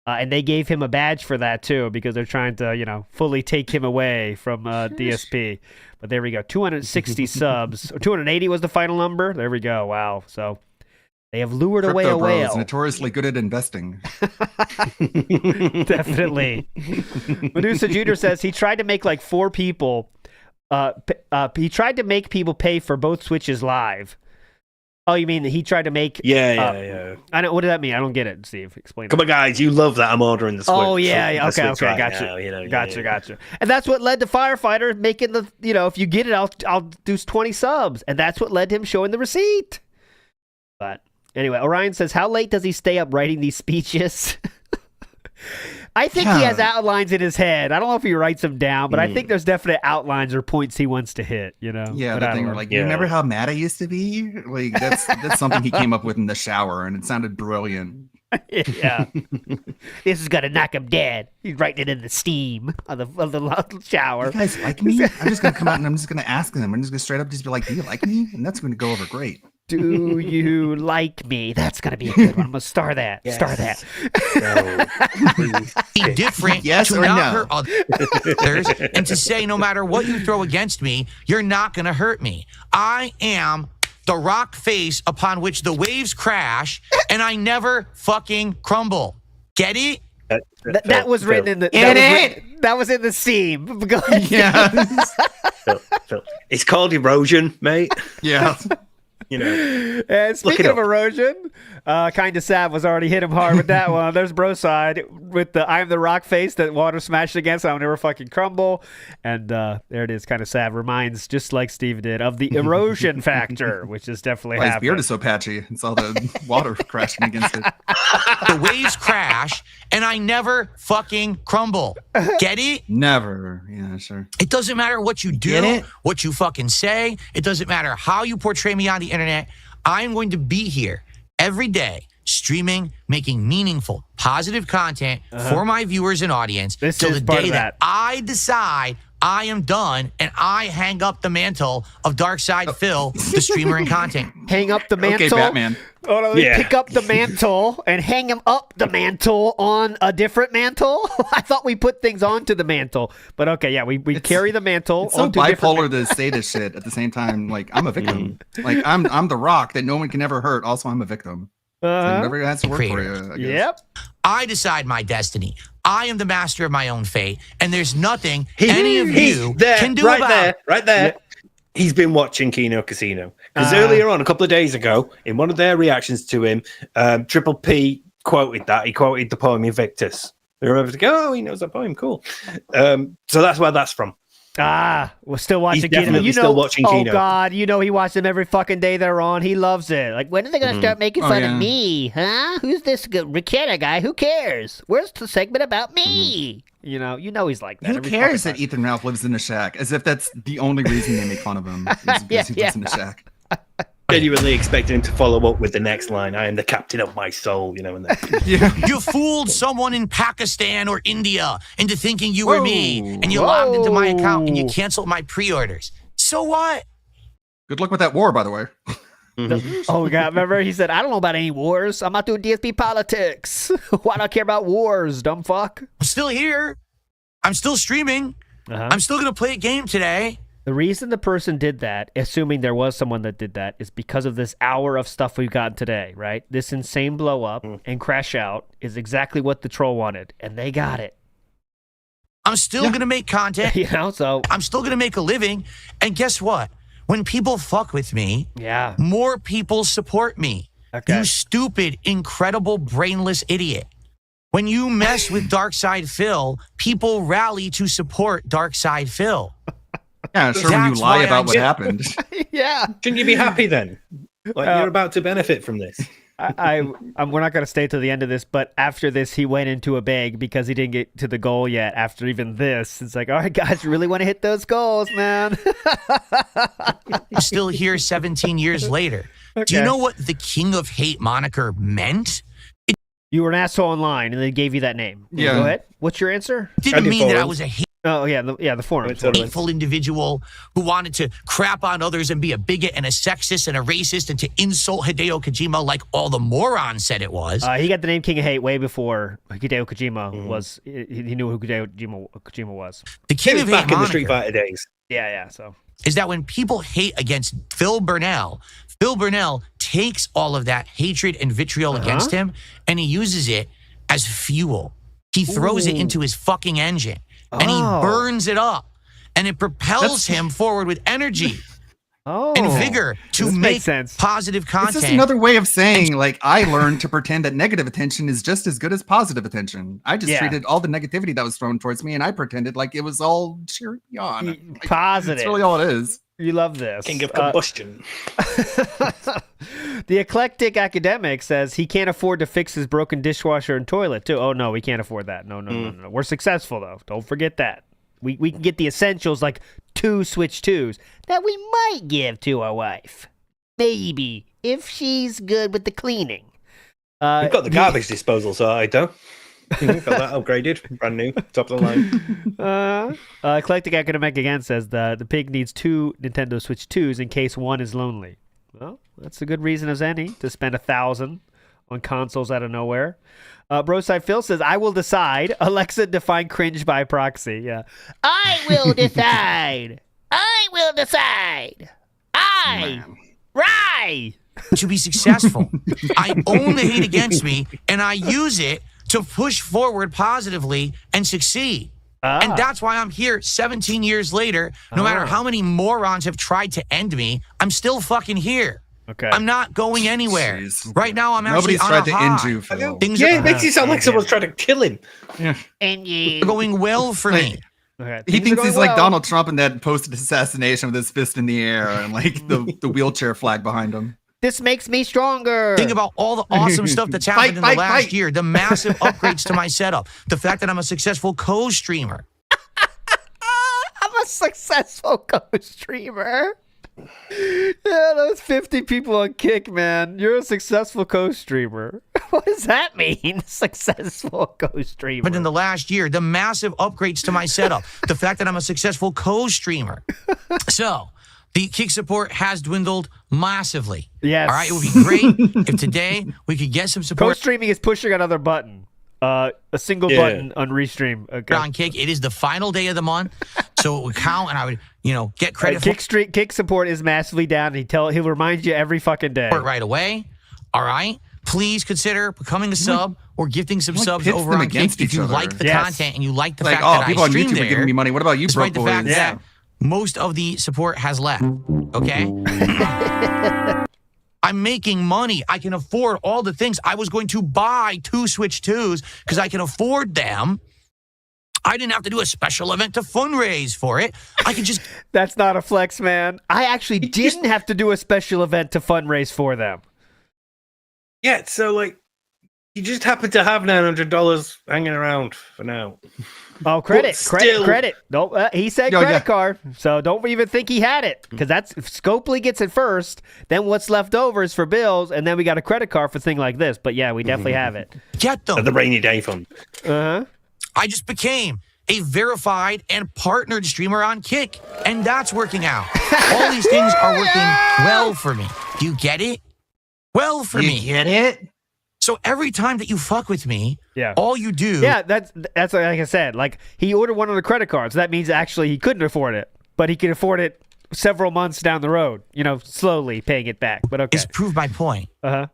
And they gave him a badge for that, too, because they're trying to, fully take him away from DSP. But there we go. 260 subs. Or 280 was the final number. There we go. Wow. So they have lured away a whale. Bros, notoriously good at investing. Definitely. Medusa Jr. says he tried to make like 4 people. He tried to make people pay for both Switches live. Oh, you mean he tried to make? Yeah. I don't. What does that mean? I don't get it. Steve, explain. Come on, guys, you love that I'm ordering the Switch. Oh yeah. Okay, right gotcha. now, Gotcha. And that's what led to Firefighter making the. If you get it, I'll do 20 subs, and that's what led to him showing the receipt. But anyway, Orion says, how late does he stay up writing these speeches? I think he has outlines in his head. I don't know if he writes them down, but I think there's definite outlines or points he wants to hit, Yeah, the thing where you remember how mad I used to be? Like that's something he came up with in the shower, and it sounded brilliant. Yeah. This is gonna knock him dead. He's writing it in the steam of the shower. You guys like me? I'm just gonna come out and I'm just gonna ask them. I'm just gonna straight up just be like, do you like me? And that's gonna go over great. Do you like me? That's gonna be a good one. I'm gonna star that. Yes. Star that. Be different Yes to or not no? hurt others and to say no matter what you throw against me, you're not going to hurt me. I am the rock face upon which the waves crash and I never fucking crumble. Get it? That was written in the. That was in the steam. Go ahead. Yeah. Phil. It's called erosion, mate. Yeah. And speaking of erosion, Kinda Sad was already hit him hard with that one. There's Broside with the I'm the rock face that water smashed against. I'll never fucking crumble. And there it is. Kinda Sad reminds, just like Steve did, of the erosion factor, which is definitely His happening. beard is so patchy. It's all the water crashing against it. The waves crash and I never fucking crumble. Get it? Never. Yeah, sure. It doesn't matter what you do, what you fucking say. It doesn't matter how you portray me on the internet. I'm going to be here every day, streaming, making meaningful, positive content for my viewers and audience till the day that I decide I am done and I hang up the mantle of Darkside Phil, the streamer and content. Hang up the mantle. Okay, Batman. Oh, no, pick up the mantle and hang him up the mantle on a different mantle. I thought we put things onto the mantle, but okay, yeah, we carry the mantle. It's so onto bipolar to say this shit at the same time. Like I'm a victim. Like I'm the rock that no one can ever hurt. Also, I'm a victim. So whatever has to work for you. I guess. Yep. I decide my destiny. I am the master of my own fate, and there's nothing any of you can do about it. Right there. Yeah. He's been watching Kino Casino because earlier on, a couple of days ago, in one of their reactions to him, Triple P quoted that. He quoted the poem Invictus. They remember to go, oh, he knows that poem. Cool. So that's where that's from. We're still watching He's Kino. definitely still watching Kino. Oh God, he watches them every fucking day they're on. He loves it. Like, when are they gonna start making fun of me? Huh? Who's this Rihanna guy? Who cares? Where's the segment about me? You know he's like that. Who every cares fucking that Ethan Ralph lives in a shack? As if that's the only reason they make fun of him. Is because he lives in a shack. Genuinely expecting him to follow up with the next line. I am the captain of my soul, and then You fooled someone in Pakistan or India into thinking you were me, and you logged into my account and you canceled my pre-orders. So what? Good luck with that war, by the way. Oh God, remember he said, I don't know about any wars. I'm not doing DSP politics. Why do I care about wars, dumb fuck? I'm still here. I'm still streaming. I'm still going to play a game today. The reason the person did that, assuming there was someone that did that, is because of this hour of stuff we've gotten today, right? This insane blow up and crash out is exactly what the troll wanted, and they got it. I'm still going to make content. So I'm still going to make a living. And guess what? When people fuck with me, more people support me. Okay. You stupid, incredible, brainless idiot. When you mess with Darkside Phil, people rally to support Darkside Phil. Yeah, sure. When you lie about what happened. Yeah. Shouldn't you be happy then? Like you're about to benefit from this. we're not going to stay till the end of this, but after this, he went into a bag because he didn't get to the goal yet. After even this, it's like, all right, guys, you really want to hit those goals, man. I'm still here 17 years later. Do you know what the King of Hate moniker meant? You were an asshole online, and they gave you that name. Yeah. Go ahead. What's your answer? Didn't mean that I was a the forum. hateful individual who wanted to crap on others and be a bigot and a sexist and a racist and to insult Hideo Kojima like all the morons said it was. He got the name King of Hate way before Hideo Kojima was. He knew who Hideo Kojima was. The King of Hate back in the moniker Street Fighter days. Yeah. So is that when people hate against Phil Burnell takes all of that hatred and vitriol against him and he uses it as fuel. He throws it into his fucking engine. And he burns it up, and it propels him forward with energy and vigor to make positive content. It's just another way of saying, like, I learned to pretend that negative attention is just as good as positive attention. I just treated all the negativity that was thrown towards me, and I pretended like it was all cheery on. Like, positive. That's really all it is. You love this. King of combustion. The eclectic academic says he can't afford to fix his broken dishwasher and toilet too. Oh no, we can't afford that. No. We're successful though. Don't forget that. We can get the essentials like 2 Switch 2s that we might give to our wife. Maybe if she's good with the cleaning. We've got the garbage disposal side though. Got that upgraded, brand new, top of the line. Eclectic academic again says the pig needs 2 Nintendo Switch 2s in case one is lonely. Well, that's a good reason as any to spend $1,000 on consoles out of nowhere. Broside Phil says, I will decide. Alexa, define cringe by proxy. Yeah. I will decide. I will decide. Right. To be successful, I own the hate against me, and I use it to push forward positively and succeed. And that's why I'm here 17 years later. No matter how many morons have tried to end me, I'm still fucking here. Okay. I'm not going anywhere. Right now, I'm actually Nobody's on tried a to high. end you, Phil. Things Yeah, are it makes it sound like someone's trying to kill him. Yeah. And you. going well for me. Okay. He thinks he's like Donald Trump in that posted assassination with his fist in the air and like the wheelchair flag behind him. This makes me stronger. Think about all the awesome stuff that's happened in the last year. The massive upgrades to my setup. The fact that I'm a successful co-streamer. I'm a successful co-streamer. Yeah, those 50 people on Kick, man. You're a successful co-streamer. What does that mean? Successful co-streamer. But in the last year, the massive upgrades to my setup. The fact that I'm a successful co-streamer. So, the Kick support has dwindled massively. Yes. All right, it would be great if today we could get some support. Co-streaming is pushing another button. A single button on Restream. Okay. On Kick, it is the final day of the month, so it would count, and I would, get credit for Kick support is massively down. He'll remind you every fucking day. right away. All right, please consider becoming a sub or gifting some subs over on Kick if you like the content and you like the fact that people I on stream YouTube there. are giving me money. What about you, broke despite the fact boys? that most of the support has left. Okay. I'm making money. I can afford all the things. I was going to buy 2 Switch 2s because I can afford them. I didn't have to do a special event to fundraise for it. I could just... That's not a flex, man. I actually didn't have to do a special event to fundraise for them. Yeah, so like, you just happen to have $900 hanging around for now. Oh, credit. Don't, he said credit card, so don't even think he had it, because that's if Scopely gets it first. Then what's left over is for bills, and then we got a credit card for thing like this. But yeah, we definitely have it. Get them. The rainy day fund. I just became a verified and partnered streamer on Kick, and that's working out. All these things are working well for me. Do you get it? Well for me. You get it? So every time that you fuck with me, all you do... Yeah, that's like I said. Like, he ordered one on the credit card, so that means actually he couldn't afford it. But he can afford it several months down the road, slowly paying it back. But okay. It's proved my point. Uh-huh.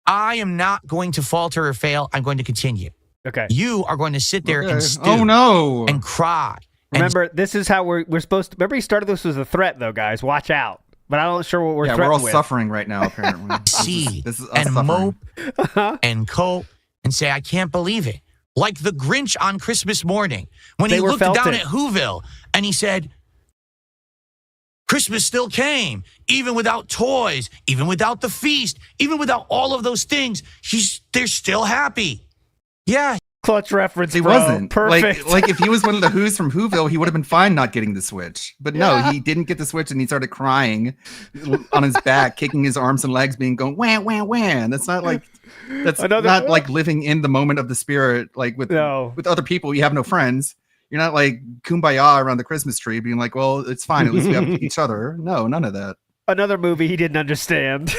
I am not going to falter or fail. I'm going to continue. Okay. You are going to sit there and stew and cry. Remember, this is how we're supposed to... Remember, he started this as a threat, though, guys. Watch out. But I'm not sure what we're threatened with. We're all suffering right now, apparently. See this is us and suffering. mope and cope and say, I can't believe it. Like the Grinch on Christmas morning when he looked down at Whoville and he said, Christmas still came, even without toys, even without the feast, even without all of those things. They're still happy. Yeah. Clutch reference. He bro. wasn't. Perfect. Like if he was one of the Who's from Whoville, he would have been fine not getting the Switch. But no, he didn't get the Switch, and he started crying on his back, kicking his arms and legs, going wham, wham, wham. That's not like like living in the moment of the spirit. Like with other people, you have no friends. You're not like kumbaya around the Christmas tree, being like, well, it's fine. At least we have each other. No, none of that. Another movie he didn't understand.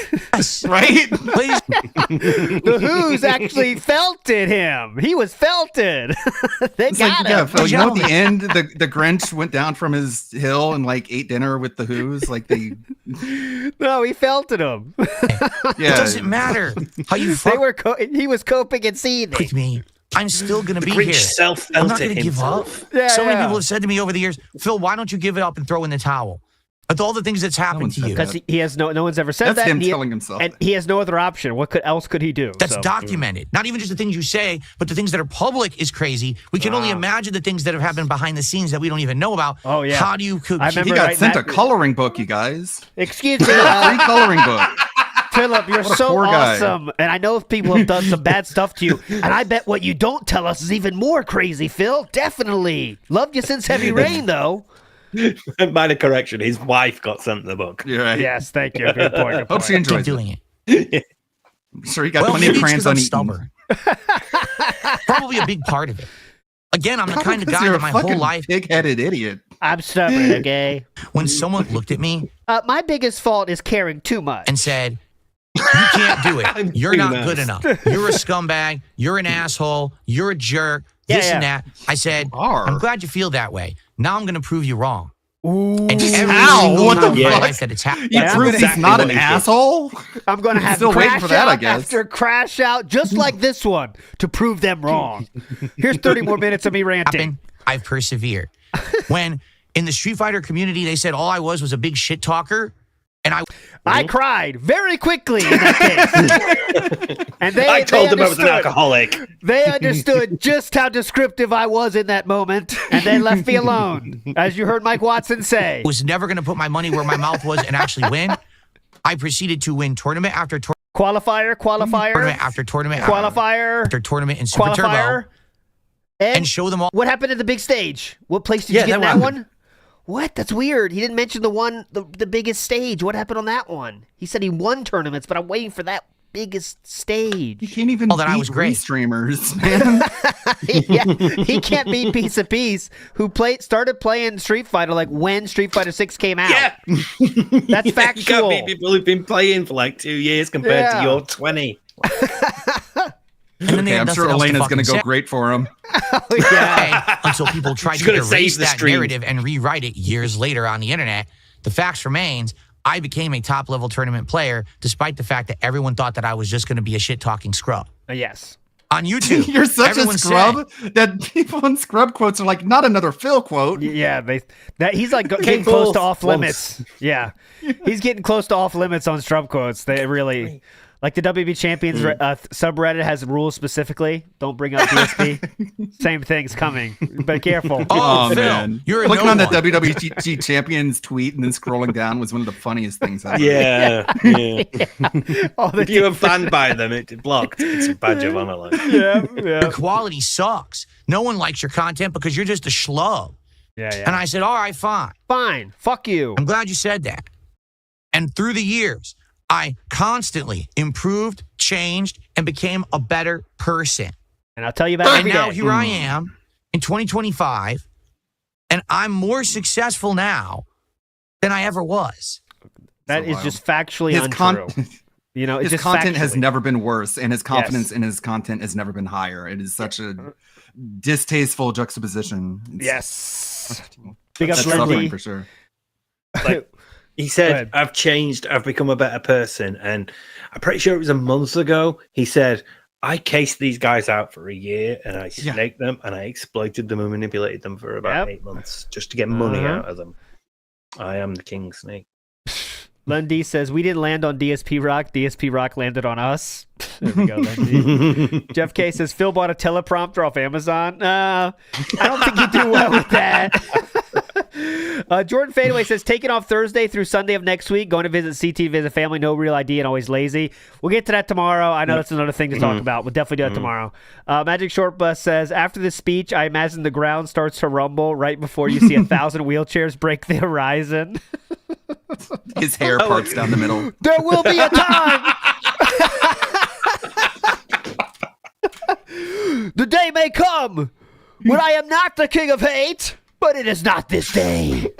Right? The Who's actually felted him. He was felted. They got him. Phil, you know, at the end, the Grinch went down from his hill and like ate dinner with the Who's. Like they. No, he felted him. Yeah. It doesn't matter how you. He was coping and seething. With me. I'm still going to be Grinch here. self-felted I'm not going to give up. himself. So many people have said to me over the years, Phil, why don't you give it up and throw in the towel? With all the things that's happened to you. Because he has no one's ever said that's that. Him telling himself. And he has no other option. What else could he do? That's documented. Not even just the things you say, but the things that are public is crazy. We can only imagine the things that have happened behind the scenes that we don't even know about. Oh, yeah. How do you cook? He got sent a coloring book, you guys. Excuse me. Free coloring book. Philip, you're What a so poor guy. awesome. And I know if people have done some bad stuff to you. And I bet what you don't tell us is even more crazy, Phil. Definitely. Loved you since Heavy Rain, though. Minor correction, his wife got sent the book. You're right. Yes, thank you. Good point. Good Hope point. she enjoys doing it. I'm sure he got plenty of maybe it's crayons 'cause I'm uneaten. stubborn. Probably a big part of it. Again, I'm the kind of guy You're that a my whole fucking life. big-headed idiot. I'm stubborn, okay? When someone looked at me My biggest fault is caring too much. and said, "You can't do it. You're not nice. good enough. You're a scumbag. You're an asshole. You're a jerk. This and that." I said, "I'm glad you feel that way. Now I'm going to prove you wrong." And every single what the time in my fuck? life that it's happened. You proved he's not an asshole? I'm going to have Still waiting crash for that, I out guess. after crash out, just like this one, to prove them wrong. Here's 30 more minutes of me ranting. I've persevered. When in the Street Fighter community, they said all I was a big shit talker. And I cried very quickly in that case. And I told them I was an alcoholic. They understood just how descriptive I was in that moment, and they left me alone. As you heard Mike Watson say. I was never going to put my money where my mouth was and actually win. I proceeded to win tournament after qualifier, tournament after tournament, qualifier after tournament in Super Turbo, and show them all. What happened at the big stage? What place did you get in that one? What? That's weird. He didn't mention the biggest stage. What happened on that one? He said he won tournaments, but I'm waiting for that biggest stage. You can't even that I was great. streamers, man. He can't beat Piece of Peace, who started playing Street Fighter like when Street Fighter 6 came out. Yeah. That's factual. You can't beat people who've been playing for like 2 years compared to your 20. And then they Okay, had I'm nothing sure else Elena's fucking going to go say. great for him. Until people tried She's to gonna erase save the that stream. narrative and rewrite it years later on the internet. The fact remains, I became a top-level tournament player, despite the fact that everyone thought that I was just going to be a shit-talking scrub. Yes. On YouTube, You're such everyone a scrub said, that people in scrub quotes are like, not another Phil quote. Yeah, he's like getting close to off limits. Yeah, he's getting close to off limits on Strub quotes. They really, like the WB Champions subreddit has rules specifically. Don't bring up DSP. Same thing's coming, but careful. Oh, Phil, man. you're a Clicking no on that one. WWG Champions tweet and then scrolling down was one of the funniest things ever. Yeah. If you were banned by them, it blocked. It's a badge of honor. Like. Your quality sucks. No one likes your content because you're just a schlub. Yeah. And I said, all right, fine. Fine. Fuck you. I'm glad you said that. And through the years, I constantly improved, changed, and became a better person. And I'll tell you about it every And now day. here I am in 2025, and I'm more successful now than I ever was. That is just factually His untrue. You know, it's his just content has factually. never been worse, and his confidence in his content has never been higher. It is such a distasteful juxtaposition. Yes. Big up That's Lindy. suffering for sure. Like, he said, I've changed, I've become a better person. And I'm pretty sure it was a month ago. He said, I cased these guys out for a year and I snaked them and I exploited them and manipulated them for about 8 months just to get money out of them. I am the king snake. Lundy says, we didn't land on DSP Rock. DSP Rock landed on us. There we go, Lundy. Jeff K says, Phil bought a teleprompter off Amazon. I don't think you do well with that. Jordan Fadeaway says, taking off Thursday through Sunday of next week, going to visit CT, visit family, no real ID, and always lazy. We'll get to that tomorrow. I know that's another thing to talk about. We'll definitely do that tomorrow. Magic Short Bus says, after this speech, I imagine the ground starts to rumble right before you see 1,000 wheelchairs break the horizon. His hair parts down the middle. There will be a time. The day may come when I am not the king of hate, but it is not this day.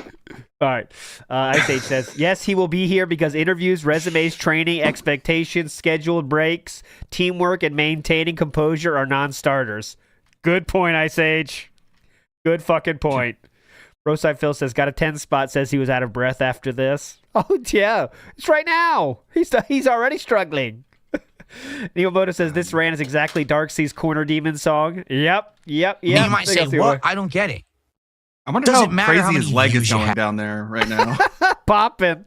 All right. Ice Age says, yes, he will be here because interviews, resumes, training, expectations, scheduled breaks, teamwork, and maintaining composure are non-starters. Good point, Ice Age. Good fucking point. Roadside Phil says, got a 10 spot, says he was out of breath after this. Oh, yeah. It's right now. He's already struggling. Neil Moda says, this rant is exactly Darkseid's Corner Demon song. Yep. You might say, what? I don't get it. I wonder how crazy his leg is going down there right now. Popping.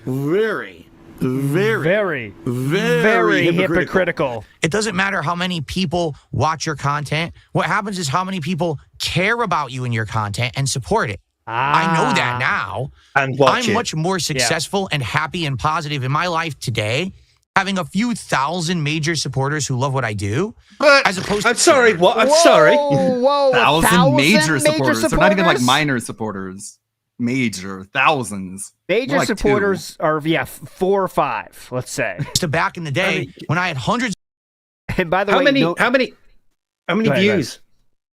Very hypocritical. It doesn't matter how many people watch your content. What happens is how many people care about you and your content and support it. I know that now. And I'm much more successful and happy and positive in my life today, having a few thousand major supporters who love what I do, but as opposed to... I'm sorry, what? I'm sorry. Whoa, 1,000 major supporters. They're not even like minor supporters. Major, thousands. Major like supporters are 4 or 5, let's say. To back in the day when I had hundreds. And by the way, how many views?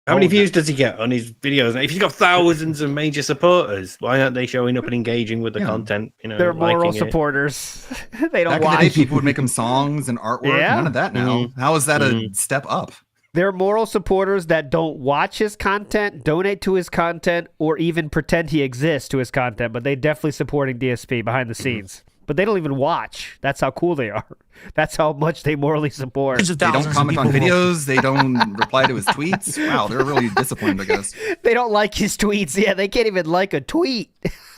How many views does he get on his videos? If he's got thousands of major supporters, why aren't they showing up and engaging with the content? You know, they're moral supporters. They don't Back watch. in the day, people would make him songs and artwork. Yeah. None of that now. How is that a step up? They're moral supporters that don't watch his content, donate to his content, or even pretend he exists to his content, but they definitely supporting DSP behind the scenes. But they don't even watch. That's how cool they are. That's how much they morally support. They don't comment on videos. They don't reply to his tweets. Wow, they're really disciplined, I guess. They don't like his tweets. Yeah, they can't even like a tweet.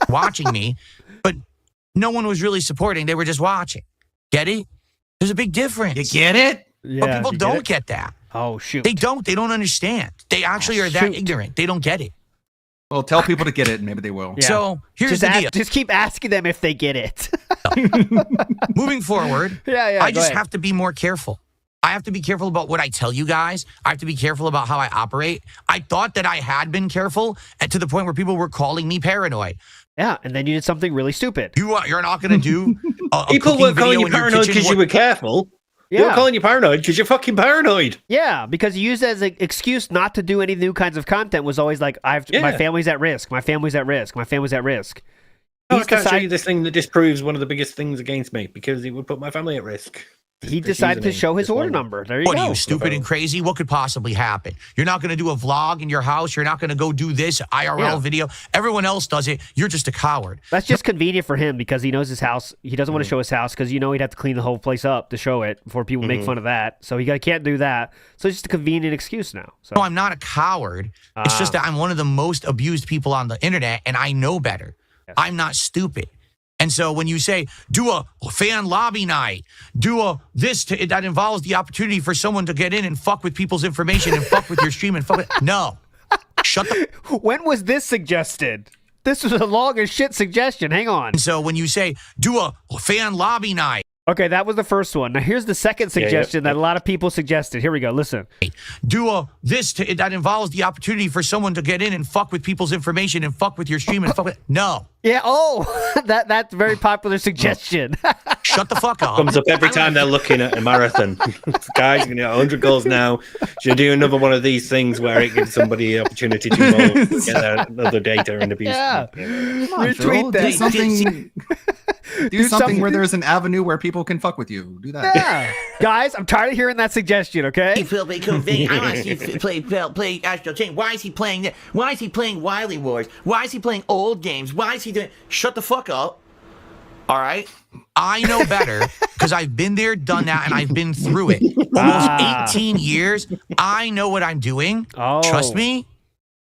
Watching me, but no one was really supporting. They were just watching. Get it? There's a big difference. You get it? Yeah, but people don't get that. Oh, shoot. They don't. They don't understand. They actually are that ignorant. They don't get it. Well, tell people to get it, and maybe they will. Yeah. So here's the deal. Just keep asking them if they get it. Moving forward, I just have to be more careful. I have to be careful about what I tell you guys. I have to be careful about how I operate. I thought that I had been careful, and to the point where people were calling me paranoid. Yeah, and then you did something really stupid. You're not going to do a people cooking weren't calling video you in your paranoid kitchen. because you were careful. Yeah. They were calling you paranoid because you're fucking paranoid. Yeah, because you used it as an excuse not to do any new kinds of content. Was always like, my family's at risk. My family's at risk. My family's at risk. I can't show you this thing that disproves one of the biggest things against me because it would put my family at risk. He decided to show his order number. There you go. What are you, stupid and crazy? What could possibly happen? You're not going to do a vlog in your house. You're not going to go do this IRL video. Everyone else does it. You're just a coward. That's just convenient for him because he knows his house. He doesn't want to show his house because he'd have to clean the whole place up to show it before people make fun of that. So he can't do that. So it's just a convenient excuse now. So. No, I'm not a coward. It's just that I'm one of the most abused people on the internet, and I know better. Yes. I'm not stupid. And so when you say, do a fan lobby night, do that involves the opportunity for someone to get in and fuck with people's information and fuck with your stream and fuck with... No. Shut the... When was this suggested? This was a long as shit suggestion. Hang on. And so when you say, do a fan lobby night. Okay, that was the first one. Now here's the second suggestion that a lot of people suggested. Here we go. Listen. Do that involves the opportunity for someone to get in and fuck with people's information and fuck with your stream and fuck with... No. Yeah, that's a very popular suggestion. Shut the fuck up. Comes up every time they're looking at a marathon. Guys, 100 goals now. Should do another one of these things where it gives somebody the opportunity to get another data and abuse. Yeah. Retweet that. Do something where there's an avenue where people can fuck with you. Do that. Yeah. Guys, I'm tired of hearing that suggestion, okay? I want to see play Astro Chain. Why is he playing that? Why is he playing Wily Wars? Why is he playing old games? Why is he doing... Shut the fuck up. All right? I know better because I've been there, done that, and I've been through it. Almost 18 years. I know what I'm doing. Trust me.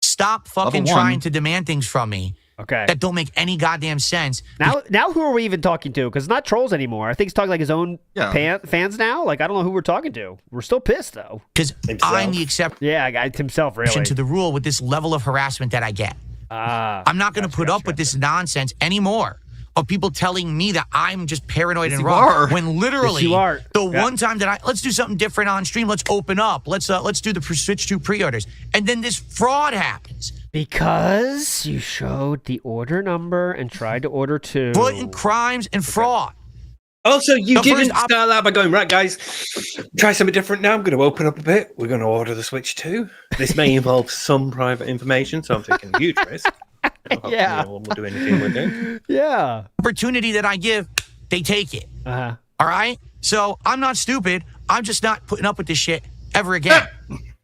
Stop fucking trying to demand things from me. Okay. That don't make any goddamn sense. Now who are we even talking to? Because it's not trolls anymore. I think he's talking like his own fans now. Like, I don't know who we're talking to. We're still pissed, though. Because I'm the exception. Yeah, himself, really. To the rule with this level of harassment that I get. I'm not going to put up with this nonsense anymore of people telling me that I'm just paranoid and wrong. are. When literally, Yes, you are. the one time that let's do something different on stream. Let's open up. Let's do the Switch 2 pre-orders. And then this fraud happens. Because you showed the order number and tried to order 2. Blatant crimes and fraud. Also, you The didn't first start that by going, right, guys, try something different now. I'm going to open up a bit. We're going to order the Switch 2. This may involve some private information, so I'm taking a huge risk. Yeah. We'll do anything we're doing. Yeah. Opportunity that I give, they take it. Uh-huh. All right? So I'm not stupid. I'm just not putting up with this shit ever again.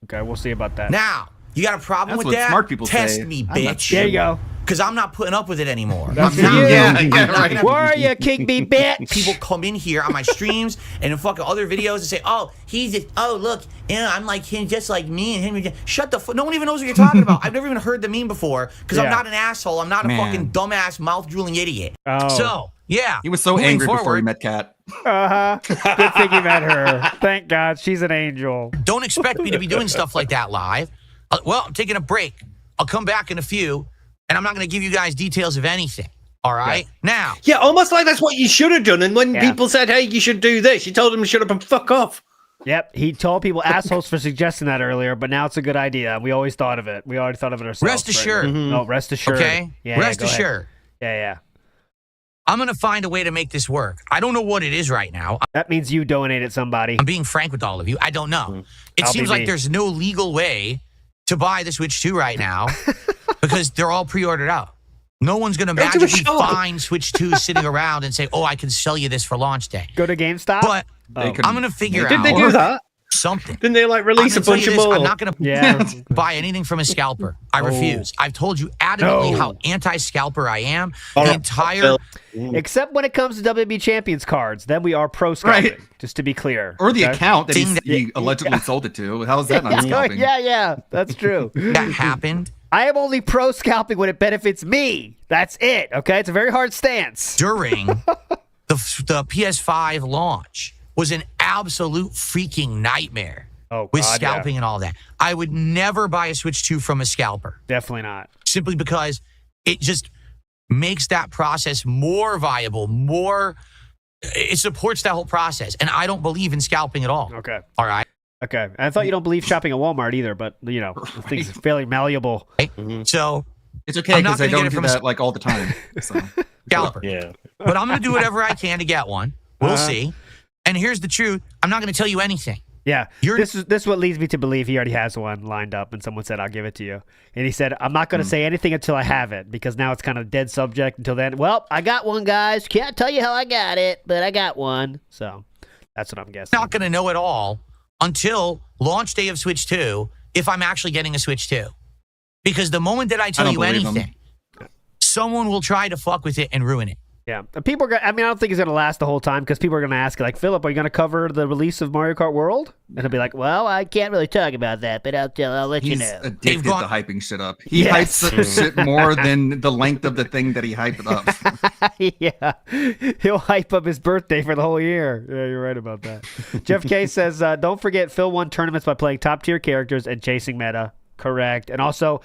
Okay, we'll see about that. Now, you got a problem That's with what that? smart people Test say. me, I'm not bitch. There you go. Because I'm not putting up with it anymore. That's I'm for not. you. Yeah, right. Where are you, King B bitch? People come in here on my streams and in fucking other videos and say, "Oh, he's just, oh look, I'm like him, just like me and him." Shut the fuck. No one even knows what you're talking about. I've never even heard the meme before because I'm Yeah. not an asshole. I'm not a fucking dumbass mouth drooling idiot. Oh. So yeah, He was so moving angry before he forward, met Kat. Uh-huh. Good thing you met her. Thank God. She's an angel. Don't expect me to be doing stuff like that live. Well, I'm taking a break. I'll come back in a few, and I'm not going to give you guys details of anything. All right? Now. Yeah, almost like that's what you should have done. And when Yeah. people said, hey, you should do this, you told them to shut up and fuck off. Yep, he told people assholes for suggesting that earlier, but now it's a good idea. We always thought of it. We already thought of it ourselves. Rest assured. Right? No, rest assured. Okay? Yeah, Rest go ahead. assured. Yeah. I'm going to find a way to make this work. I don't know what it is right now. That means you donated somebody. I'm being frank with all of you. I don't know. It I'll seems be like me. there's no legal way to buy the Switch 2 right now because they're all pre-ordered out. No one's going to Go to a magically shop. find Switch 2 sitting around and say, "Oh, I can sell you this for launch day." Go to GameStop. But They I'm could- going to figure Did out they do that? something. Didn't they like release a I'm gonna bunch tell of you this, more? I'm not going to Yeah. buy anything from a scalper. I refuse. I've told you adamantly No. how anti-scalper I am. All The right. entire Except when it comes to WWE Champions cards, then we are pro scalping. Right. Just to be clear. Or the Okay? account that Thing that- he allegedly sold it to. How is that not scalping? Yeah, that's true. that happened I am only pro scalping when it benefits me. That's it. Okay, it's a very hard stance. during the PS5 launch was an absolute freaking nightmare. Oh, with God, scalping and all that. I would never buy a Switch 2 from a scalper. Definitely not. Simply because it just makes that process more viable, it supports that whole process. And I don't believe in scalping at all. Okay. All right. Okay. I thought you don't believe shopping at Walmart either, but the thing's fairly malleable. So It's okay I'm not because I gonna get don't it do from a that like all the time. So. scalper. Yeah. But I'm going to do whatever I can to get one. We'll Uh-huh. see. And here's the truth. I'm not going to tell you anything. Yeah, You're- this is what leads me to believe he already has one lined up, and someone said, "I'll give it to you," and he said, "I'm not going to say anything until I have it because now it's kind of dead subject until then." Well, I got one, guys. Can't tell you how I got it, but I got one. So that's what I'm guessing. Not going to know it all until launch day of Switch 2 if I'm actually getting a Switch 2. Because the moment that I tell don't you believe 'em. anything, someone will try to fuck with it and ruin it. Yeah, people are gonna, I mean, I don't think it's going to last the whole time because people are going to ask, like, Philip, are you going to cover the release of Mario Kart World? And he'll be like, well, I can't really talk about that, but I'll let you He's know. addicted to hyping shit up. He Yes. hypes shit more than the length of the thing that he hyped up. Yeah, he'll hype up his birthday for the whole year. Yeah, you're right about that. Jeff K says, don't forget Phil won tournaments by playing top tier characters and chasing meta. Correct. And also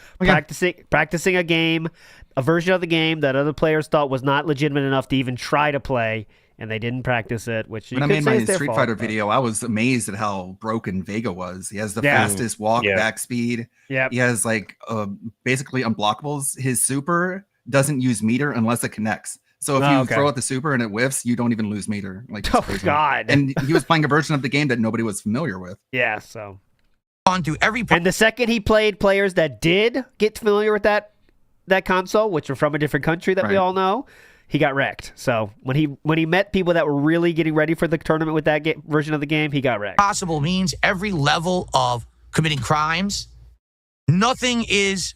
practicing a game, a version of the game that other players thought was not legitimate enough to even try to play, and they didn't practice it, which you When I could made say my is their Street fault, Fighter but- video, I was amazed at how broken Vega was. He has the Yeah. fastest walk back speed. Yep. He has like basically unblockables. His super doesn't use meter unless it connects. So if Oh, you okay. throw out the super and it whiffs, you don't even lose meter. Like it's Oh, crazy. God. And he was playing a version of the game that nobody was familiar with. Yeah, so. On through every And the second he played players that did get familiar with that console, which were from a different country that we Right. all know, he got wrecked. So when he met people that were really getting ready for the tournament with that version of the game, he got wrecked. possible means, every level of committing crimes, nothing is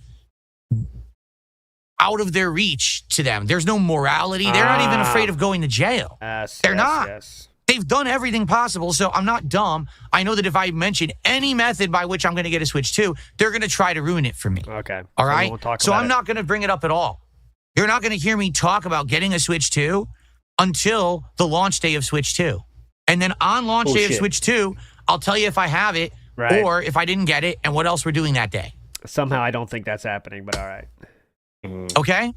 out of their reach to them. There's no morality. They're not even afraid of going to jail. They're not. Yes. They've done everything possible, so I'm not dumb. I know that if I mention any method by which I'm going to get a Switch 2, they're going to try to ruin it for me. Okay. All So we right? won't talk So about I'm it. not going to bring it up at all. You're not going to hear me talk about getting a Switch 2 until the launch day of Switch 2. And then on launch day of Switch 2, I'll tell you if I have it Right. or if I didn't get it and what else we're doing that day. Somehow I don't think that's happening, but all right. Okay?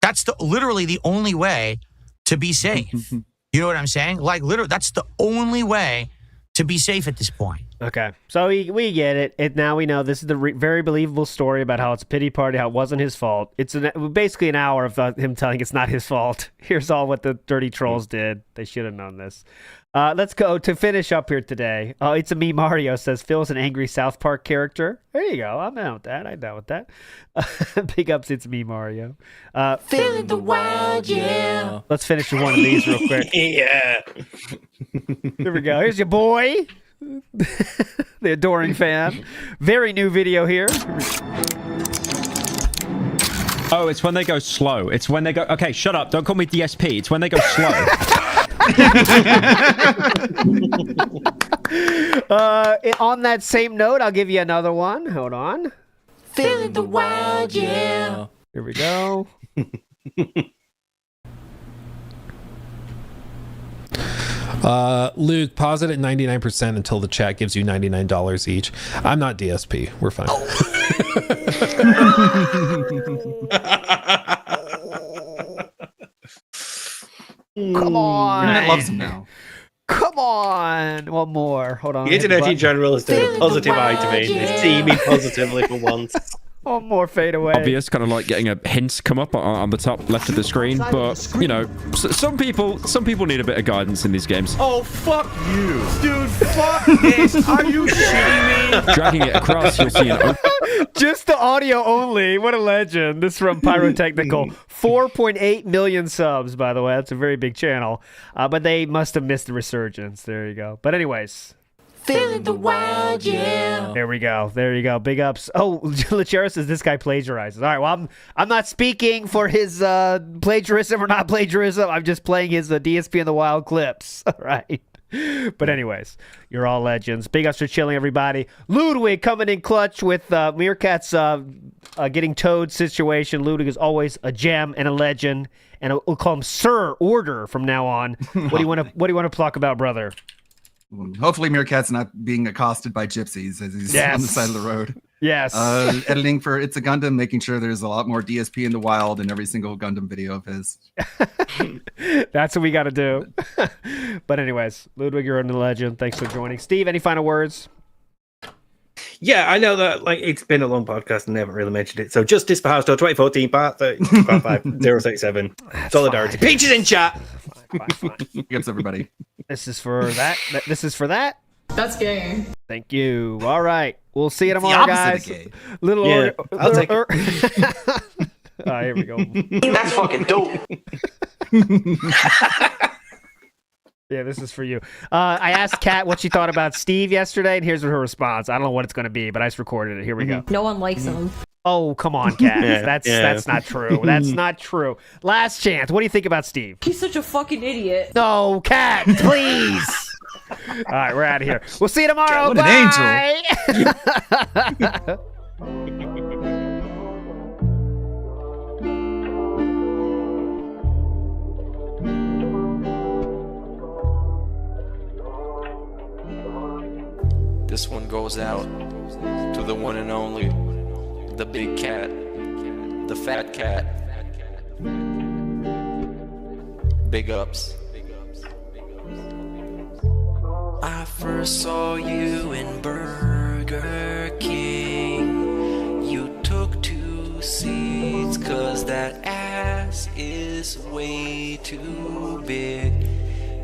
That's literally the only way to be safe. You know what I'm saying? Like, literally, that's the only way to be safe at this point. Okay, so we get it. Now we know this is the very believable story about how it's a pity party, how it wasn't his fault. It's basically an hour of him telling it's not his fault. Here's all what the dirty trolls did. They should have known this. Let's go to finish up here today. Oh, it's a me Mario says Phil's an angry South Park character. There you go. I'm down with that. I'm down with that. Big ups, it's me Mario. Phil in the wild, yeah. Let's finish with one of these real quick. Yeah. Here we go. Here's your boy. The adoring fan. Very new video here. Oh, it's when they go slow. It's when they go... Okay, shut up. Don't call me DSP. It's when they go slow. On that same note, I'll give you another one. Hold on. Phil in the wild, yeah. Here we go. Luke, pause it at 99% until the chat gives you $99 each. I'm not DSP. We're fine. Come on. Internet loves him now. Come on. One more. Hold on. The internet in general is doing a positive eye to me. It's teaming positively for once. One more fade away. Obvious, kind of like getting a hint come up on the top left of the screen, but you know, some people need a bit of guidance in these games. Oh, fuck you. Dude, fuck this. Are you shitting me? Dragging it across, you'll see an Just the audio only. What a legend. This is from Pyrotechnical. 4.8 million subs, by the way. That's a very big channel. But they must have missed the resurgence. There you go. But anyways. Phil in the wild, yeah. There we go. There you go. Big ups. Oh, Lachero says this guy plagiarizes. All right, well, I'm not speaking for his plagiarism or not plagiarism. I'm just playing his DSP in the Wild clips. All right. But anyways, you're all legends. Big ups for chilling, everybody. Ludwig coming in clutch with Meerkat's getting towed situation. Ludwig is always a gem and a legend, and we'll call him Sir Order from now on. What do you want to talk about, brother? Hopefully Meerkat's not being accosted by gypsies as he's on the side of the road. Yes. Editing for It's a Gundam, making sure there's a lot more DSP in the wild in every single Gundam video of his. That's what we got to do. But anyways, Ludwig, you're a legend. Thanks for joining. Steve, any final words? Yeah, I know that it's been a long podcast and they haven't really mentioned it. So Justice for House Door 2014, part 55067. Solidarity. Peaches in chat. Fine. Thanks, everybody. This is for that. This is for that. That's gay. Thank you. All right. We'll see you tomorrow, guys. I'll take it. All right, here we go. That's fucking dope. Yeah, this is for you. I asked Kat what she thought about Steve yesterday, and here's her response. I don't know what it's going to be, but I just recorded it. Here we go. No one likes him. Oh, come on, Kat. That's not true. That's not true. Last chance. What do you think about Steve? He's such a fucking idiot. No, Kat, please. All right, we're out of here. We'll see you tomorrow. What an angel. This one goes out to the one and only, the big cat, the fat cat. Big ups. I first saw you in Burger King. You took 2 seats 'cause that ass is way too big.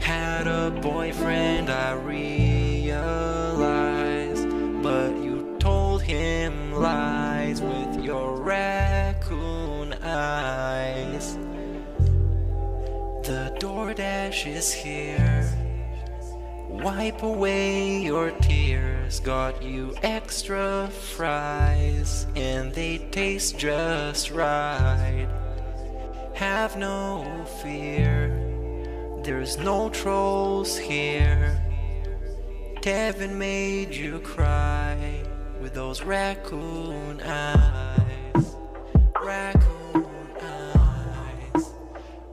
Had a boyfriend, I realized, but you told him lies with your raccoon eyes. The DoorDash is here. Wipe away your tears. Got you extra fries, and they taste just right. Have no fear, there's no trolls here. Kevin made you cry with those raccoon eyes. Raccoon eyes.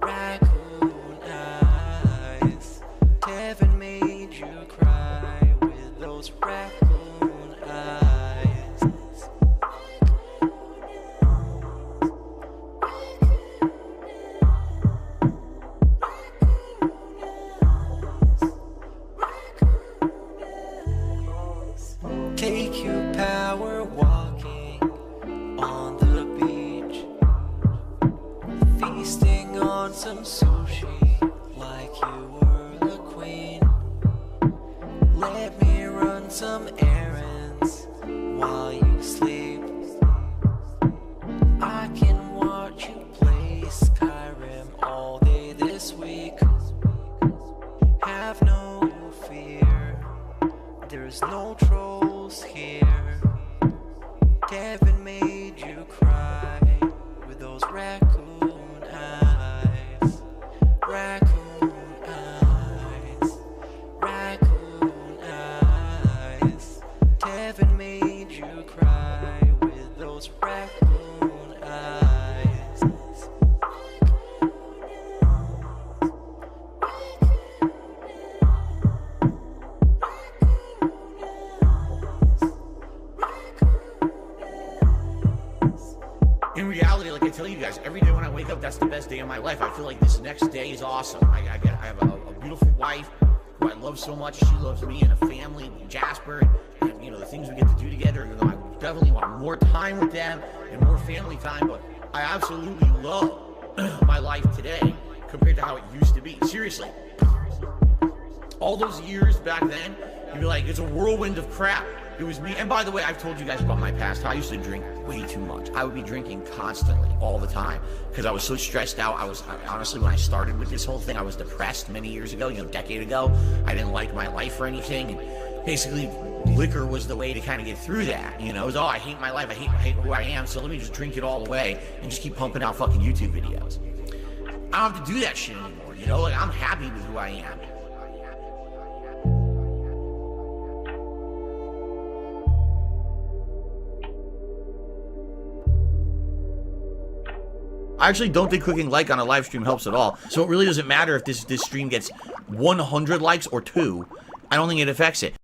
Raccoon eyes. Kevin made you cry with those raccoon eyes. want some sushi like you were the queen. Let me run some errands while you sleep. I can watch you play Skyrim all day this week. Have no fear, there's no trolls here. Kevin made you cry with those raccoon eyes. Raccoon eyes. Raccoon eyes. Kevin made you cry with those raccoon eyes. In reality, like I tell you guys, every day when I wake up, that's the best day of my life. I feel like this next day is awesome. I have a beautiful wife who I love so much. She loves me and a family, Jasper, and you know the things we get to do together. You know, I definitely want more time with them and more family time. But I absolutely love my life today compared to how it used to be. Seriously, all those years back then, you'd be like, it's a whirlwind of crap. It was me. And by the way, I've told you guys about my past. I used to drink way too much. I would be drinking constantly all the time because I was so stressed out. Honestly, when I started with this whole thing, I was depressed many years ago, a decade ago. I didn't like my life or anything. And basically, liquor was the way to kind of get through that. It was, I hate my life. I hate who I am. So let me just drink it all away and just keep pumping out fucking YouTube videos. I don't have to do that shit anymore. Like I'm happy with who I am. I actually don't think clicking like on a live stream helps at all. So it really doesn't matter if this stream gets 100 likes or 2. I don't think it affects it.